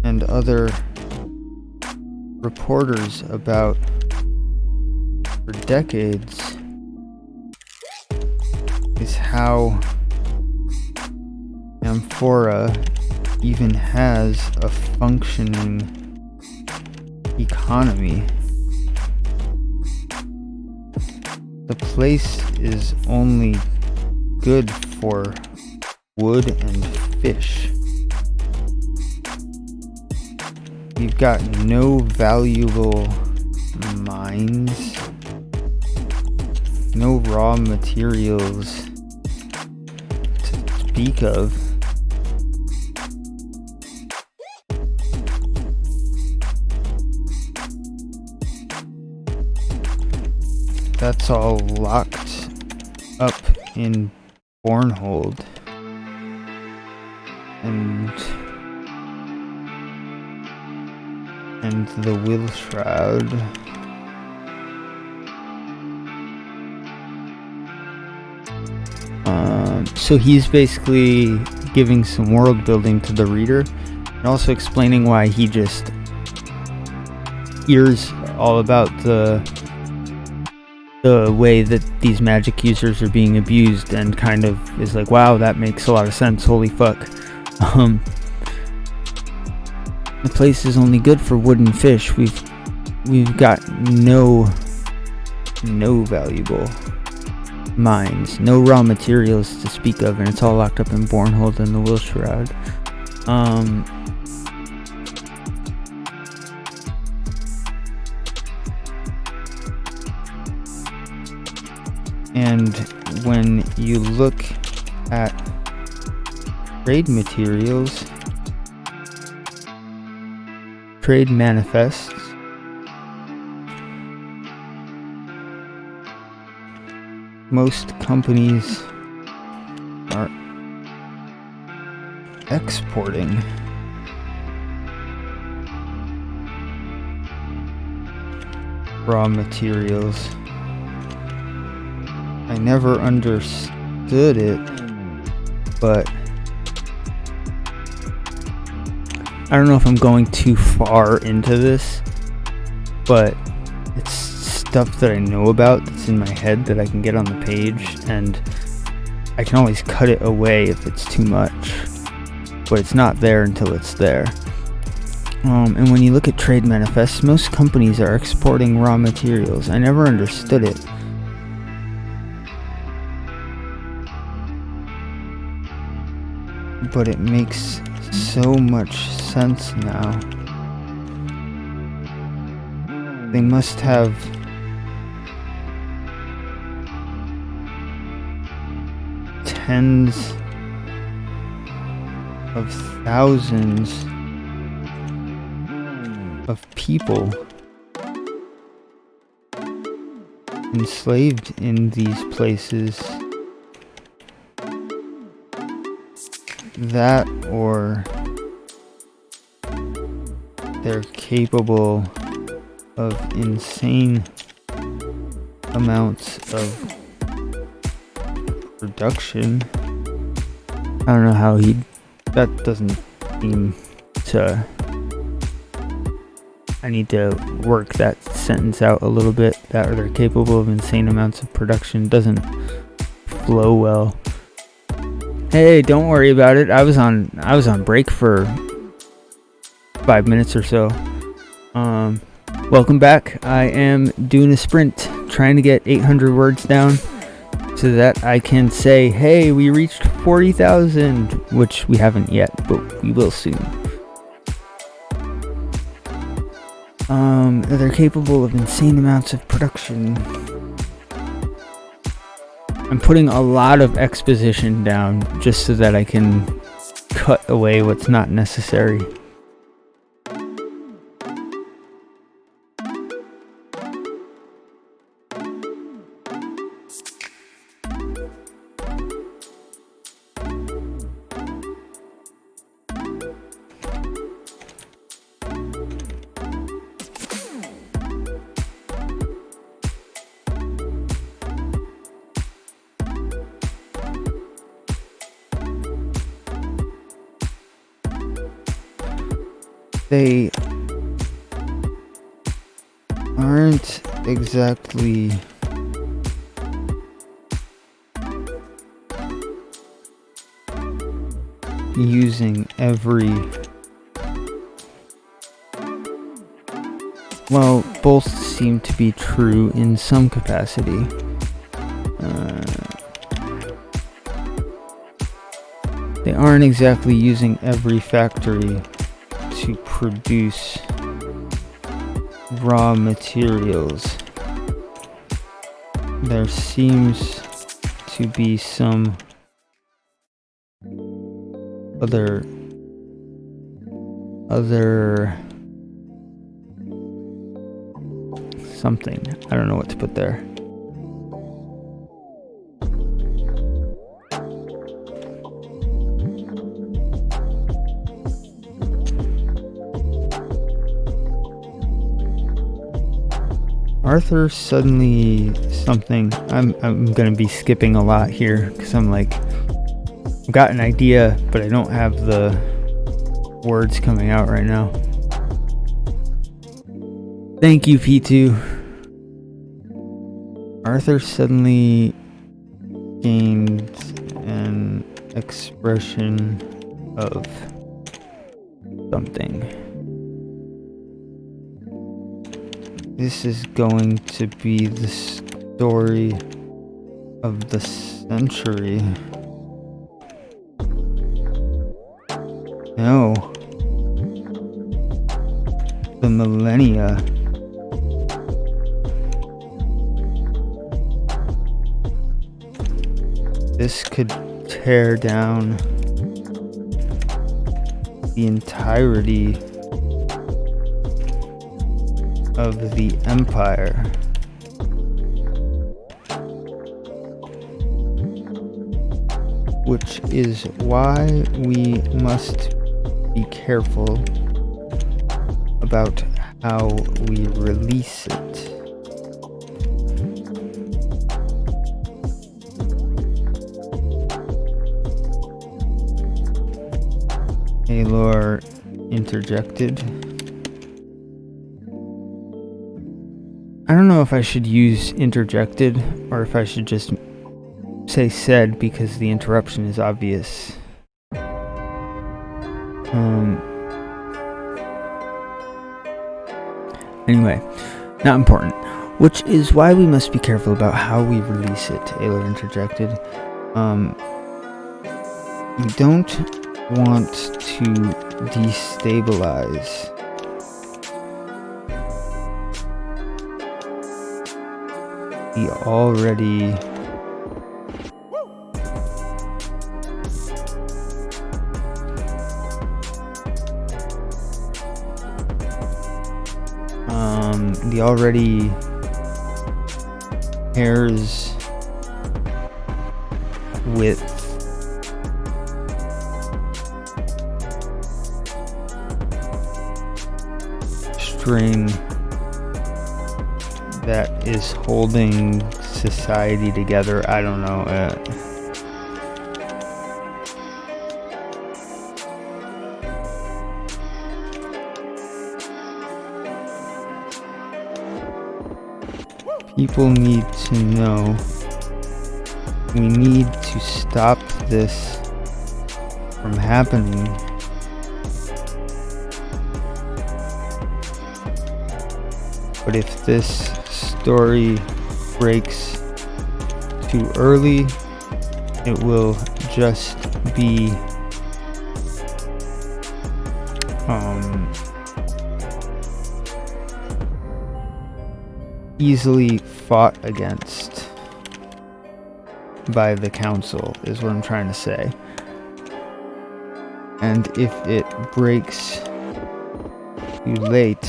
Speaker 1: and other reporters about for decades is how Amphora even has a functioning economy. The place is only good for wood and fish. We've got no valuable mines, no raw materials to speak of. That's all locked up in Bornhold. And the Will Shroud. So he's basically giving some world building to the reader, and also explaining why he just hears all about the way that these magic users are being abused, and kind of is like, wow, that makes a lot of sense, holy fuck. The place is only good for wood and fish. We've got no valuable mines, no raw materials to speak of, and it's all locked up in Bornhold and the Will Shroud. And when you look at trade materials, trade manifests,
Speaker 2: most companies are exporting. Raw materials. I never understood it, but I don't know if I'm going too far into this, but it's stuff that I know about that's in my head that I can get on the page, and I can always cut it away if it's too much, but it's not there until it's there. And when you look at trade manifests, most companies are exporting raw materials. I never understood it. But it makes so much sense now. They must have tens of thousands of people enslaved in these places. That, or they're capable of insane amounts of production. I don't know how that doesn't seem to. I need to work that sentence out a little bit. That, or they're capable of insane amounts of production, doesn't flow well. Hey, don't worry about it. I was on break for 5 minutes or so. Welcome back. I am doing a sprint, trying to get 800 words down so that I can say, hey, we reached 40,000, which we haven't yet, but we will soon. They're capable of insane amounts of production. I'm putting a lot of exposition down just so that I can cut away what's not necessary. They aren't exactly using every, well, both seem to be true in some capacity. They aren't exactly using every factory to produce raw materials. There seems to be some other something. I don't know what to put there. Arthur suddenly something. I'm gonna be skipping a lot here because I'm like, I've got an idea, but I don't have the words coming out right now. Thank you, P2. Arthur suddenly gained an expression of something. This is going to be the story of the century. No. The millennia. This could tear down the entirety of the empire. which is why we must be careful about how we release it. Taylor interjected. I don't know if I should use interjected or if I should just say said because the interruption is obvious. Anyway, not important. Which is why we must be careful about how we release it, Taylor interjected. You don't want to destabilize the already pairs with string that is holding society together. I don't know. People need to know we need to stop this from happening. But if this story breaks too early, it will just be easily fought against by the council, is what I'm trying to say. And if it breaks too late,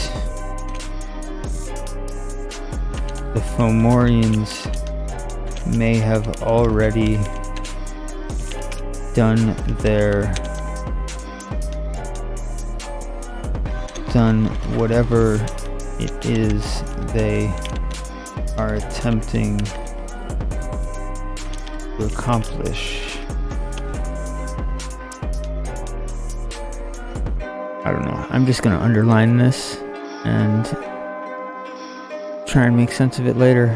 Speaker 2: the Fomorians may have already done whatever it is they are attempting to accomplish. I don't know. I'm just gonna underline this and try and make sense of it later.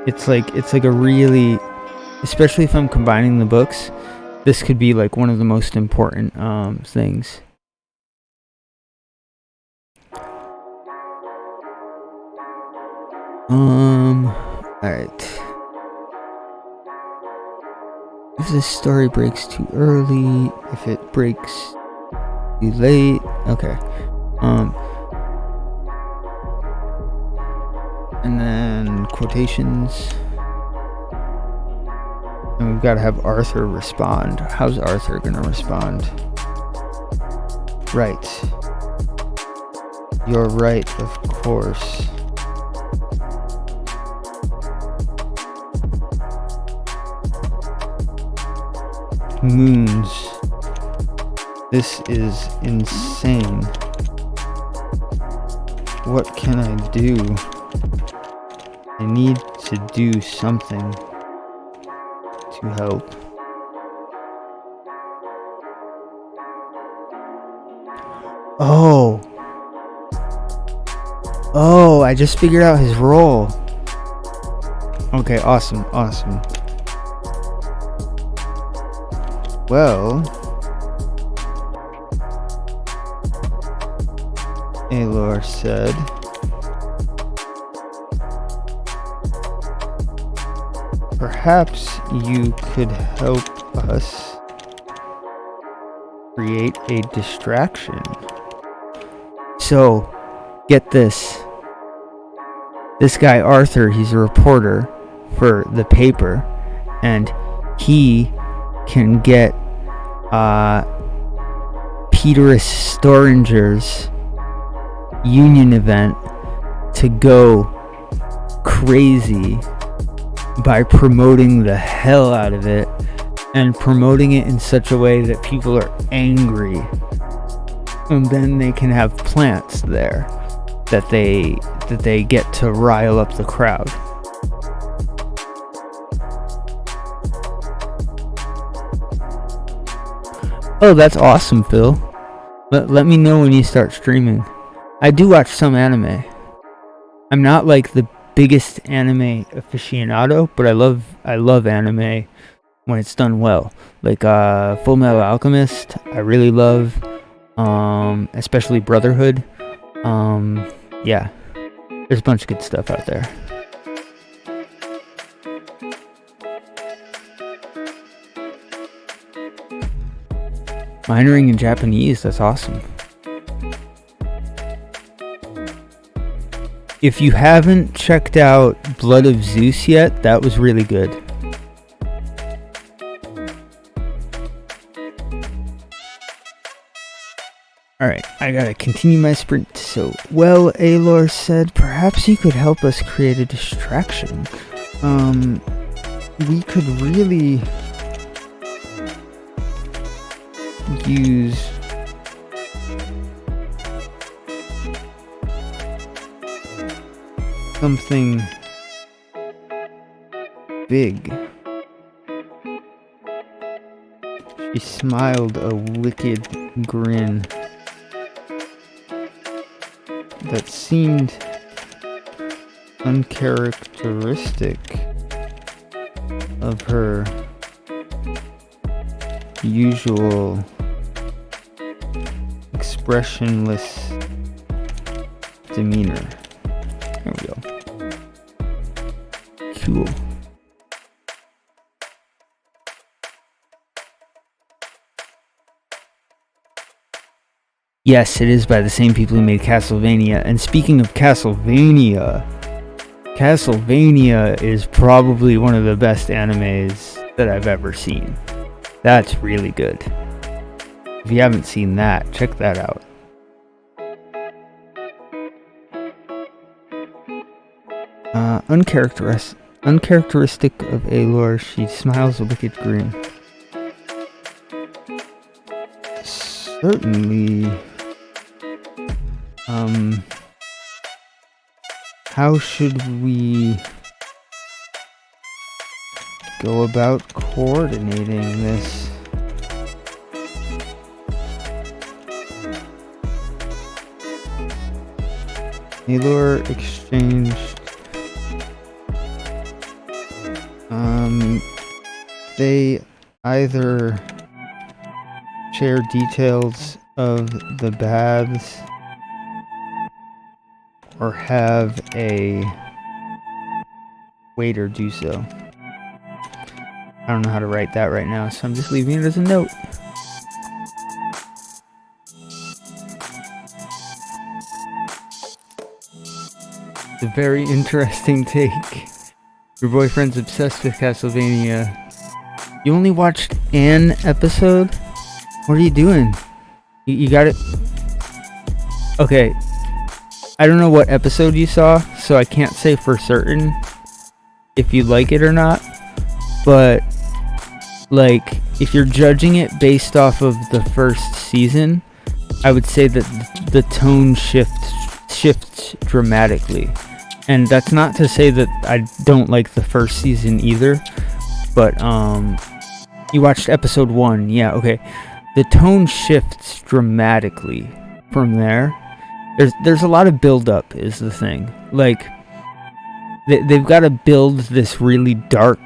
Speaker 2: It's like a really, especially if I'm combining the books, this could be like one of the most important things. Alright. If this story breaks too early, if it breaks too late, okay. And then quotations. And we've got to have Arthur respond. How's Arthur gonna respond? Right. You're right, of course. Moons. This is insane. What can I do? I need to do something to help. Oh, I just figured out his role. Okay, awesome. Well, Aelor said, perhaps you could help us create a distraction. So, get this. This guy Arthur, he's a reporter for the paper, and he can get Peterus Storinger's union event to go crazy
Speaker 1: by promoting the hell out of it, and promoting it in such a way that people are angry, and then they can have plants there that they get to rile up the crowd. Oh, that's awesome, Phil. Let me know when you start streaming. I do watch some anime. I'm not like the biggest anime aficionado, but I love anime when it's done well. Like Full Metal Alchemist, I really love, especially Brotherhood. Yeah, there's a bunch of good stuff out there. Minoring in Japanese, that's awesome. If you haven't checked out Blood of Zeus yet, that was really good. Alright, I gotta continue my sprint. So, well, Aelor said, perhaps you could help us create a distraction. We could really use something big. She smiled a wicked grin that seemed uncharacteristic of her usual expressionless demeanor. There we go. Cool. Yes, it is by the same people who made Castlevania. And speaking of Castlevania, Castlevania is probably one of the best animes that I've ever seen. That's really good. If you haven't seen that, check that out. Uncharacteristic of Aelor, she smiles a wicked grin. Certainly. How should we go about coordinating this? Aelor exchanged they either share details of the baths or have a waiter do so. I don't know how to write that right now, so I'm just leaving it as a note. It's a very interesting take. Your boyfriend's obsessed with Castlevania. You only watched an episode? What are you doing? You got it? Okay. I don't know what episode you saw, so I can't say for certain if you like it or not. But, like, if you're judging it based off of the first season, I would say that the tone shifts dramatically. And that's not to say that I don't like the first season either, but you watched episode 1, yeah, okay. The tone shifts dramatically from there. There's a lot of build-up is the thing. Like, they've got to build this really dark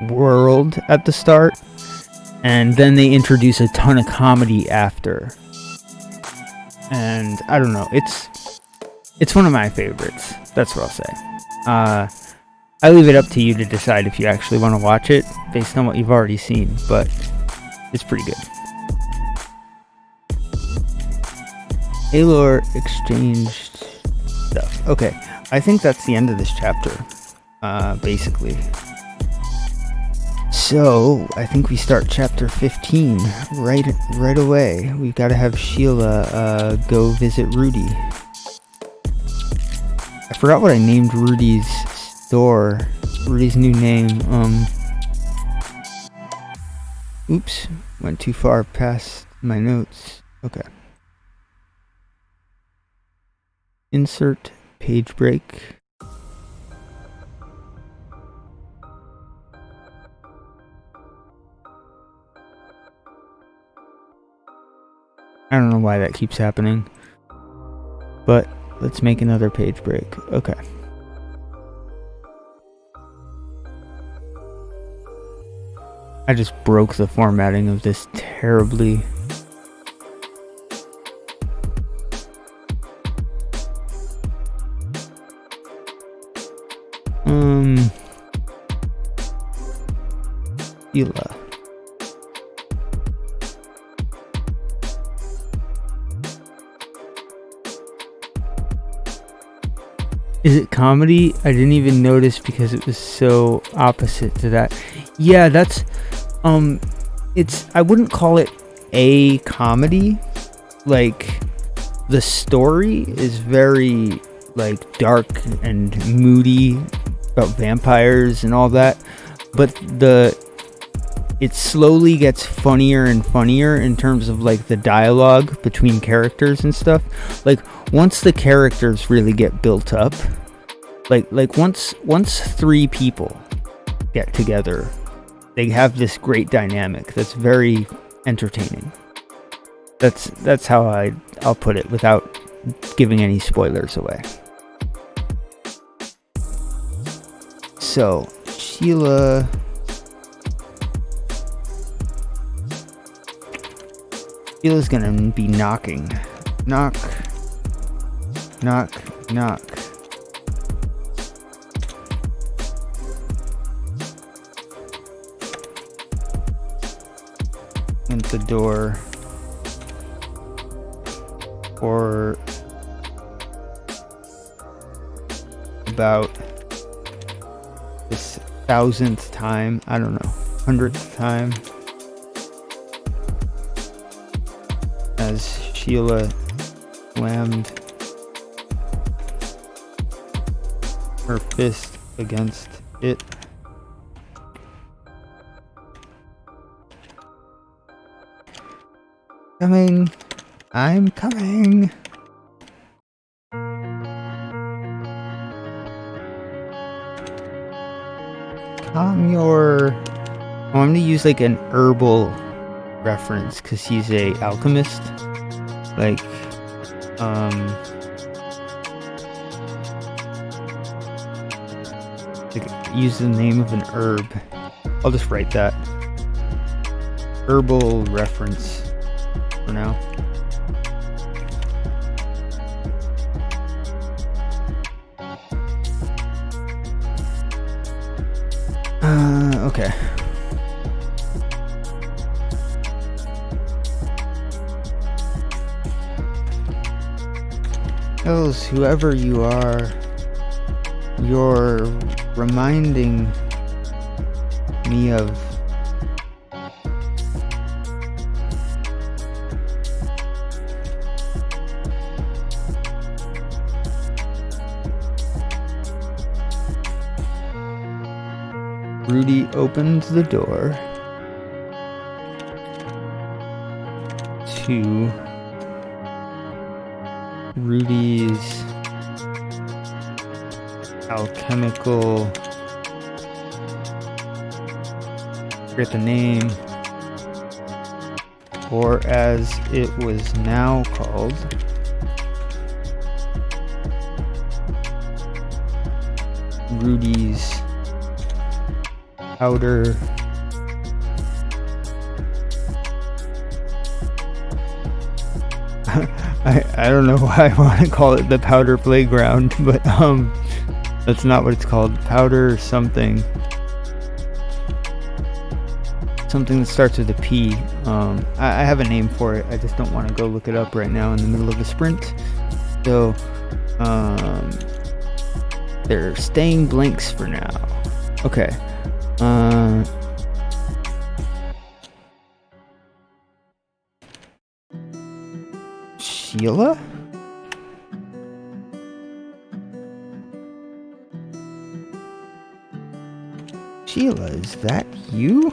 Speaker 1: world at the start, and then they introduce a ton of comedy after. And I don't know, it's one of my favorites. That's what I'll say. I leave it up to you to decide if you actually want to watch it based on what you've already seen, but it's pretty good. Aelor exchanged stuff. Okay, I think that's the end of this chapter, basically. So, I think we start chapter 15 right away. We've got to have Sheila go visit Rudy. I forgot what I named Rudy's store. Rudy's new name. Oops, went too far past my notes. Okay. Insert page break. I don't know why that keeps happening, but let's make another page break. Okay. I just broke the formatting of this terribly. Sheila. Is it comedy? I didn't even notice because it was so opposite to that. Yeah, that's I wouldn't call it a comedy. Like, the story is very like dark and moody about vampires and all that, but it slowly gets funnier and funnier in terms of like the dialogue between characters and stuff. Like, once the characters really get built up, like once 3 people get together, they have this great dynamic that's very entertaining. That's how I'll put it without giving any spoilers away. So, Sheila's gonna be knocking. Knock. Knock. Knock. At the door. For about this 1000th time, I don't know, 100th time, as Sheila slammed her fist against it. Coming. I'm coming. I'm going to use like an herbal reference because he's a alchemist. Like, use the name of an herb. I'll just write that. Herbal reference for now. Okay. Elves, whoever you are, you're reminding me of Rudy opens the door to Rudy's alchemical, forget the name, or as it was now called, Rudy's powder I don't know why I want to call it the powder playground, but that's not what it's called. Powder something that starts with a P. I have a name for it. I just don't want to go look it up right now in the middle of a sprint. So they're staying blanks for now. Okay. Sheila?
Speaker 2: Sheila, is that you?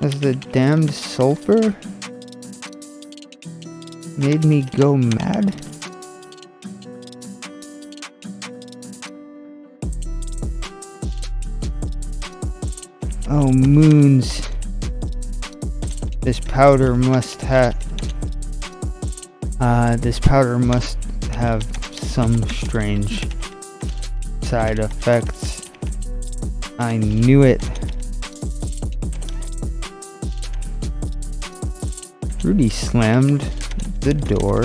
Speaker 2: Has the damned sulfur made me go mad? Oh, moons. This powder must have some strange side effects. I knew it. Rudy slammed the door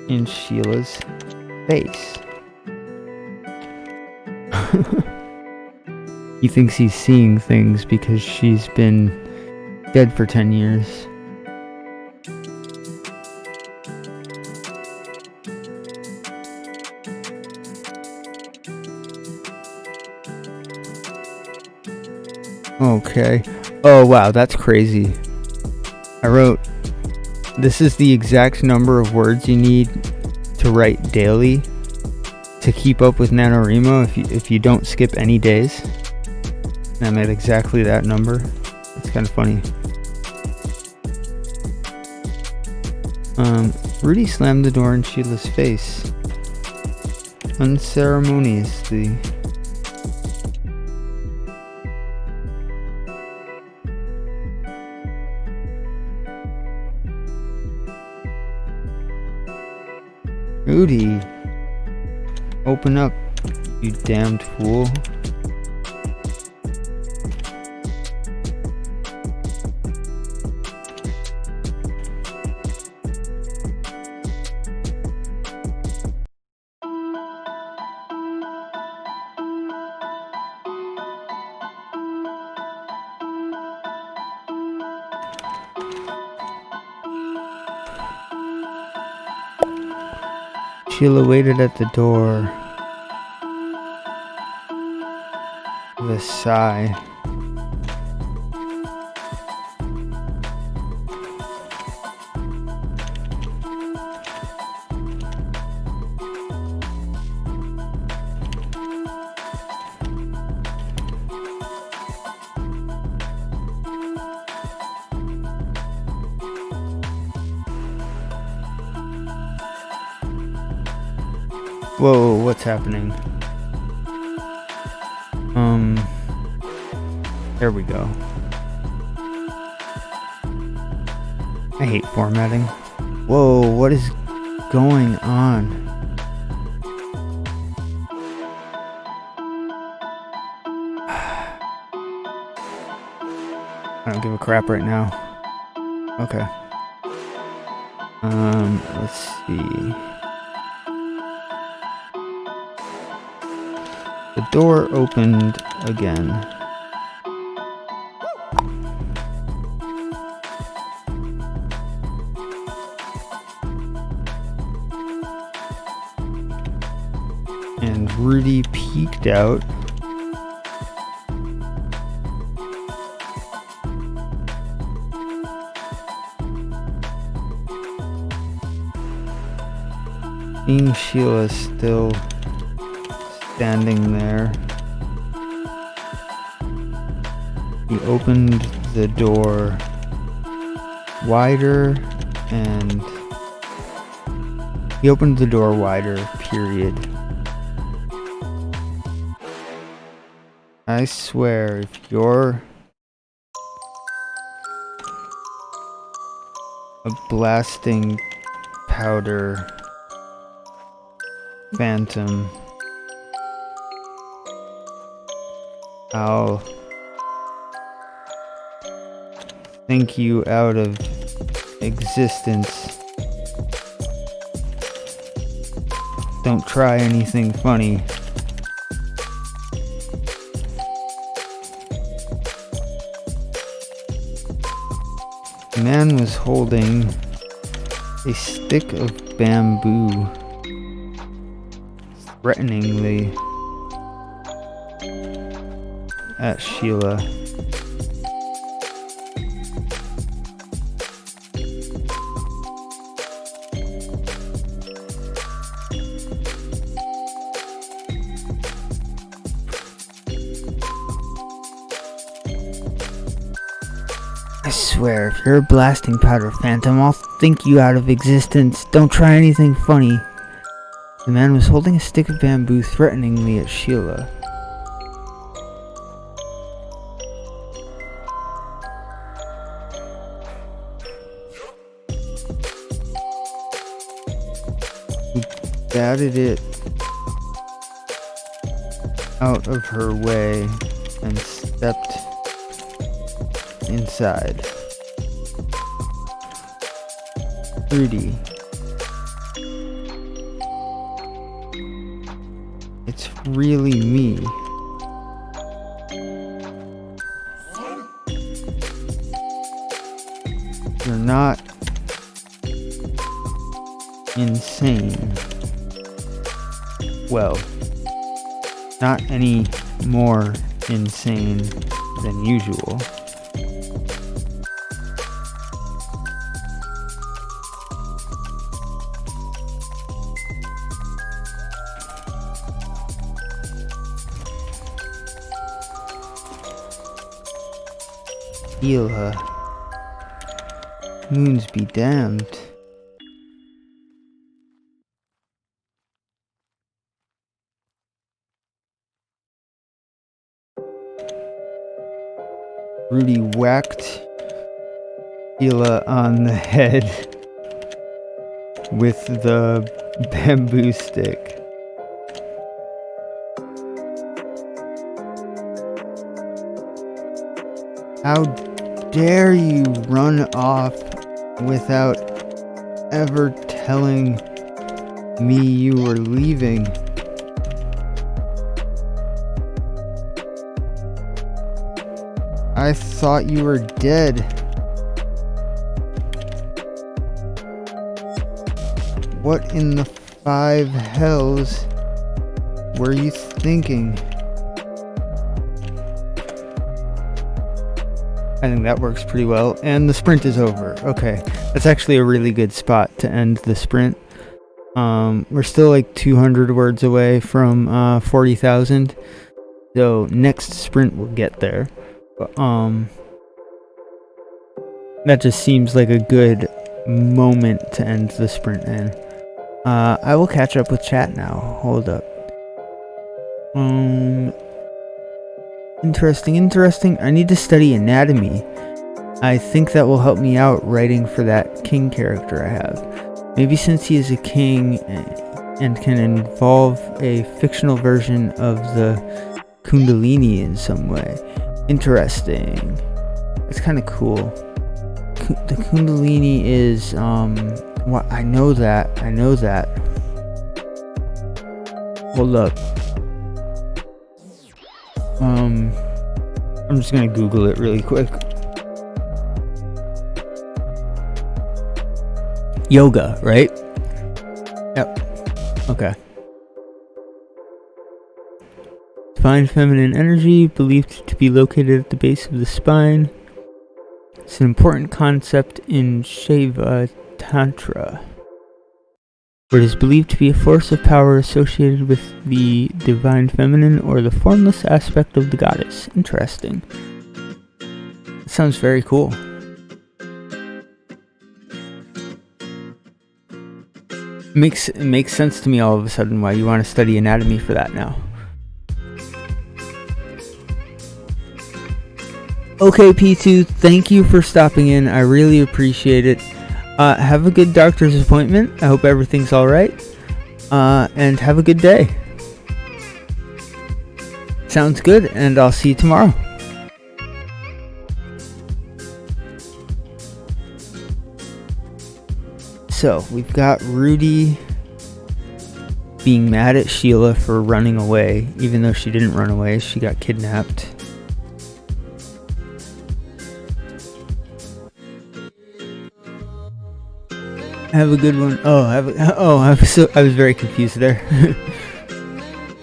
Speaker 2: in Sheila's face. He thinks he's seeing things because she's been dead for 10 years. Okay. Oh wow, that's crazy. I wrote, this is the exact number of words you need to write daily to keep up with NaNoWriMo if you don't skip any days. And I made exactly that number. It's kind of funny. Rudy slammed the door in Sheila's face unceremoniously. Rudy, open up, you damned fool. Sheila waited at the door with a sigh. Whoa, what's happening? There we go. I hate formatting. Whoa, what is going on? I don't give a crap right now. Okay. Let's see. The door opened again. And Rudy peeked out. Seeing Sheila still standing there, he opened the door wider and period. I swear, if you're a blasting powder phantom, I'll think you out of existence. Don't try anything funny. The man was holding a stick of bamboo threateningly at Sheila. swear, if you're a blasting powder phantom, I'll think you out of existence. Don't try anything funny. The man was holding a stick of bamboo threateningly at Sheila. He batted it out of her way and stepped inside. Rudy. It's really me. You're not insane. Well, not any more insane than usual. Sheila. Moons be damned. Rudy whacked Sheila on the head with the bamboo stick. How dare you run off without ever telling me you were leaving? I thought you were dead. What in the five hells were you thinking? I think that works pretty well. And the sprint is over. Okay. That's actually a really good spot to end the sprint. We're still like 200 words away from 40,000. So next sprint we'll get there. But, that just seems like a good moment to end the sprint in. I will catch up with chat now. Hold up. Interesting. I need to study anatomy. I think that will help me out writing for that king character I have. Maybe since he is a king and can involve a fictional version of the Kundalini in some way. Interesting. It's kind of cool. The Kundalini is, what? I know that. Hold up. I'm just gonna Google it really quick. Yoga, right? Yep. Okay. Divine feminine energy, believed to be located at the base of the spine. It's an important concept in Shiva Tantra, where it is believed to be a force of power associated with the divine feminine or the formless aspect of the goddess. Interesting. That sounds very cool. It makes sense to me all of a sudden why you want to study anatomy for that now. Okay, P2, thank you for stopping in. I really appreciate it. Have a good doctor's appointment. I hope everything's alright. And have a good day. Sounds good, and I'll see you tomorrow. So, we've got Rudy being mad at Sheila for running away, even though she didn't run away, she got kidnapped. Have a good one. I was very confused there.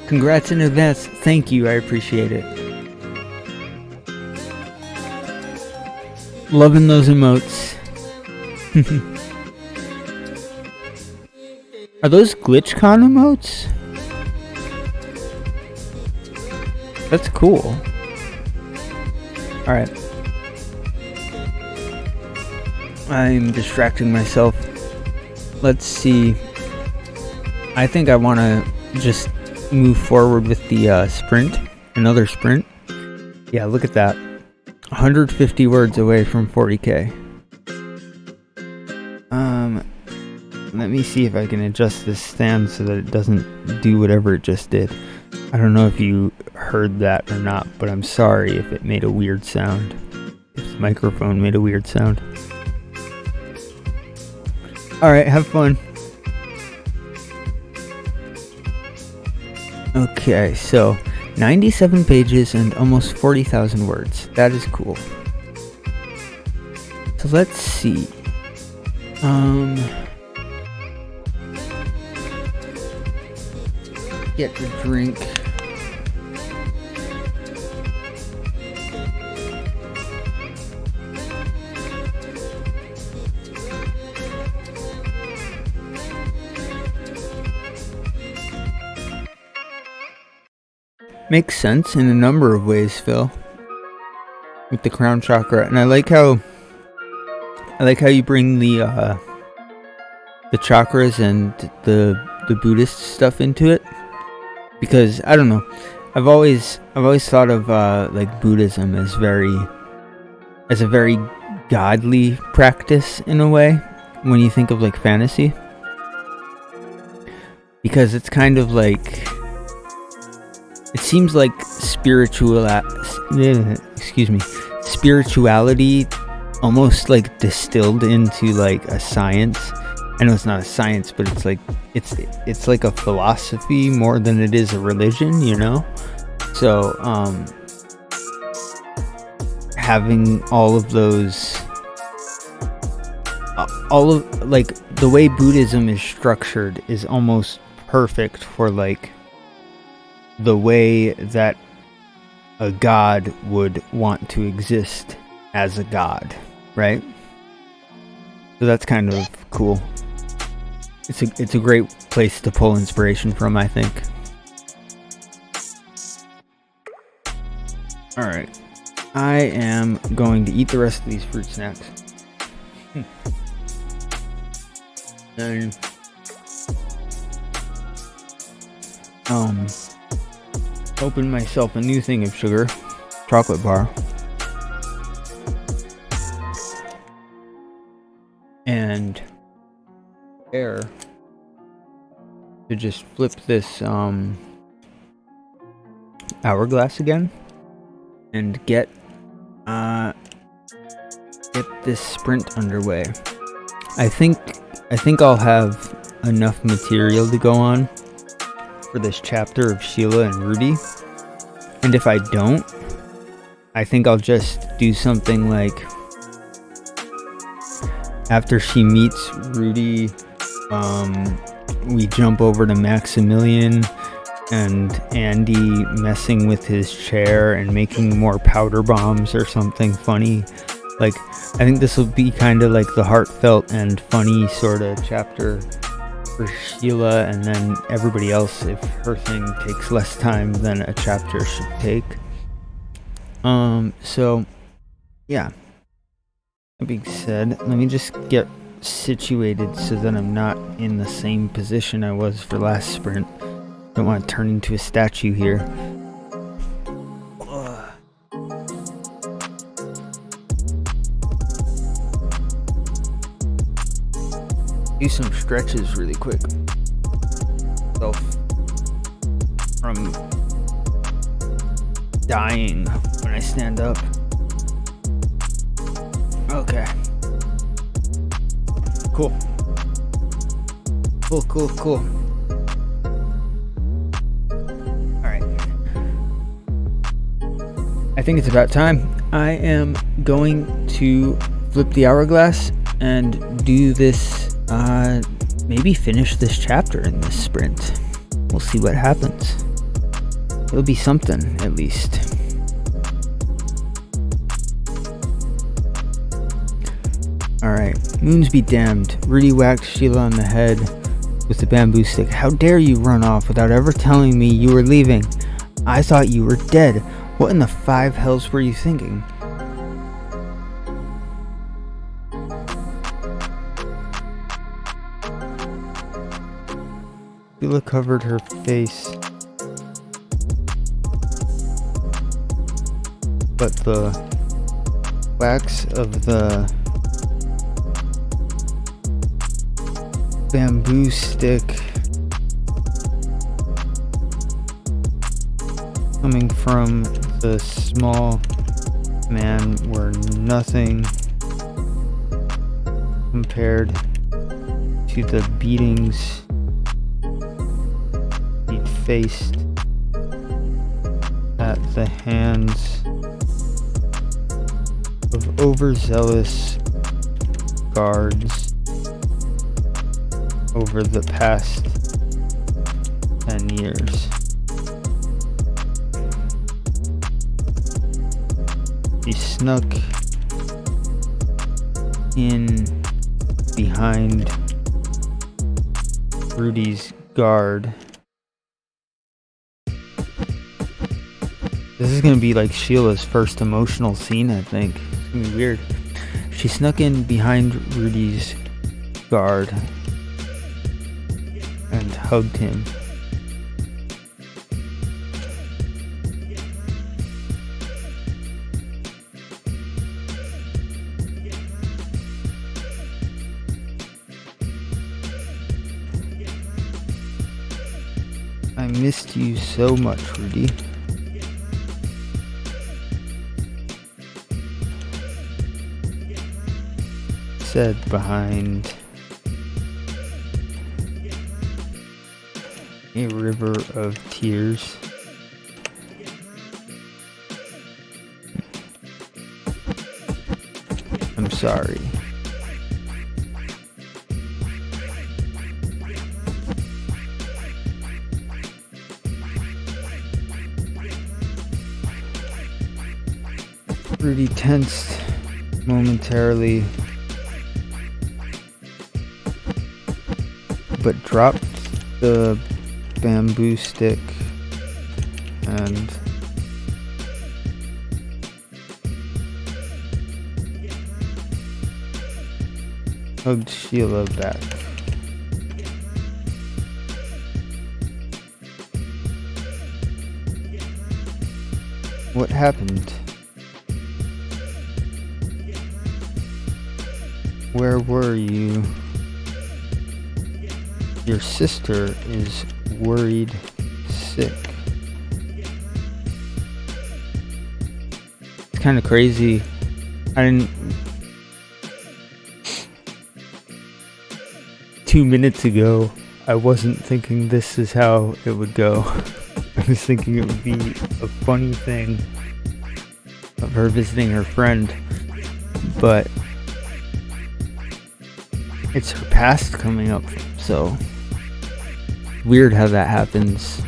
Speaker 2: Congrats in advance. Thank you. I appreciate it. Loving those emotes. Are those GlitchCon emotes? That's cool. Alright.
Speaker 1: I'm distracting myself. Let's see. I think I want to just move forward with the sprint. Another sprint. Yeah, look at that. 150 words away from 40k. Let me see if I can adjust this stand so that it doesn't do whatever it just did. I don't know if you heard that or not, but I'm sorry if it made a weird sound. If the microphone made a weird sound. Alright, have fun. Okay, so 97 pages and almost 40,000 words. That is cool. So let's see. Get the drink. Makes sense in a number of ways, Phil. With the crown chakra, and I like how you bring the chakras and the Buddhist stuff into it, because I don't know, I've always thought of like Buddhism as a very godly practice in a way when you think of like fantasy, because it's kind of like, it seems like spirituality almost like distilled into like a science. I know it's not a science, but it's like it's like a philosophy more than it is a religion, you know? So having all of those like the way Buddhism is structured is almost perfect for like the way that a god would want to exist as a god, right? So that's kind of cool. It's a great place to pull inspiration from, I think. Alright. I am going to eat the rest of these fruit snacks. And open myself a new thing of sugar, chocolate bar, and air to just flip this hourglass again and get this sprint underway. I think I'll have enough material to go on for this chapter of Sheila and Rudy, and if I don't, I think I'll just do something like, after she meets Rudy, we jump over to Maximilian and Andy messing with his chair and making more powder bombs or something funny. Like, I think this will be kind of like the heartfelt and funny sort of chapter for Sheila, and then everybody else, if her thing takes less time than a chapter should take. So yeah, that being said, let me just get situated so that I'm not in the same position I was for last sprint. Don't want to turn into a statue here. Do some stretches really quick. Self from dying when I stand up. Okay. Cool. Alright. I think it's about time. I am going to flip the hourglass and do this, maybe finish this chapter in this sprint. We'll see what happens. It'll be something, at least. Alright, moons be damned. Rudy whacked Sheila on the head with the bamboo stick. How dare you run off without ever telling me you were leaving? I thought you were dead. What in the five hells were you thinking? Sheila covered her face, but the wax of the bamboo stick coming from the small man were nothing compared to the beatings he'd faced at the hands of overzealous guards over the past 10 years. He snuck in behind Rudy's guard. This is gonna be like Sheila's first emotional scene, I think. It's gonna be weird. She snuck in behind Rudy's guard and hugged him. I missed you so much, Rudy. Said behind a river of tears. I'm sorry. Rudy tensed momentarily, but dropped the bamboo stick and hugged Sheila back. What happened? Where were you? Your sister is worried sick. It's kind of crazy. I didn't... 2 minutes ago, I wasn't thinking this is how it would go. I was thinking it would be a funny thing of her visiting her friend, but it's her past coming up, so weird how that happens.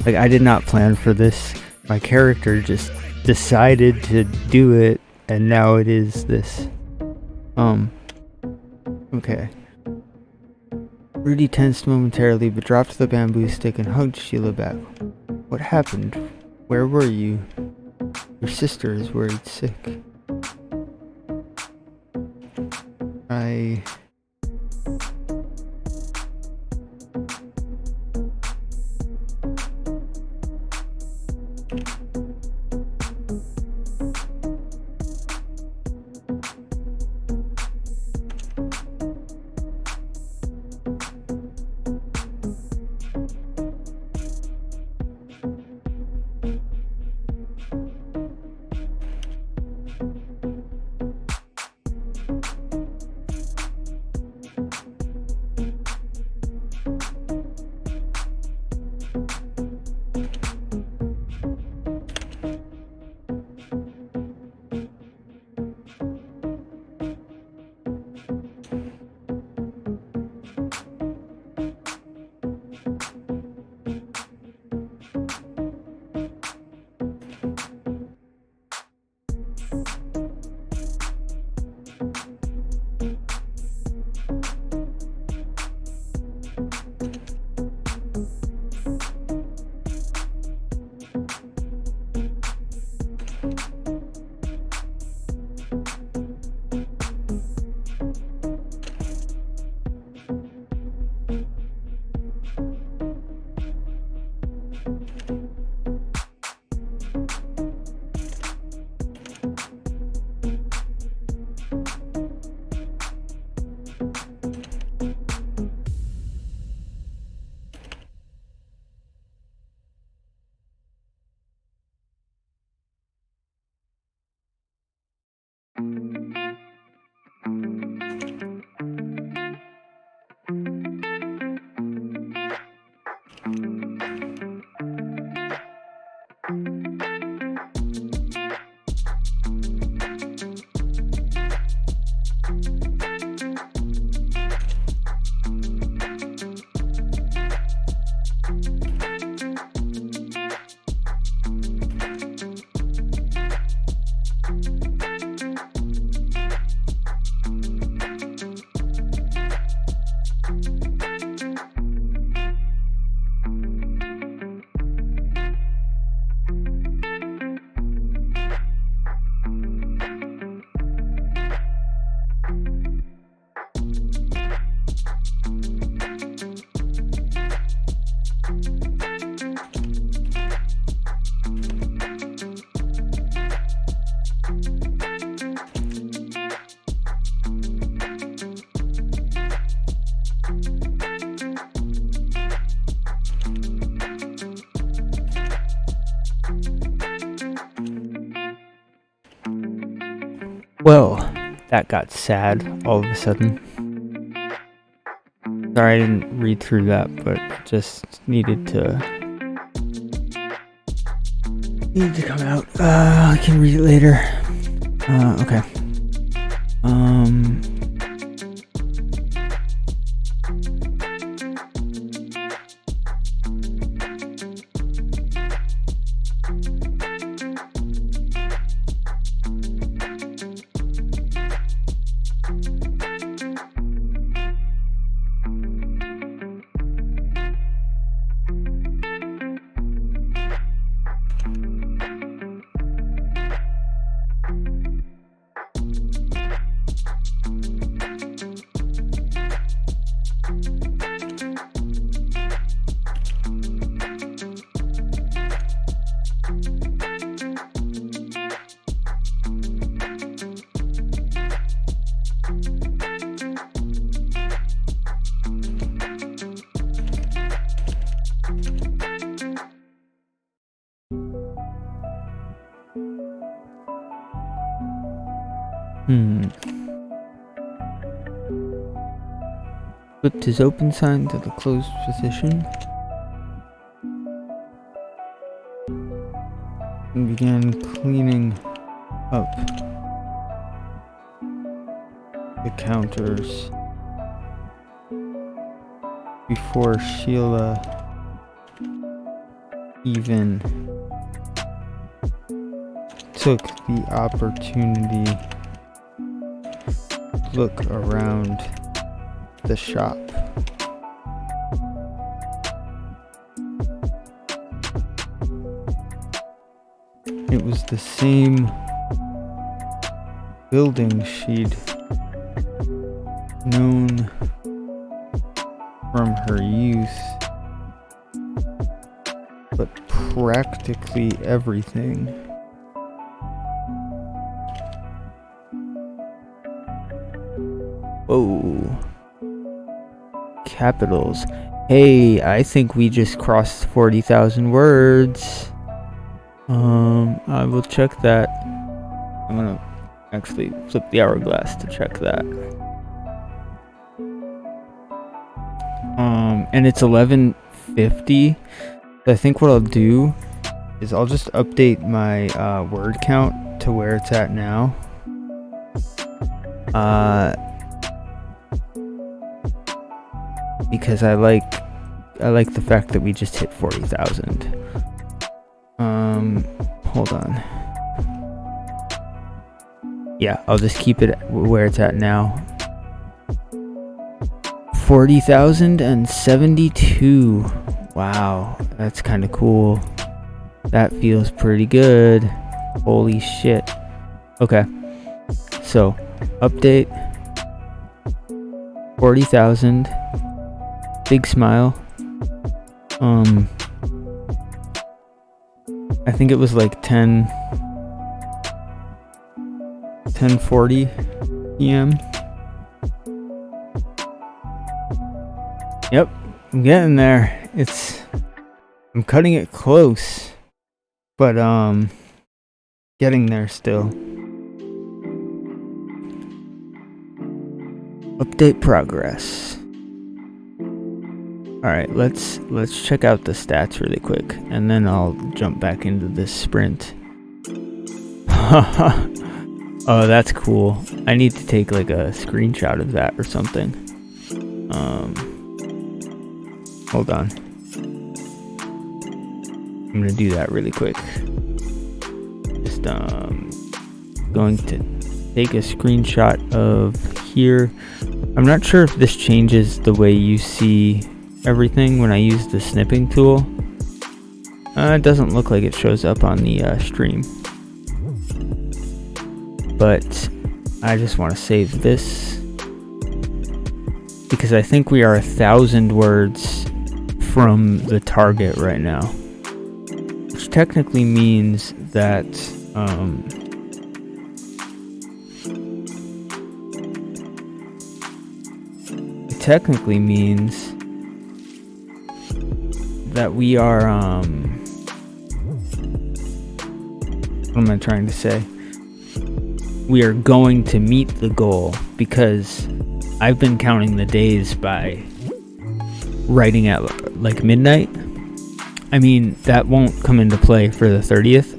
Speaker 1: Like, I did not plan for this. My character just decided to do it, and now it is this. Okay. Rudy tensed momentarily, but dropped the bamboo stick and hugged Sheila back. What happened? Where were you? Your sister is worried sick. I... Well, that got sad all of a sudden. Sorry I didn't read through that, but just needed to come out. I can read it later. Okay. Flipped his open sign to the closed position and began cleaning up the counters before Sheila even took the opportunity to look around the shop. It was the same building she'd known from her youth, but practically everything whoa. Capitals. Hey, I think we just crossed 40,000 words. I will check that. I'm gonna actually flip the hourglass to check that. And it's 11:50. So I think what I'll do is I'll just update my word count to where it's at now. Because I like the fact that we just hit 40,000. Hold on. Yeah, I'll just keep it where it's at now. 40,072. Wow, that's kind of cool. That feels pretty good. Holy shit. Okay. So, update. 40,000. Big smile. I think it was like 10:40 p.m. Yep, I'm getting there. I'm cutting it close, but getting there still. Update progress. Alright, let's check out the stats really quick, and then I'll jump back into this sprint. Oh, that's cool. I need to take like a screenshot of that or something. Hold on. I'm gonna do that really quick. Just going to take a screenshot of here. I'm not sure if this changes the way you see everything when I use the snipping tool. It doesn't look like it shows up on the stream. But I just want to save this because I think we are 1,000 words from the target right now, which technically means that we are what am I trying to say? We are going to meet the goal, because I've been counting the days by writing at like midnight. I mean, that won't come into play for the 30th.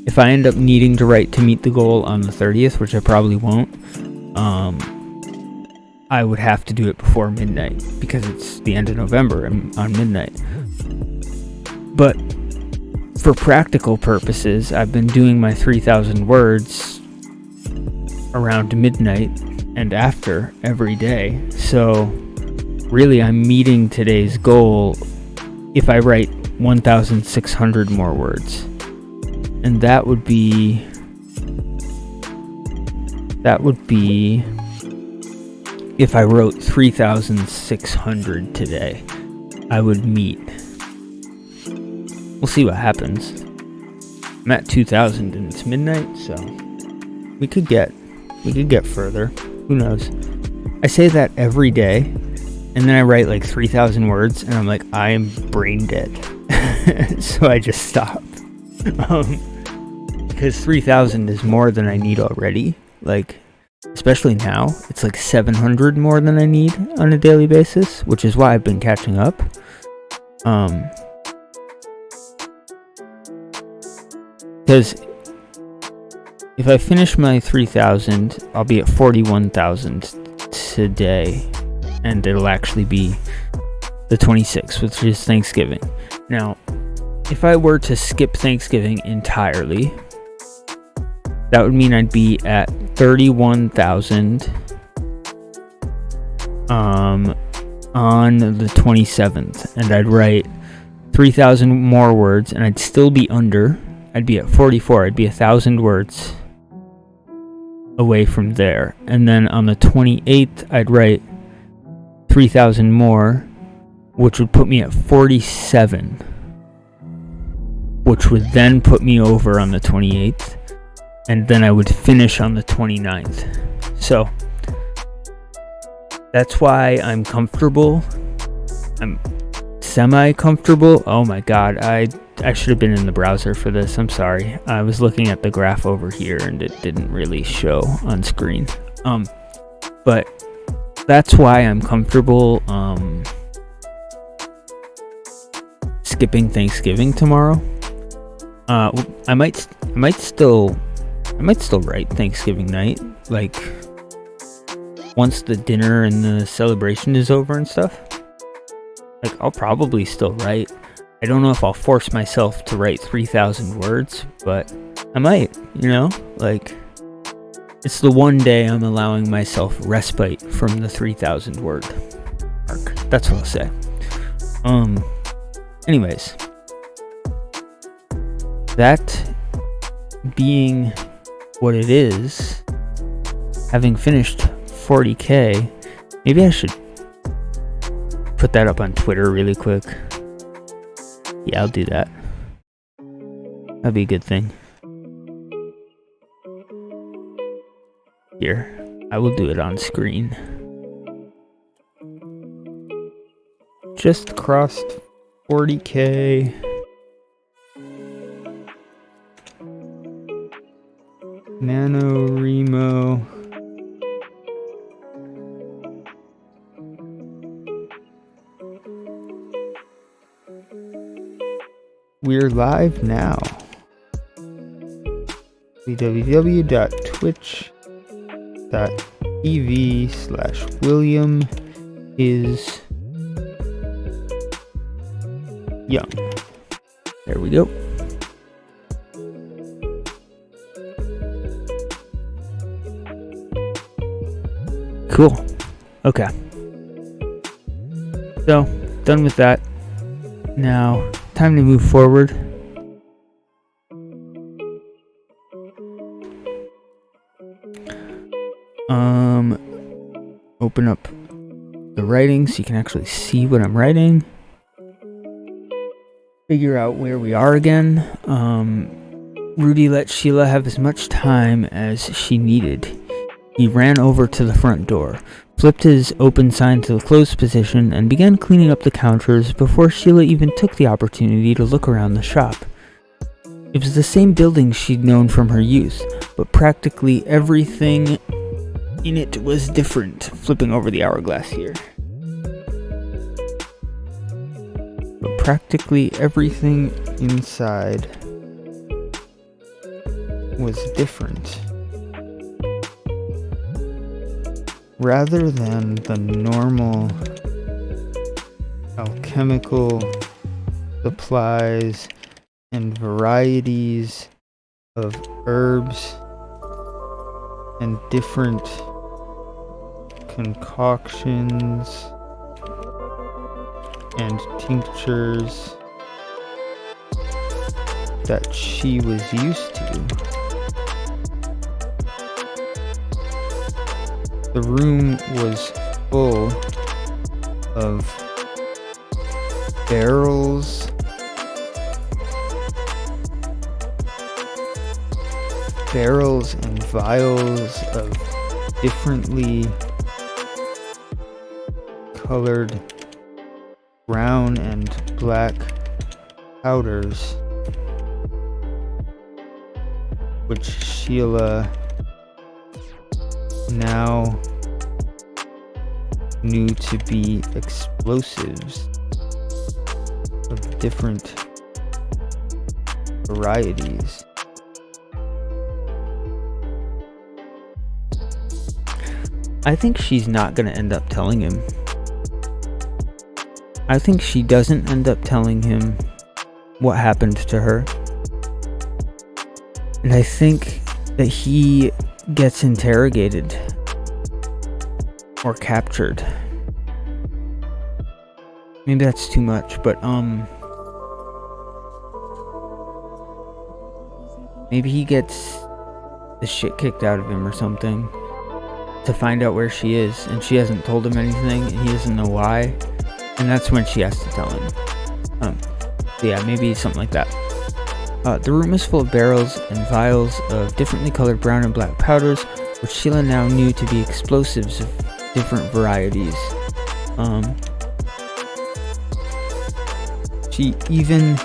Speaker 1: If I end up needing to write to meet the goal on the 30th, which I probably won't, I would have to do it before midnight because it's the end of November on midnight. But for practical purposes, I've been doing my 3,000 words around midnight and after every day. So really, I'm meeting today's goal if I write 1,600 more words. And that would be if I wrote 3,600 today, I would meet. We'll see what happens. I'm at 2,000 and it's midnight, so we could get further. Who knows? I say that every day, and then I write like 3,000 words, and I'm like, I am brain dead. So I just stop. Because 3,000 is more than I need already. Like, especially now, it's like 700 more than I need on a daily basis, which is why I've been catching up. Because if I finish my 3,000, I'll be at 41,000 today, and it'll actually be the 26th, which is Thanksgiving. Now, if I were to skip Thanksgiving entirely, that would mean I'd be at 31,000 on the 27th, and I'd write 3,000 more words, and I'd still be under. I'd be at 44. I'd be 1,000 words away from there. And then on the 28th, I'd write 3,000 more, which would put me at 47, which would then put me over on the 28th. And then I would finish on the 29th. So that's why I'm comfortable. I'm semi-comfortable. Oh my god, I should have been in the browser for this. I'm sorry. I was looking at the graph over here and it didn't really show on screen. But that's why I'm comfortable skipping Thanksgiving tomorrow. I might still write Thanksgiving night, like once the dinner and the celebration is over and stuff. Like, I'll probably still write. I don't know if I'll force myself to write 3,000 words, but I might, like, it's the one day I'm allowing myself respite from the 3,000 word mark. That's what I'll say. Anyways, that being what it is, having finished 40K, maybe I should put that up on Twitter really quick. Yeah, I'll do that. That'd be a good thing. Here, I will do it on screen. Just crossed 40K. NaNoWriMo. We're live now. www.twitch.tv/William is young. There we go. Cool. Okay. So, done with that. Now, time to move forward. Open up the writing so you can actually see what I'm writing. Figure out where we are again. Rudy let Sheila have as much time as she needed. He ran over to the front door, flipped his open sign to the closed position, and began cleaning up the counters before Sheila even took the opportunity to look around the shop. It was the same building she'd known from her youth, but practically everything in it was different. Flipping over the hourglass here. But practically everything inside was different. Rather than the normal alchemical supplies and varieties of herbs and different concoctions and tinctures that she was used to. The room was full of barrels and vials of differently colored brown and black powders, which Sheila now knew to be explosives of different varieties. I think she's not going to end up telling him. I think she doesn't end up telling him what happened to her. And I think that he gets interrogated or captured. Maybe that's too much, but maybe he gets the shit kicked out of him or something to find out where she is, and she hasn't told him anything and he doesn't know why, and that's when she has to tell him. Yeah, maybe something like that. The room is full of barrels and vials of differently colored brown and black powders, which Sheila now knew to be explosives of different varieties. She even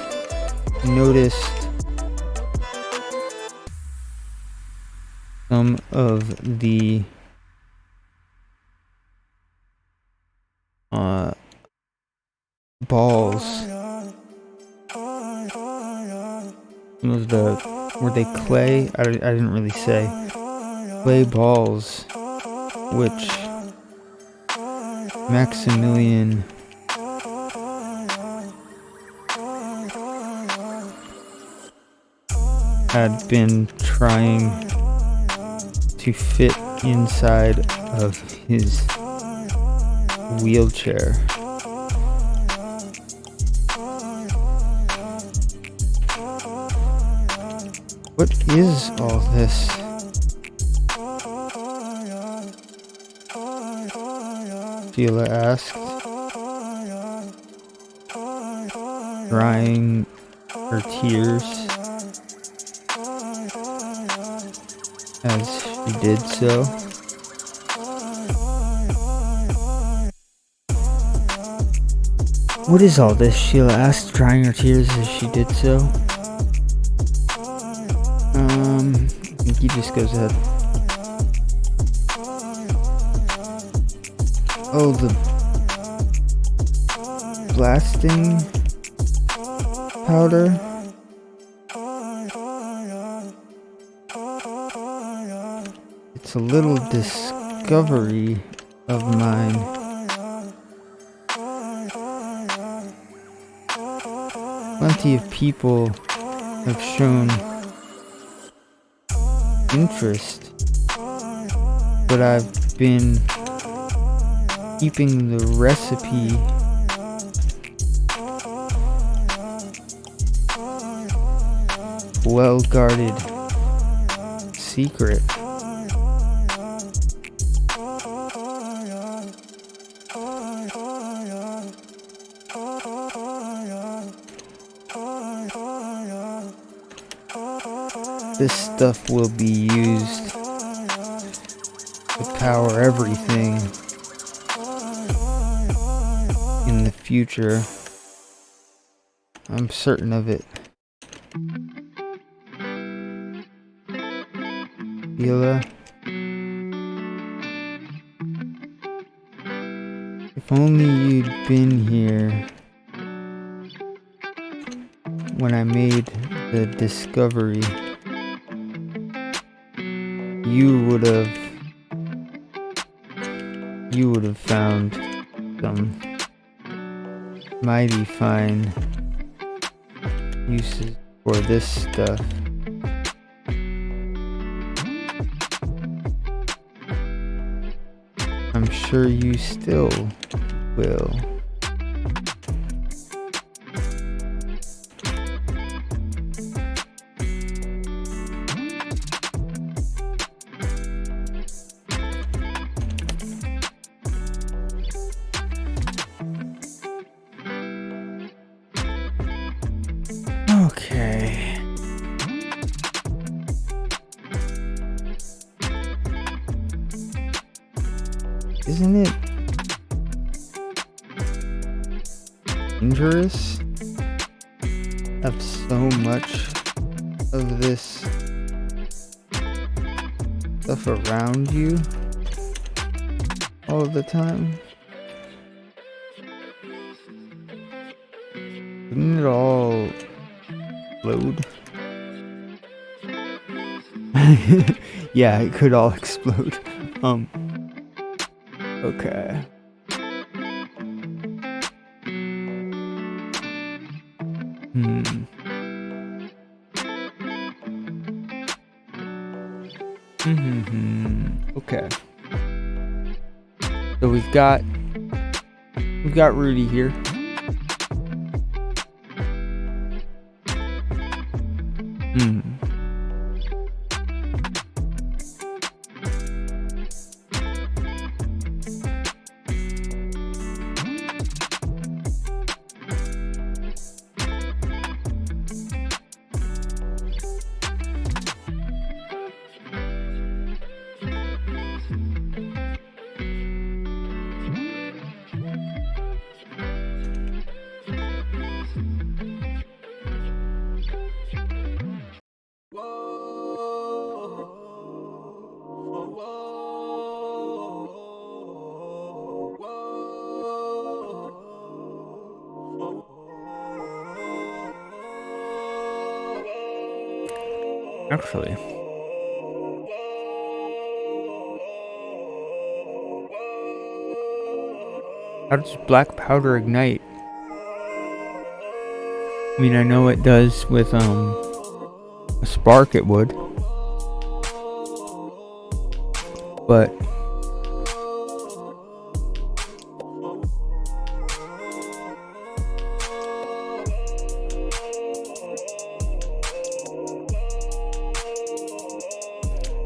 Speaker 1: noticed some of the balls. Were they clay? I didn't really say. Clay balls, which Maximilian had been trying to fit inside of his wheelchair. What is all this? Sheila asked, drying her tears as she did so. What is all this? Sheila asked, drying her tears as she did so. I think he just goes ahead. Oh, the blasting
Speaker 2: powder. It's a little discovery of mine. Plenty of people have shown interest, but I've been keeping the recipe well guarded secret. This stuff will be used to power everything in the future. I'm certain of it. Hila, if only you'd been here when I made the discovery, you would have found some mighty fine uses for this stuff. I'm sure you still will. Okay. Isn't it dangerous to have so much of this stuff around you all the time? Wouldn't it all explode? Yeah, it could all explode. Okay. Okay. So we've got Rudy here. Actually, how does black powder ignite? I mean, I know it does with a spark, it would, but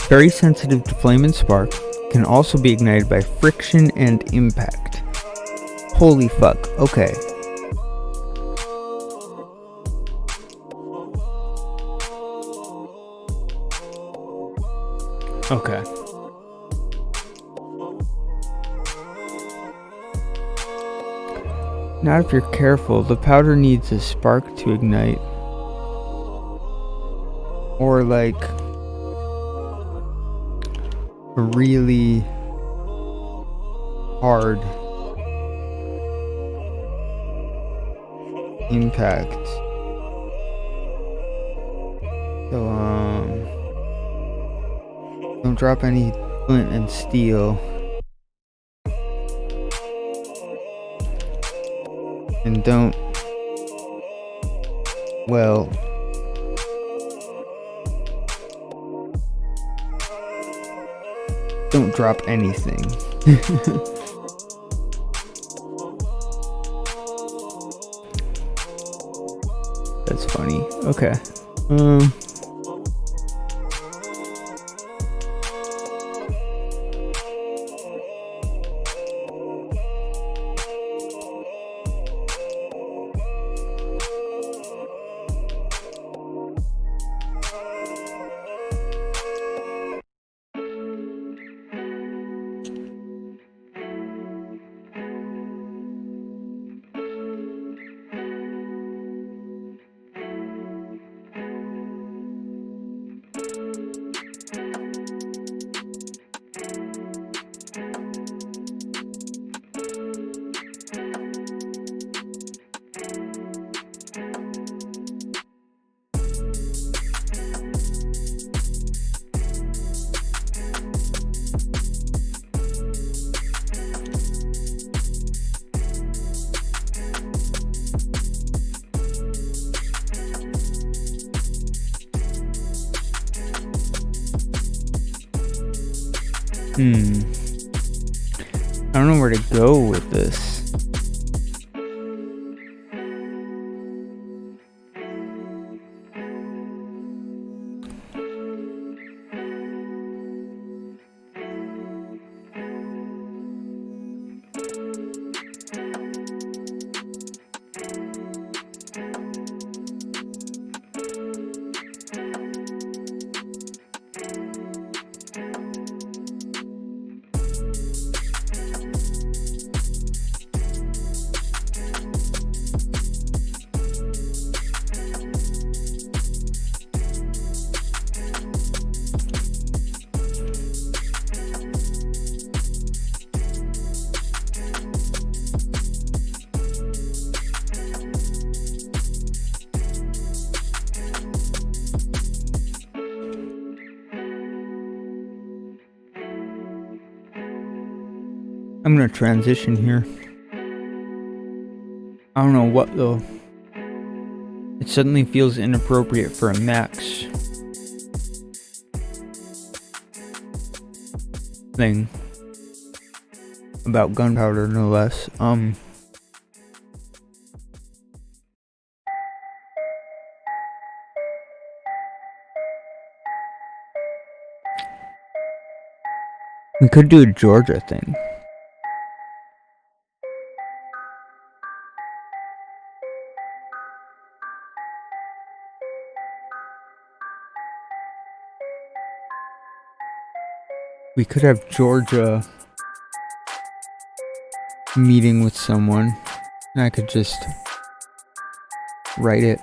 Speaker 2: very sensitive to flame and spark, can also be ignited by friction and impact. Holy fuck, okay. Okay. Not if you're careful, the powder needs a spark to ignite. Or like a really hard impact So, don't drop any flint and steel. And don't, well, don't drop anything. That's funny. Okay. I don't know where to go with this. I'm gonna transition here. I don't know what though. It suddenly feels inappropriate for a max thing about gunpowder, no less. We could do a Georgia thing. We could have Georgia meeting with someone, and I could just write it.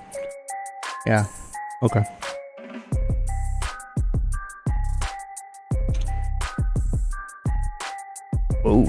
Speaker 2: Yeah. Okay. Oh.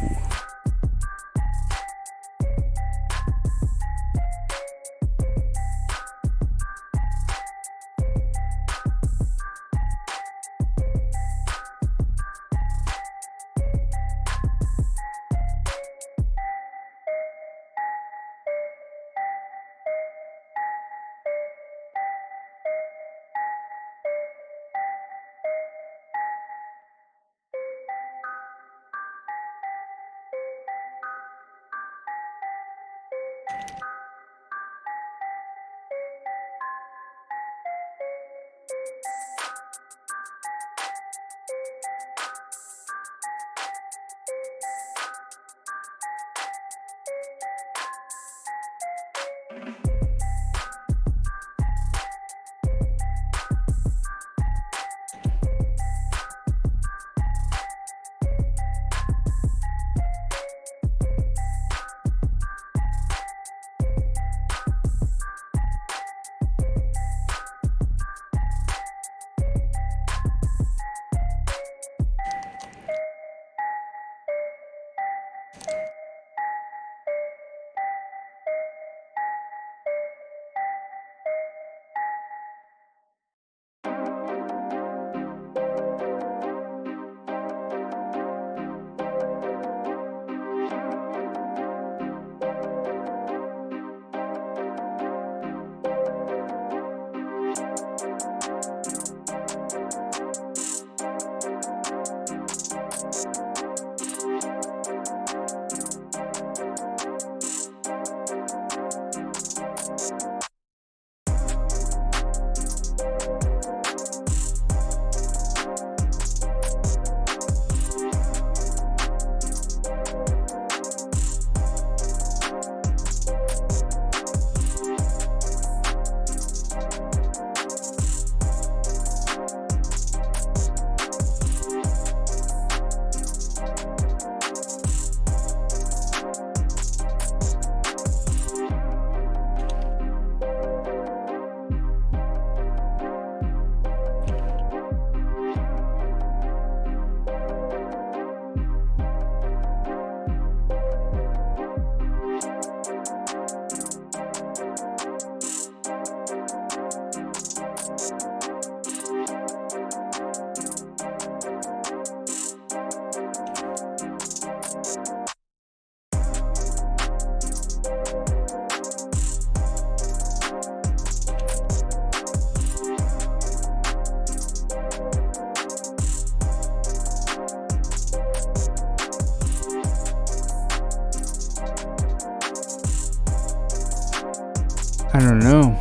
Speaker 1: I don't know.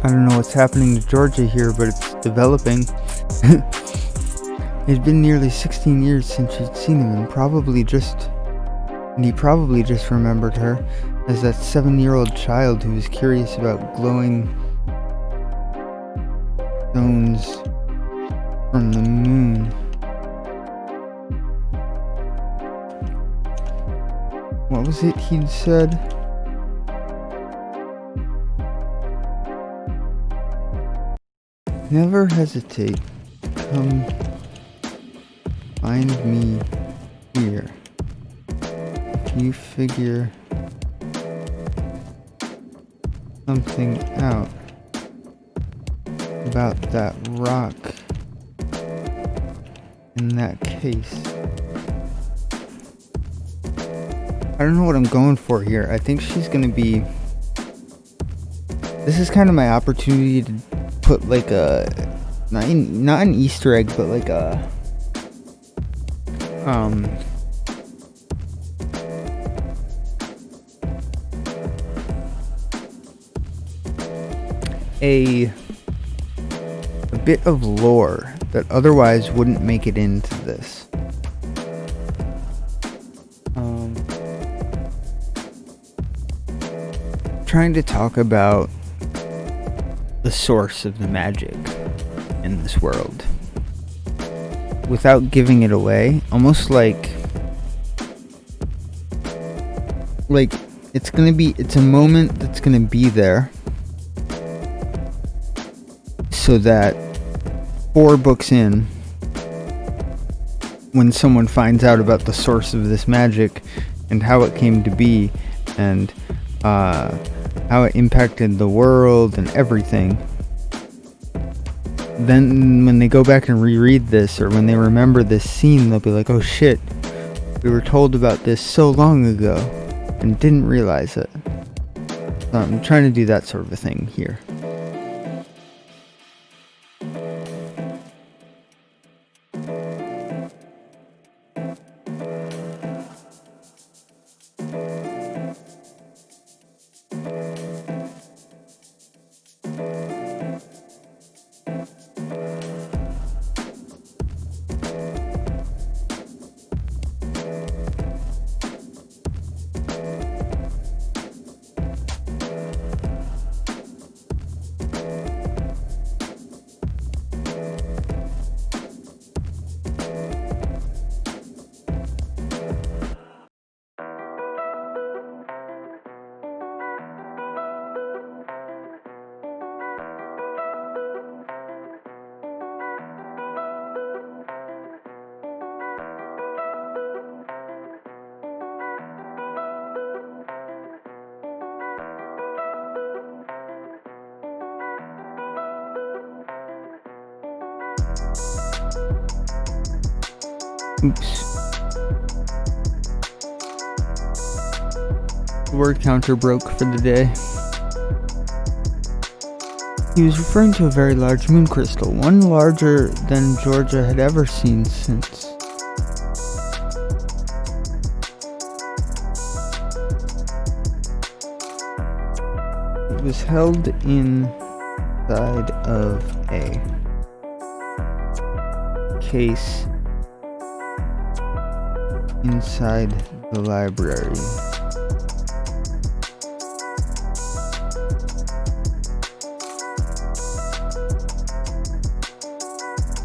Speaker 1: I don't know what's happening to Georgia here, but it's developing. It had been nearly 16 years since she'd seen him, and he probably just remembered her as that 7-year-old child who was curious about glowing stones from the moon. What was it he'd said? Never hesitate. Come find me here. If you figure something out about that rock in that case. I don't know what I'm going for here. I think she's gonna be... This is kind of my opportunity to put like a... Not an Easter egg, but like a... A bit of lore that otherwise wouldn't make it into this. Trying to talk about the source of the magic in this world without giving it away, almost like it's a moment that's gonna be there, so that 4 books in, when someone finds out about the source of this magic and how it came to be, and how it impacted the world and everything, then when they go back and reread this, or when they remember this scene, they'll be like, oh shit, we were told about this so long ago and didn't realize it. So I'm trying to do that sort of a thing here. Oops. The word counter broke for the day. He was referring to a very large moon crystal, one larger than Georgia had ever seen since. It was held inside of a case inside the library.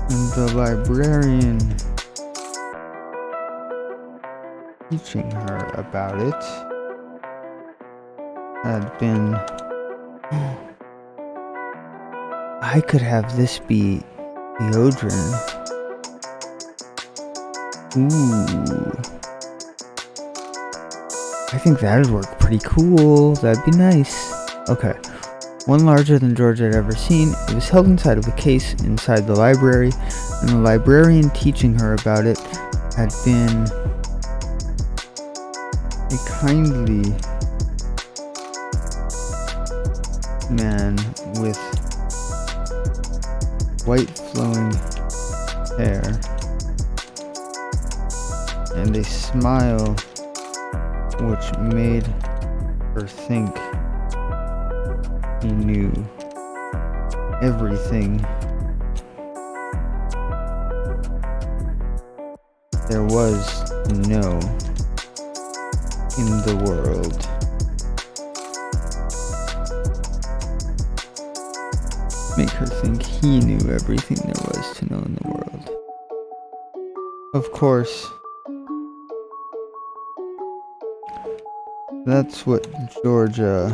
Speaker 1: And the librarian teaching her about it had been... I could have this be Theodrin. Ooh. I think that'd work pretty cool. That'd be nice. Okay. One larger than George had ever seen. It was held inside of a case inside the library, and the librarian teaching her about it had been a kindly man with white flowing hair and a smile which made
Speaker 2: or think he knew everything there was to know in the world. Make her think he knew everything there was to know in the world. Of course, that's what Georgia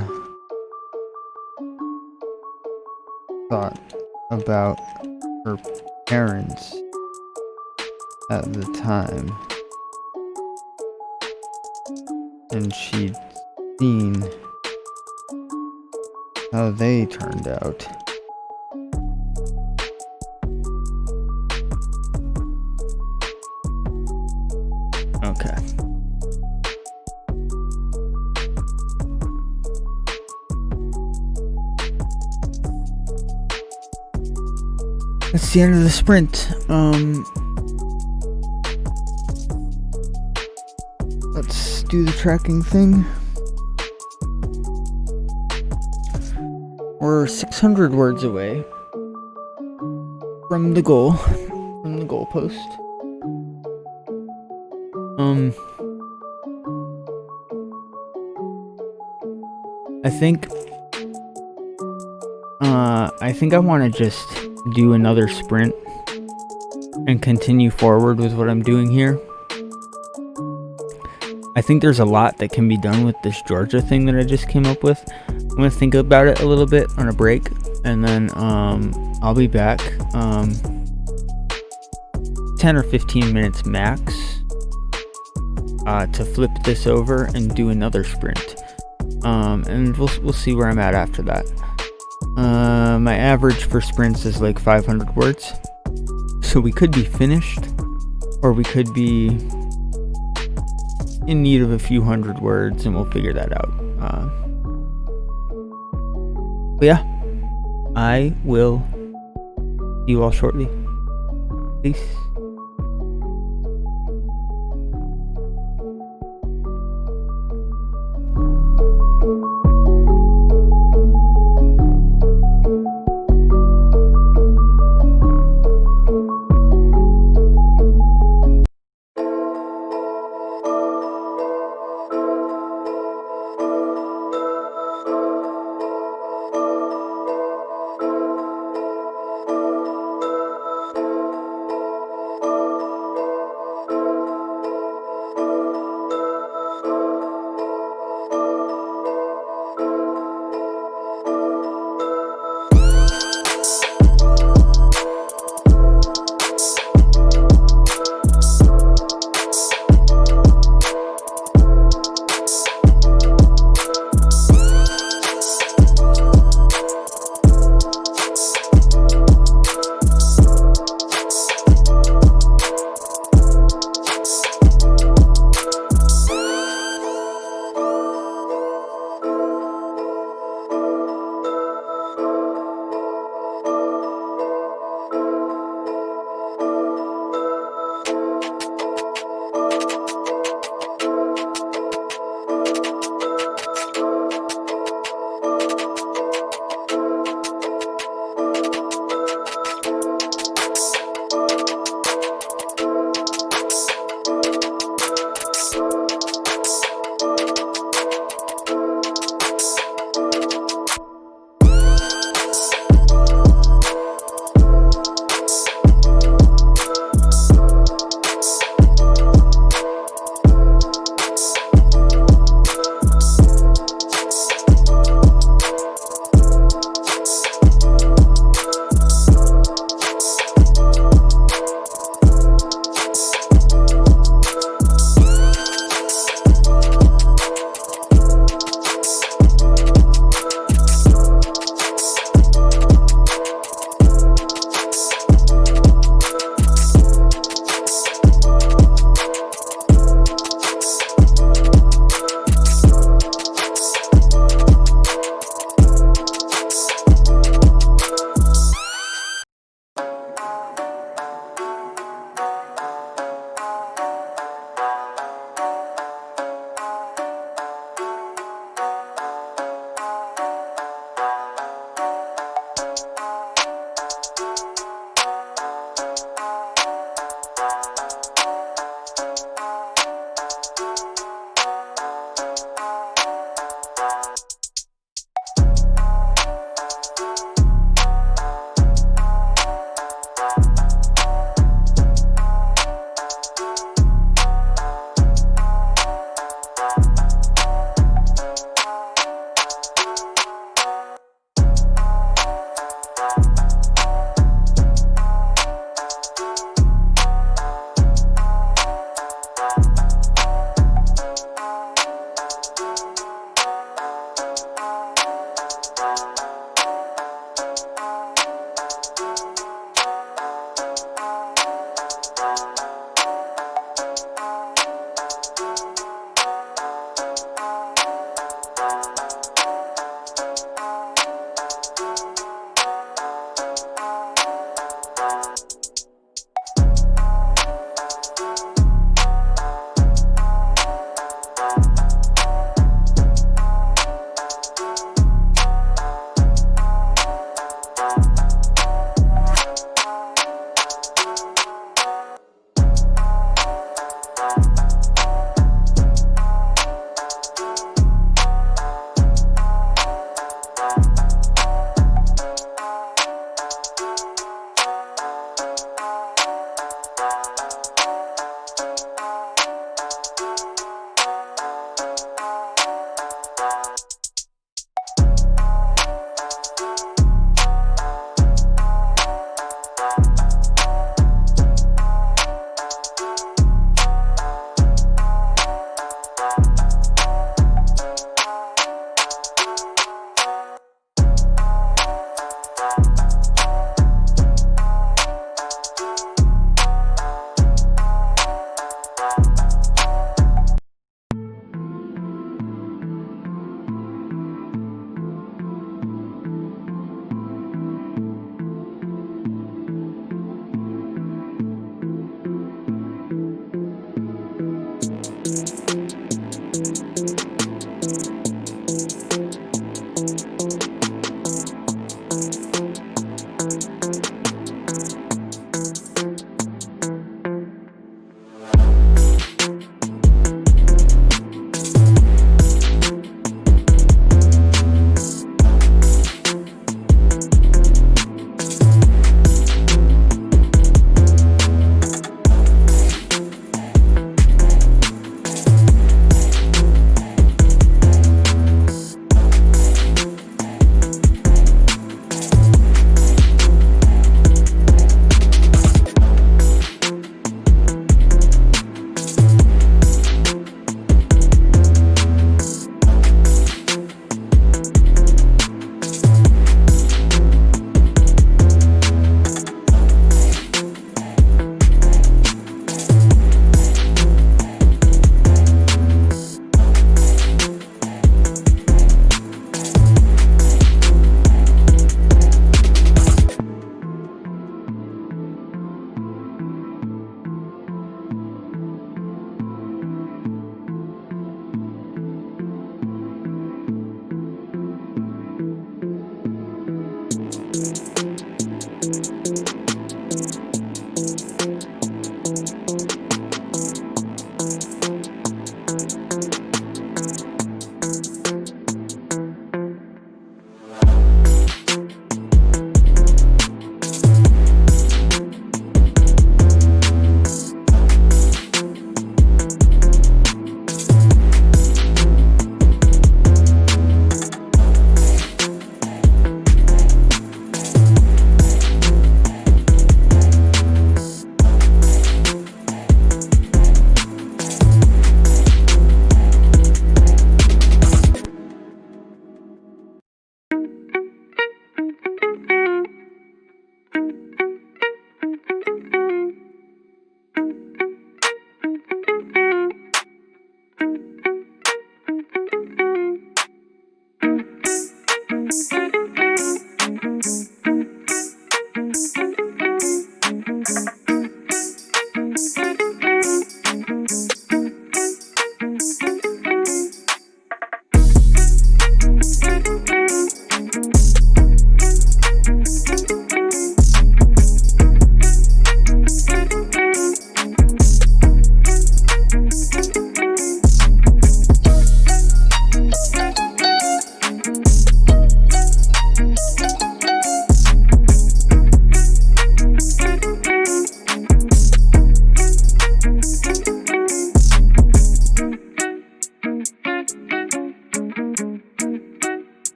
Speaker 2: thought about her parents at the time. And she'd seen how they turned out. Okay. That's the end of the sprint. Let's do the tracking thing. We're 600 words away from the goalpost. I think I want to just do another sprint and continue forward with what I'm doing here. I think there's a lot that can be done with this Georgia thing that I just came up with. I'm gonna think about it a little bit on a break, and then I'll be back 10 or 15 minutes max to flip this over and do another sprint, and we'll see where I'm at after that. My average for sprints is like 500 words, so we could be finished, or we could be in need of a few hundred words, and we'll figure that out. But yeah, I will see you all shortly. Peace.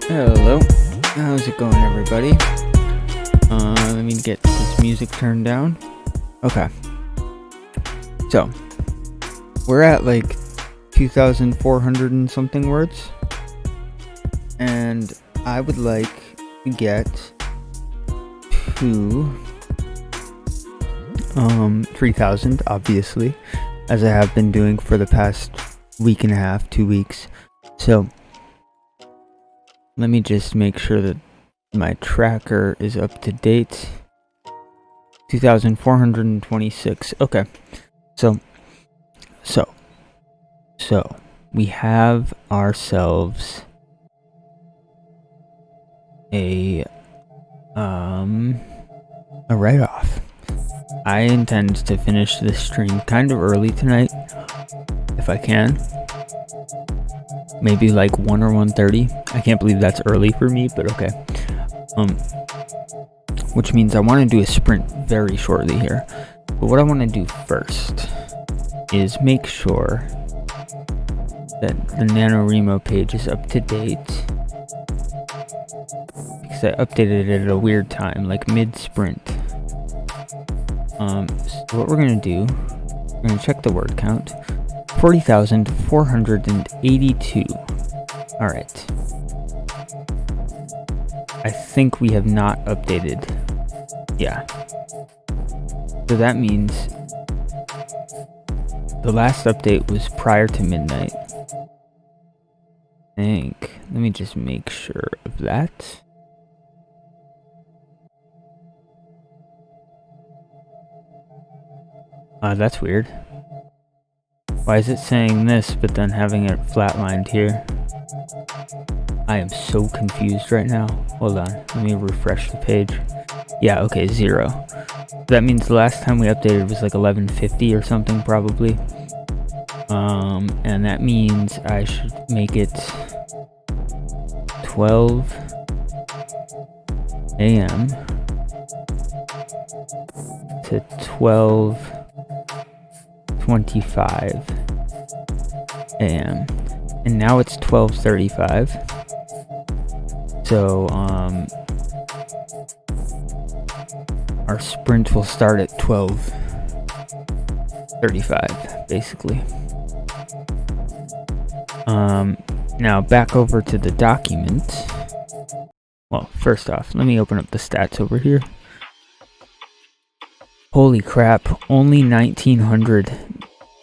Speaker 1: Hello, how's it going, everybody? Let me get this music turned down. Okay, so we're at like 2,400 and something words, and I would like to get to 3,000, obviously, as I have been doing for the past week and a half, 2 weeks. So let me just make sure that my tracker is up to date. 2,426. Okay. So we have ourselves a write-off. I intend to finish this stream kind of early tonight, if I can. Maybe like 1 or 1:30. I can't believe that's early for me, but okay. Which means I want to do a sprint very shortly here. But what I want to do first is make sure that the NaNoWriMo page is up to date, because I updated it at a weird time, like mid-sprint. So what we're going to do, we're going to check the word count. 40,482. Alright. I think we have not updated. Yeah. So that means the last update was prior to midnight. I think. Let me just make sure of that. That's weird. Why is it saying this, but then having it flatlined here? I am so confused right now. Hold on, let me refresh the page. Yeah, okay, 0. That means the last time we updated was like 11:50 or something, probably. And that means I should make it 12 a.m. to 12:25 a.m. and now it's 12:35. So our sprint will start at 12:35, basically. Now back over to the document. Well, first off, let me open up the stats over here. Holy crap, only 1,900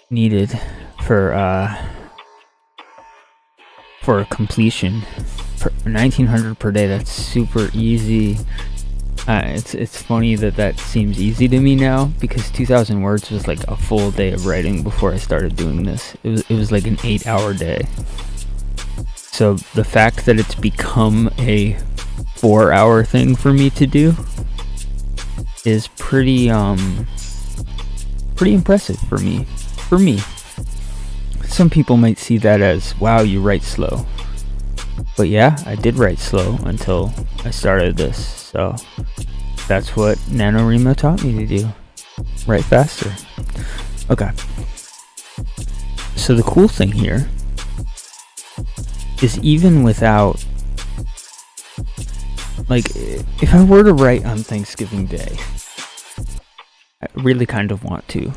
Speaker 1: needed for completion. 1,900 per day, that's super easy. It's funny that seems easy to me now, because 2,000 words was like a full day of writing before I started doing this. It was like an 8-hour day. So the fact that it's become a 4-hour thing for me to do is pretty impressive for me. Some people might see that as, wow, you write slow. But yeah, I did write slow until I started this. So that's what NaNoWriMo taught me to do. Write faster. Okay. So the cool thing here is, even without, like, if I were to write on Thanksgiving Day, I really kind of want to.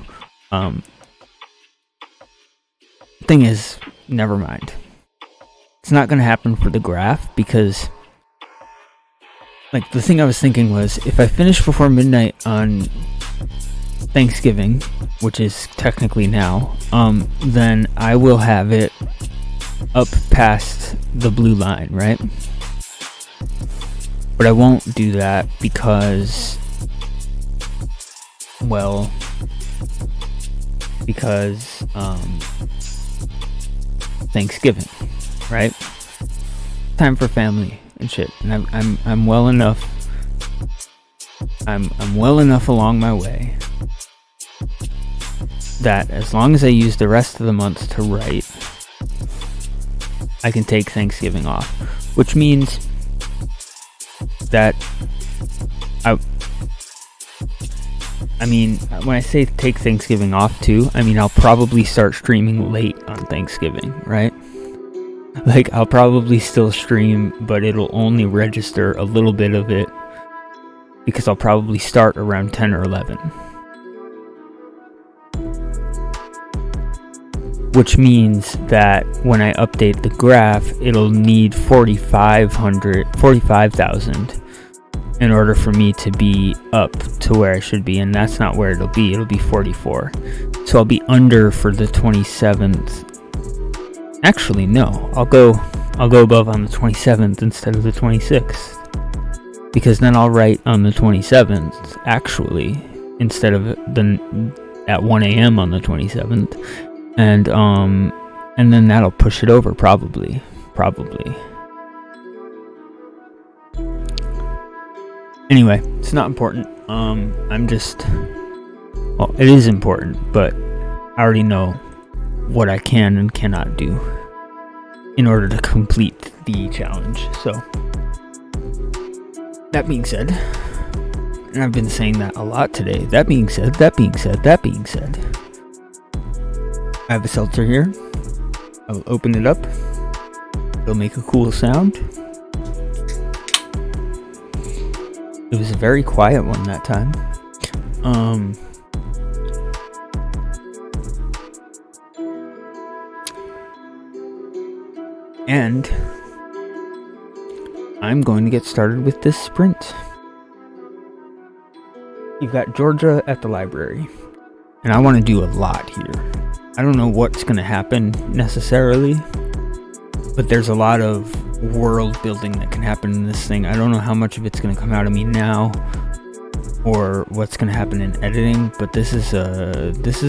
Speaker 1: Thing is, never mind. It's not going to happen for the graph, because, like, the thing I was thinking was, if I finish before midnight on Thanksgiving, which is technically now, then I will have it up past the blue line, right? But I won't do that because, well, Thanksgiving, right? Time for family and shit. And I'm well enough. I'm well enough along my way that as long as I use the rest of the month to write, I can take Thanksgiving off, which means that I mean, when I say take Thanksgiving off too, I mean I'll probably start streaming late on Thanksgiving, right? Like, I'll probably still stream, but it'll only register a little bit of it because I'll probably start around 10 or 11. Which means that when I update the graph, it'll need 45,000 in order for me to be up to where I should be, and that's not where it'll be. It'll be 44. So I'll be under for the 27th. Actually, no. I'll go above on the 27th instead of the 26th. Because then I'll write on the 27th, actually, instead of at 1 a.m. on the 27th. And then that'll push it over, probably. Anyway, it's not important. Well, it is important, but I already know what I can and cannot do in order to complete the challenge. So, that being said, and I've been saying that a lot today. That being said. I have a seltzer here. I will open it up. It'll make a cool sound. It was a very quiet one that time. And I'm going to get started with this sprint. You've got Georgia at the library, and I want to do a lot here. I don't know what's going to happen necessarily, but there's a lot of world building that can happen in this thing. I don't know how much of it's going to come out of me now or what's going to happen in editing, but this is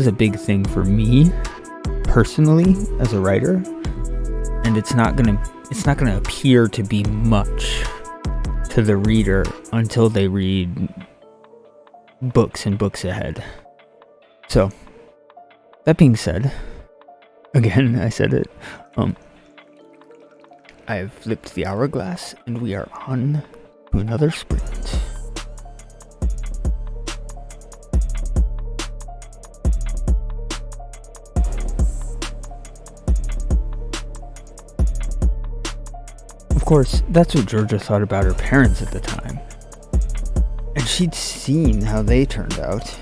Speaker 1: a big thing for me personally as a writer, and it's not going to appear to be much to the reader until they read books and books ahead. So, that being said, again, I said it, I have flipped the hourglass, and we are on to another sprint. Of course, that's what Georgia thought about her parents at the time. And she'd seen how they turned out.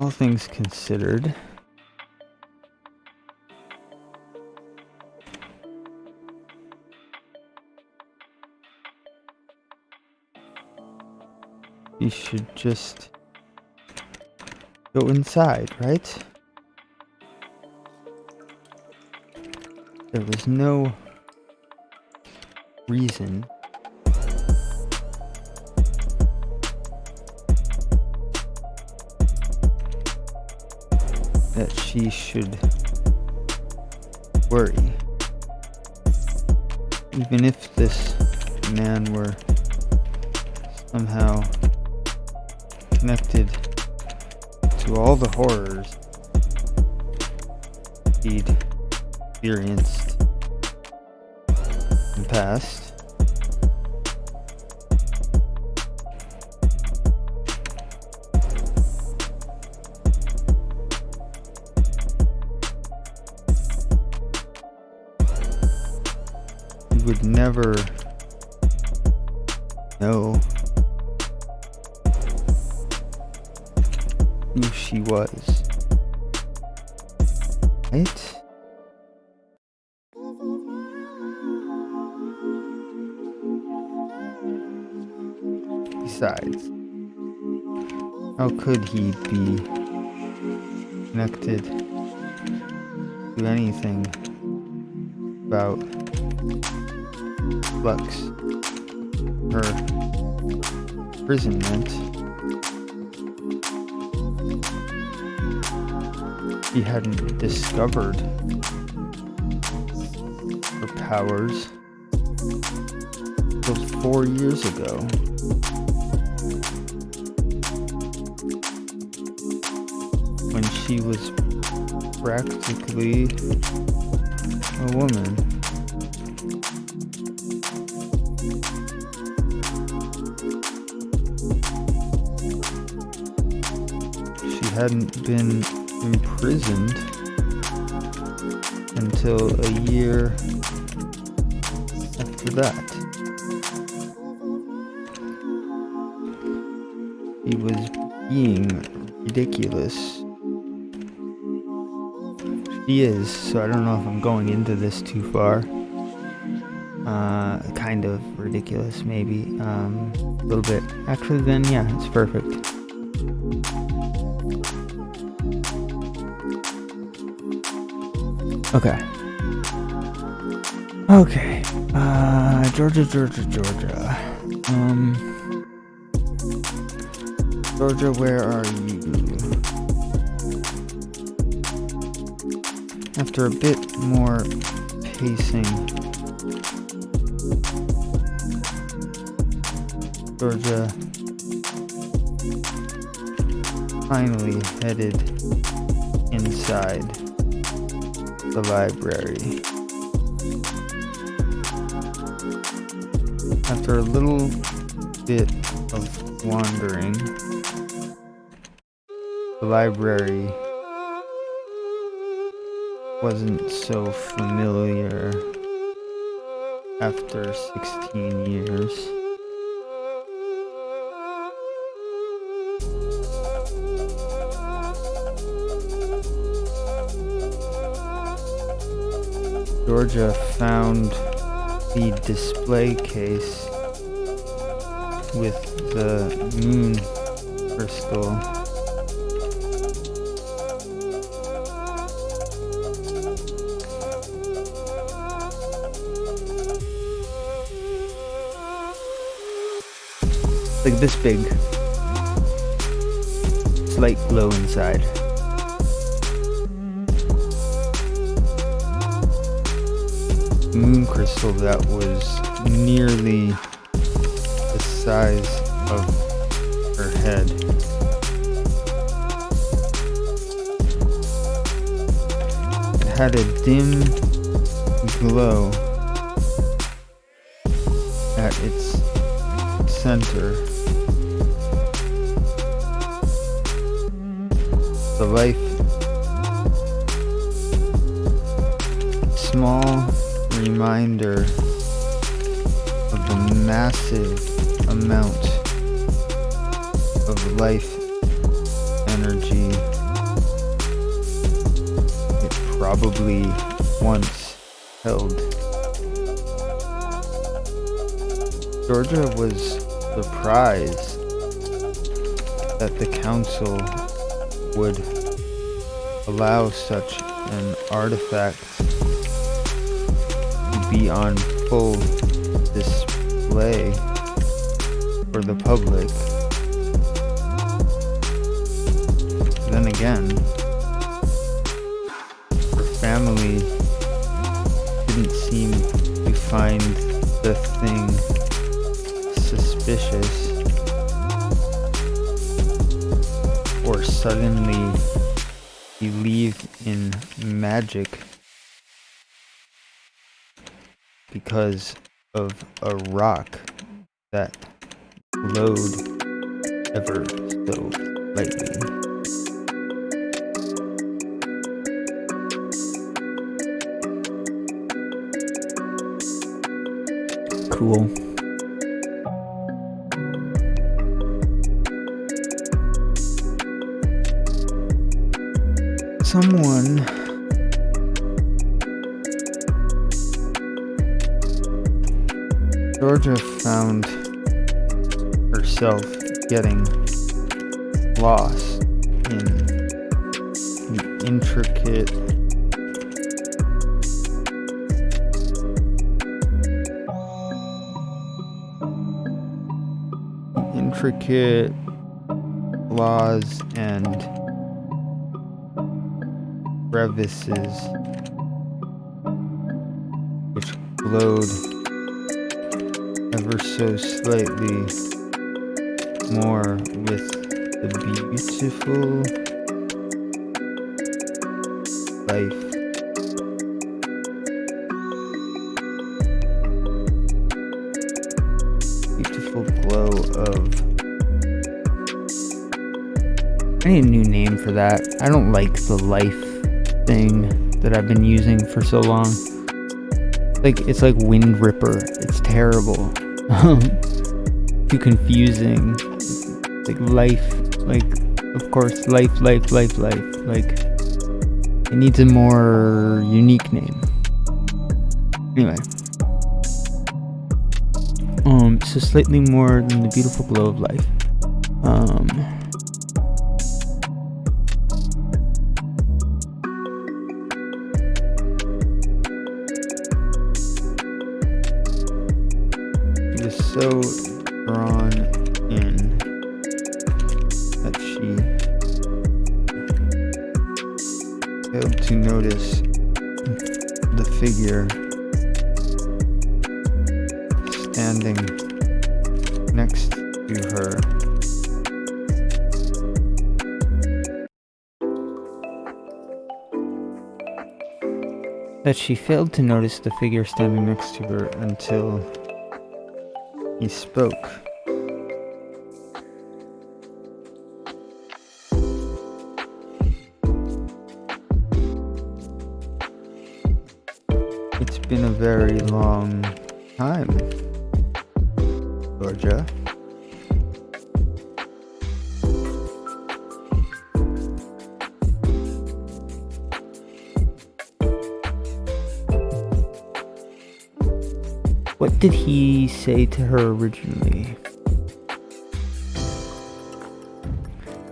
Speaker 1: All things considered, you should just go inside, right? There was no reason that she should worry. Even if this man were somehow connected to all the horrors he'd experienced in the past, you would never know who she was, right? Besides, how could he be connected to anything about Flux, her imprisonment? He hadn't discovered her powers until 4 years ago. When she was practically a woman. hadn't been imprisoned until a year after that. He was being ridiculous. She is, so I don't know if I'm going into this too far. Kind of ridiculous, maybe. A little bit. Actually, then, yeah, it's perfect. Okay. Okay. Georgia. Georgia, where are you? After a bit more pacing, Georgia finally headed inside the library. After a little bit of wandering, the library wasn't so familiar after 16 years. Georgia found the display case with the moon crystal. Like this big. Slight glow inside. Moon crystal that was nearly the size of her head. It had a dim glow at its center. The life, small reminder of the massive amount of life energy it probably once held. Georgia was surprised that the council would allow such an artifact to be on full display for the public. Then again, her family didn't seem to find the thing suspicious or suddenly believe in magic because of a rock that glowed ever so slightly. Cool. Someone Georgia found herself getting lost in the intricate laws and crevices which glowed ever so slightly more with the beautiful life. Beautiful glow of I need a new name for that. I don't like the life thing that I've been using for so long. It's like Wind Ripper. It's terrible. Too confusing. Like life. Like, of course, life. Like, it needs a more unique name. Anyway. So slightly more than the beautiful glow of life. She was so drawn in that she failed to notice the figure standing next to her. That she failed to notice the figure standing next to her until he spoke. It's been a very long time, Georgia. What did he say to her originally?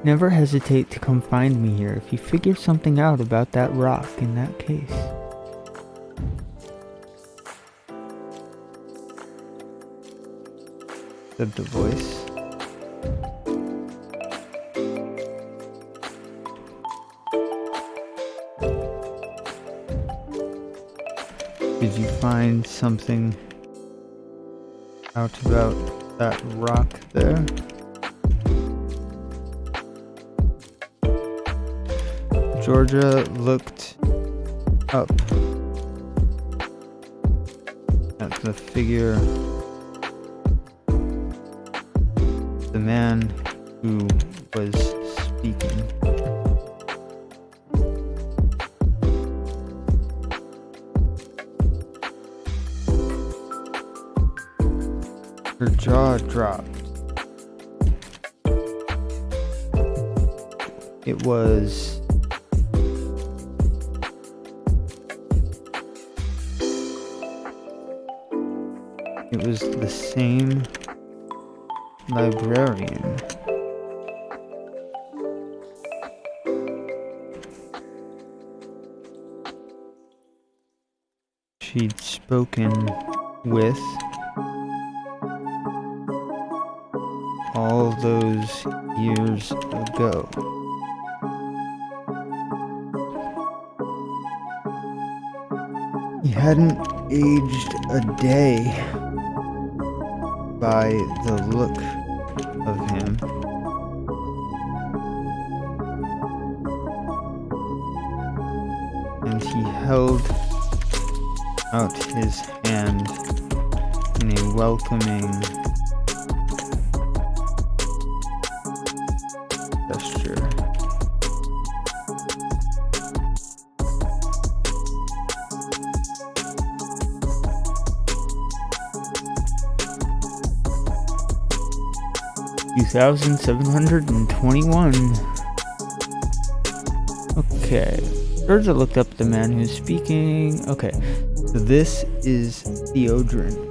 Speaker 1: Never hesitate to come find me here if you figure something out about that rock in that case. Said the voice. Did you find something out about that rock there? Georgia looked up at the figure, the man who was speaking. Her jaw dropped. It was the same librarian. She'd spoken with all those years ago. He hadn't aged a day by the look of him. And he held out his hand in a welcoming gesture. $2,721. Okay. Georgia looked up the man who's speaking. Okay. So this is Theodrin.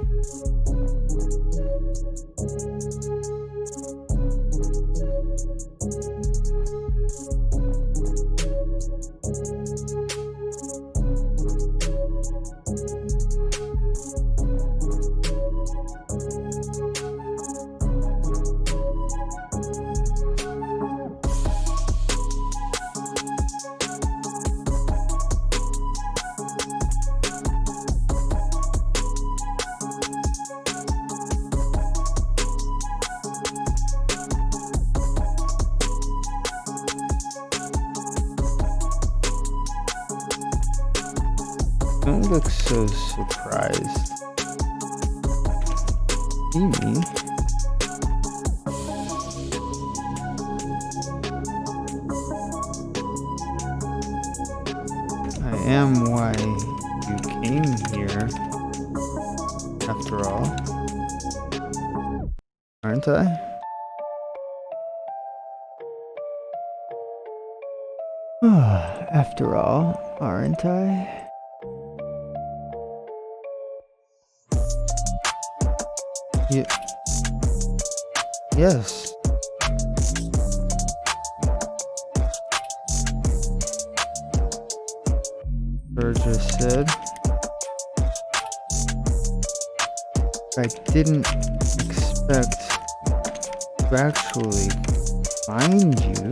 Speaker 1: Don't look so surprised. See me? am why you came here, after all. Aren't I? After all, aren't I? Yes. Georgia said. I didn't expect to actually find you.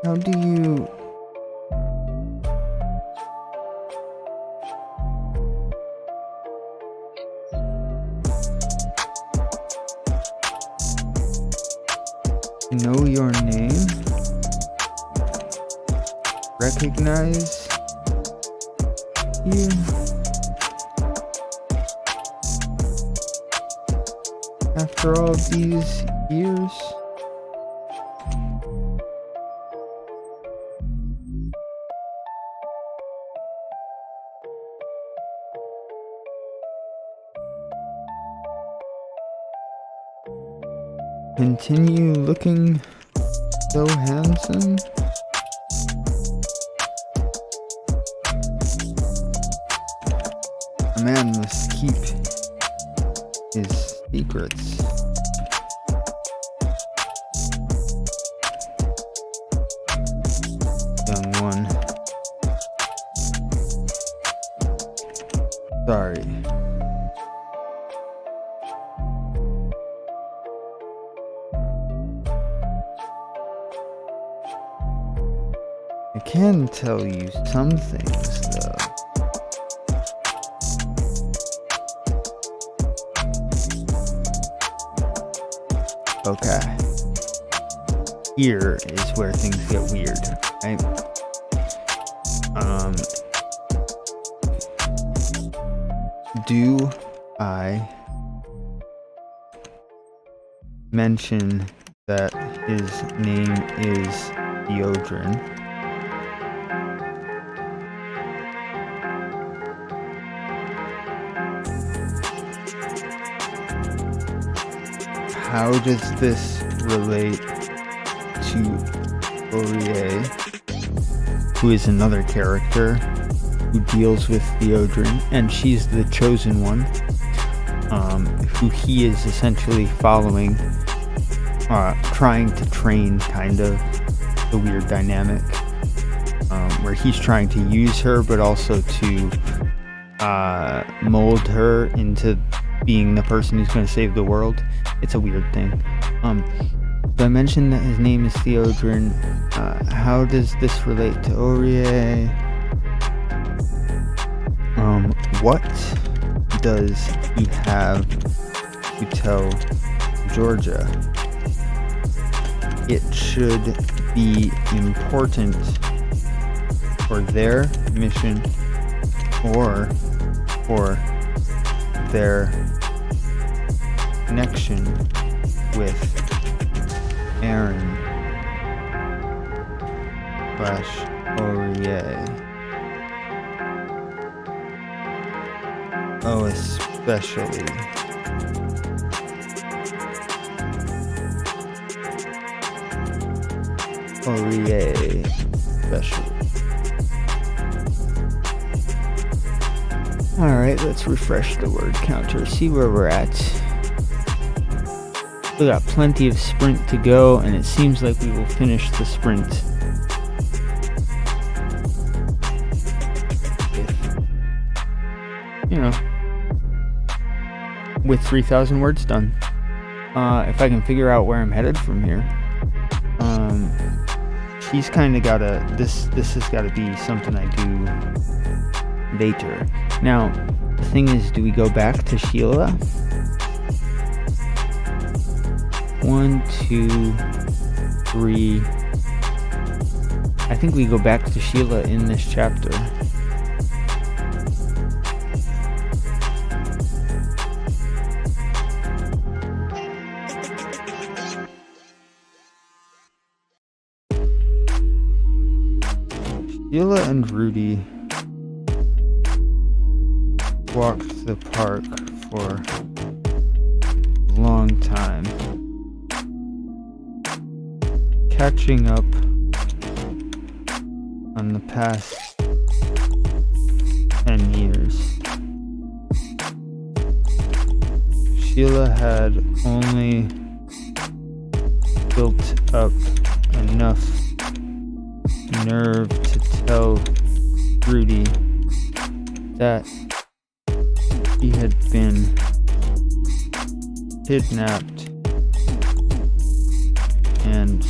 Speaker 1: How do you... know your name? Recognize you? After all these years? Continue looking so handsome? A man must keep his secrets. Young one. Sorry. I can tell you some things, though. Okay. Here is where things get weird, right? Do I mention that his name is Theodrin? How does this relate to Aurier, who is another character who deals with Theodrin, and she's the chosen one, who he is essentially following, trying to train, kind of, the weird dynamic, where he's trying to use her, but also to mold her into being the person who's going to save the world. It's a weird thing. So I mentioned that his name is Theodrin. How does this relate to Aurier? What does he have to tell Georgia? It should be important for their mission or for their connection with Aaron / Aurier. Oh, especially. Aurier, especially. Alright, let's refresh the word counter, see where we're at. We got plenty of sprint to go, and it seems like we will finish the sprint. With 3,000 words done. If I can figure out where I'm headed from here. She's kind of gotta, this has gotta be something I do later. Now, the thing is, do we go back to Sheila? 1, 2, 3. I think we go back to Sheila in this chapter. Sheila and Rudy walked the park for a long time, catching up on the past 10 years. Sheila had only built up enough nerve to tell Rudy that he had been kidnapped and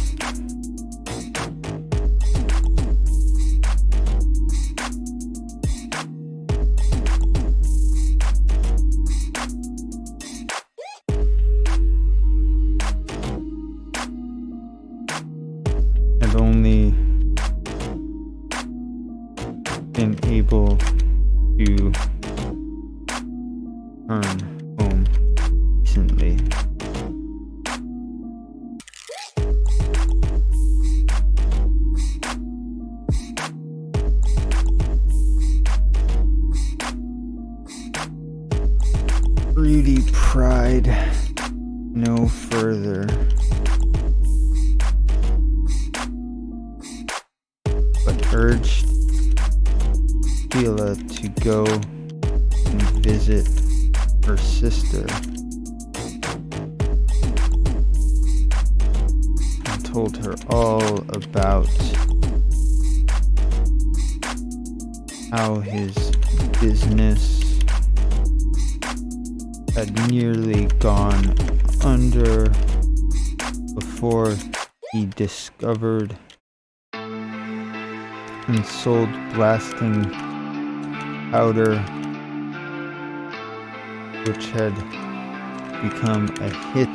Speaker 1: had only been able to return home recently. Rudy pried no further, but urged Sheila to go and visit her sister, and told her all about how his business had nearly gone under before he discovered and sold blasting powder, which had become a hit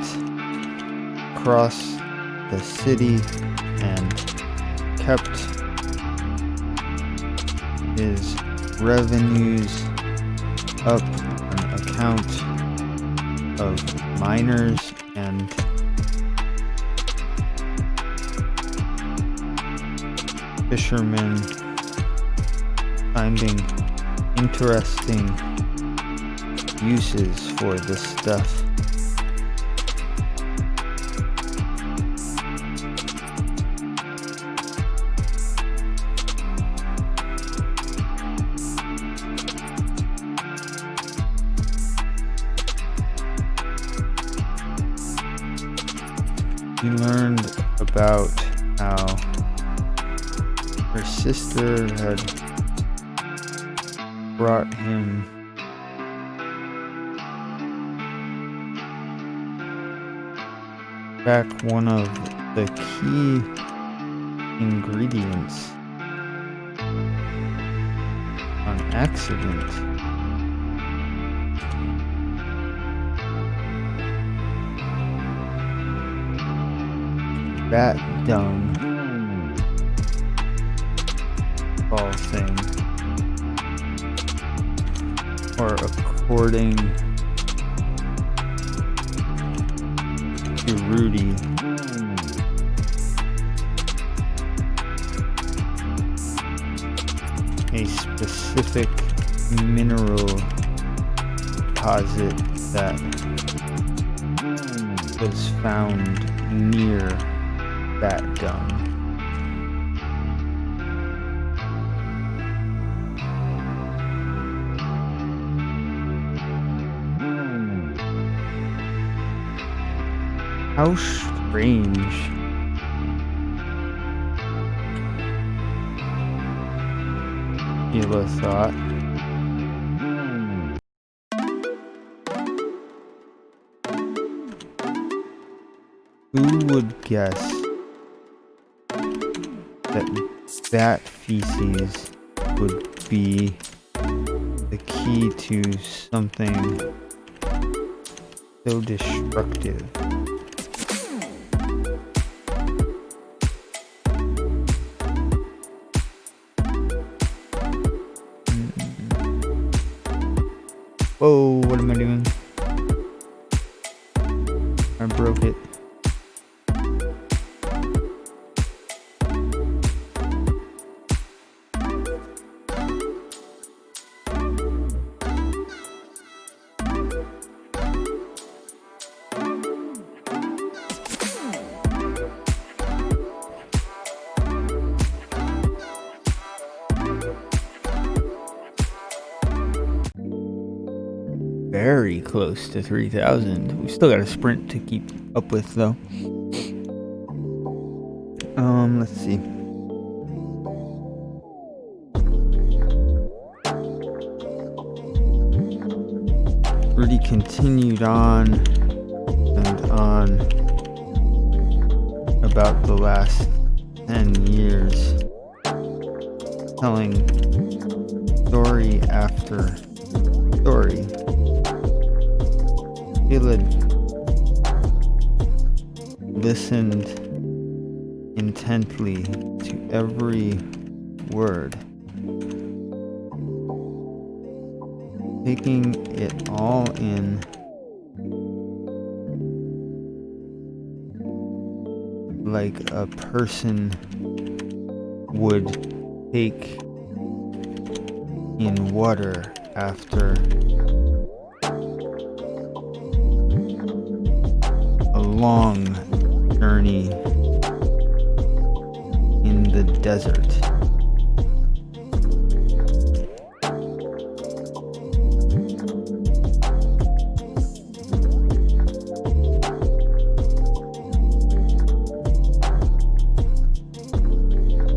Speaker 1: across the city and kept his revenues up on account of miners and fishermen finding interesting uses for this stuff. He learned about how her sister had brought him back one of the key ingredients on accident. Bat dung, ball thing, or according to Rudy, a specific mineral deposit that was found near that dung. How strange. Sheila thought. Who would guess that feces would be the key to something so destructive? Whoa, what am I doing? I broke it. very close to 3,000. We still got a sprint to keep up with, though. Let's see. Rudy continued on and on about the last 10 years, telling story after story. Caleb listened intently to every word, taking it all in, like a person would take in water after a long journey in the desert.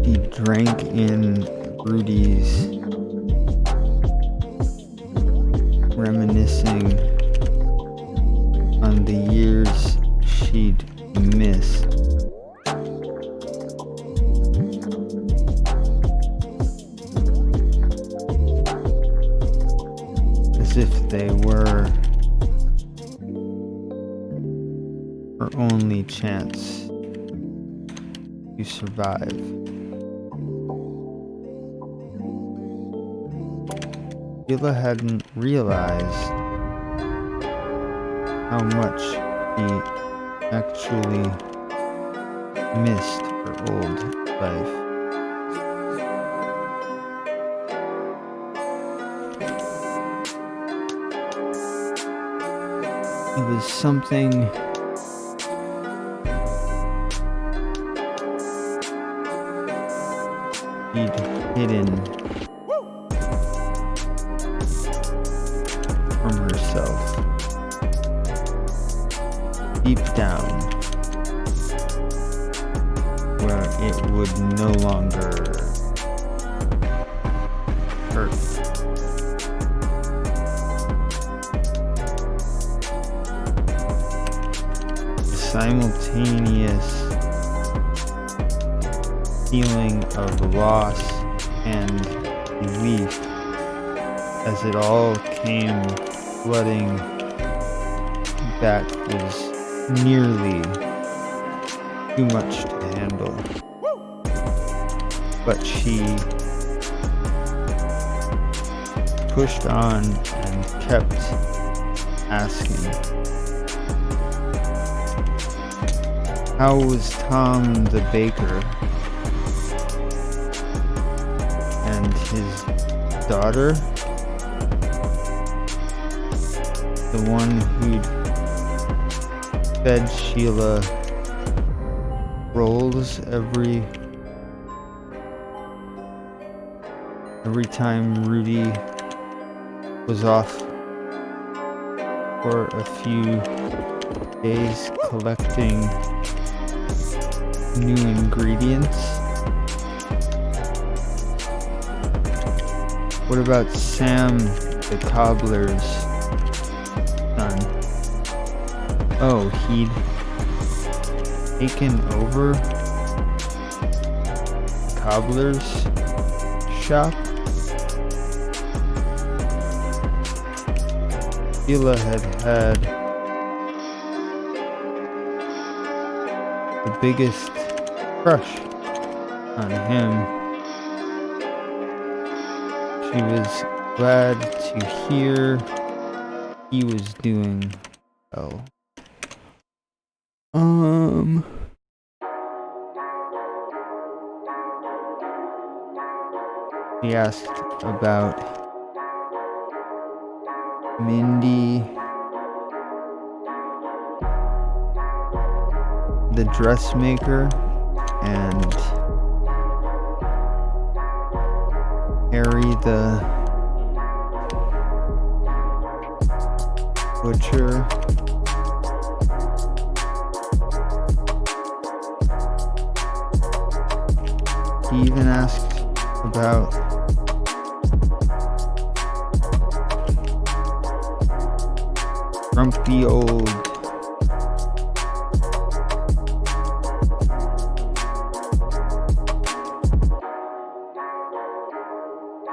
Speaker 1: He drank in Rudy's reminiscing on the years she'd missed. As if they were her only chance to survive. Sheila hadn't realized how much she actually missed her old life. It was something she'd hidden from herself. Deep down, where it would no longer hurt. The simultaneous feeling of loss and relief as it all came flooding back was nearly too much to handle. But she pushed on and kept asking, how was Tom the baker and his daughter? The one who'd fed Sheila rolls every time Rudy was off for a few days collecting new ingredients. What about Sam the cobbler's son? Oh, he'd taken over the cobbler's shop? Sheila had the biggest crush on him. She was glad to hear he was doing well. He asked about Mindy, the dressmaker, and Harry, the
Speaker 2: butcher. He even asked about grumpy old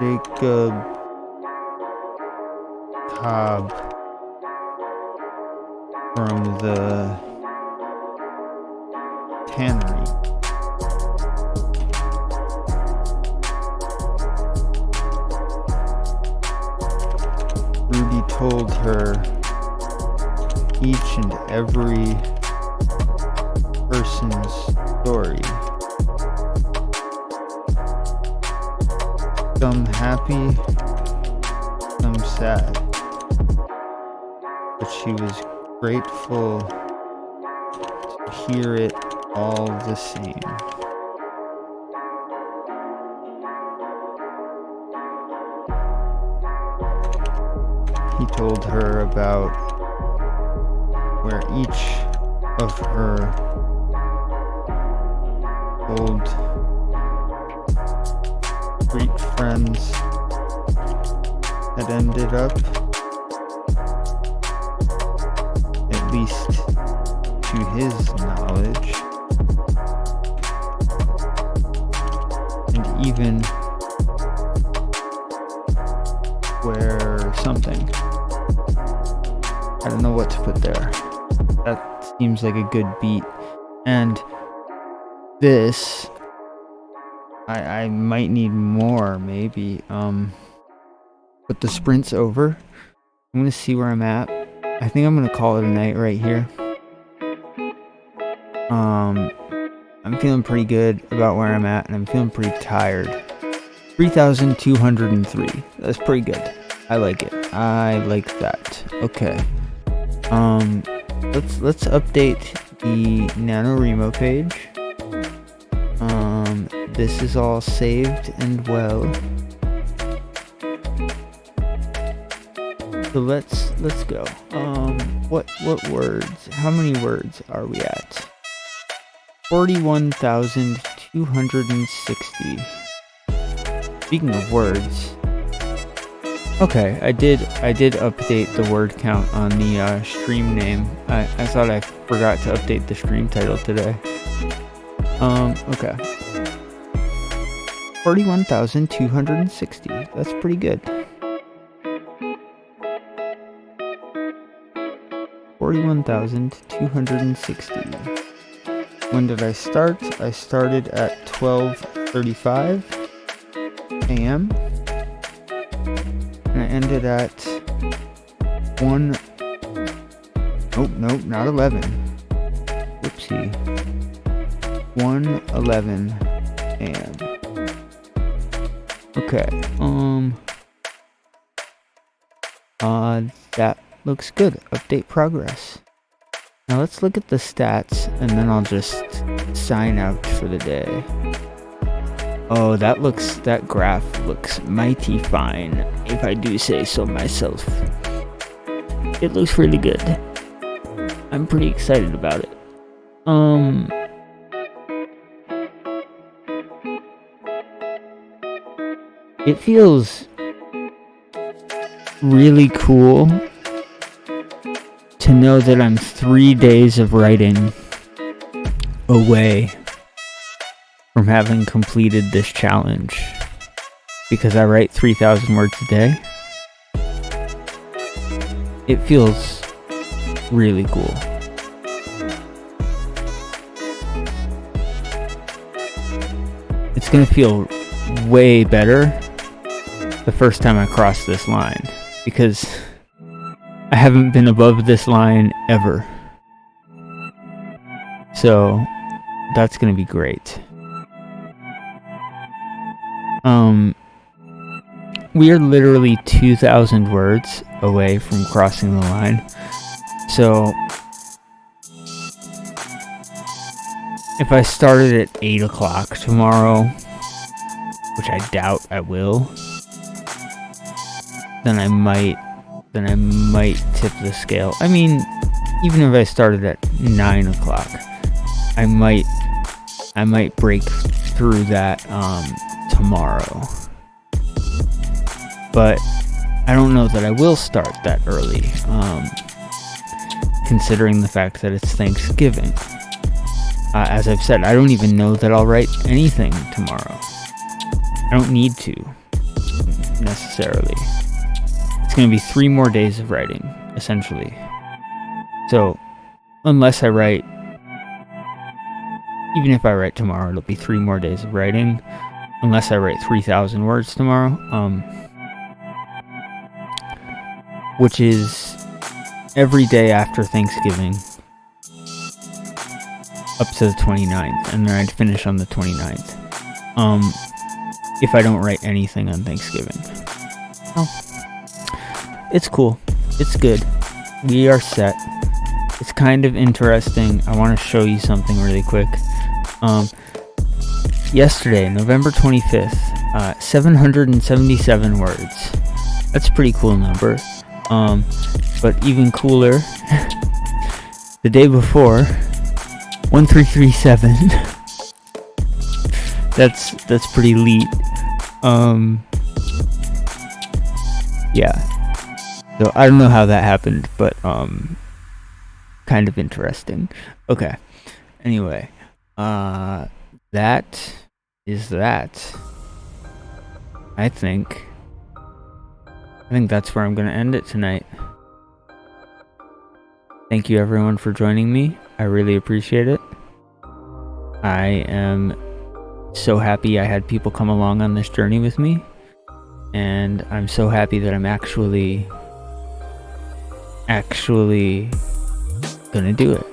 Speaker 2: Jacob Cobb from the tannery. Ruby told her each and every person's story. Some happy, some sad. But she was grateful to hear it all the same. He told her about where each of her old Greek friends had ended up, at least to his knowledge, and even where something. I don't know what to put there. That seems like a good beat. And this, I might need more, maybe. But the sprint's over. I'm gonna see where I'm at. I think I'm gonna call it a night right here. I'm feeling pretty good about where I'm at, and I'm feeling pretty tired. 3,203. That's pretty good. I like it. I like that. Okay. Let's update the NaNoWriMo page. This is all saved and well. So let's go. What words? How many words are we at? 41,260. Speaking of words, okay, I did update the word count on the stream name. I thought I forgot to update the stream title today. Okay. 41,260. That's pretty good. 41,260. When did I start? I started at 12:35 a.m. and I ended at 1. Nope, not 11. Whoopsie. 1:11 a.m. Okay. That looks good. Update progress. Now let's look at the stats, and then I'll just sign out for the day. Oh, that graph looks mighty fine, if I do say so myself. It looks really good. I'm pretty excited about it. It feels really cool to know that I'm 3 days of writing away from having completed this challenge, because I write 3,000 words a day. It feels really cool. It's gonna feel way better the first time I cross this line, because I haven't been above this line ever. So that's gonna be great. We are literally 2,000 words away from crossing the line. So if I started at 8 o'clock tomorrow, which I doubt I will, then I might
Speaker 1: then I might tip the scale. I mean, even if I started at 9 o'clock, I might break through that tomorrow. But I don't know that I will start that early, considering the fact that it's Thanksgiving. As I've said, I don't even know that I'll write anything tomorrow. I don't need to, necessarily. It's going to be 3 more days of writing, essentially. So, unless I write, even if I write tomorrow, it'll be 3 more days of writing. Unless I write 3,000 words tomorrow, which is every day after Thanksgiving up to the 29th, and then I'd finish on the 29th. If I don't write anything on Thanksgiving. Oh. It's cool. It's good. We are set. It's kind of interesting. I want to show you something really quick. Yesterday, November 25th, 777 words. That's a pretty cool number. But even cooler, the day before, 1337. That's pretty elite. Yeah. So I don't know how that happened, but kind of interesting. Okay. Anyway, that is that. I think that's where I'm going to end it tonight. Thank you everyone for joining me. I really appreciate it. I am so happy I had people come along on this journey with me. And I'm so happy that I'm actually gonna do it.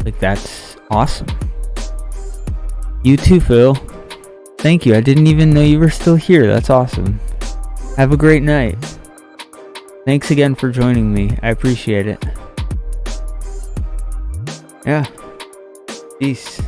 Speaker 1: Like, that's awesome. You too, Phil. Thank you. I didn't even know you were still here. That's awesome. Have a great night. Thanks again for joining me. I appreciate it. Yeah. Peace.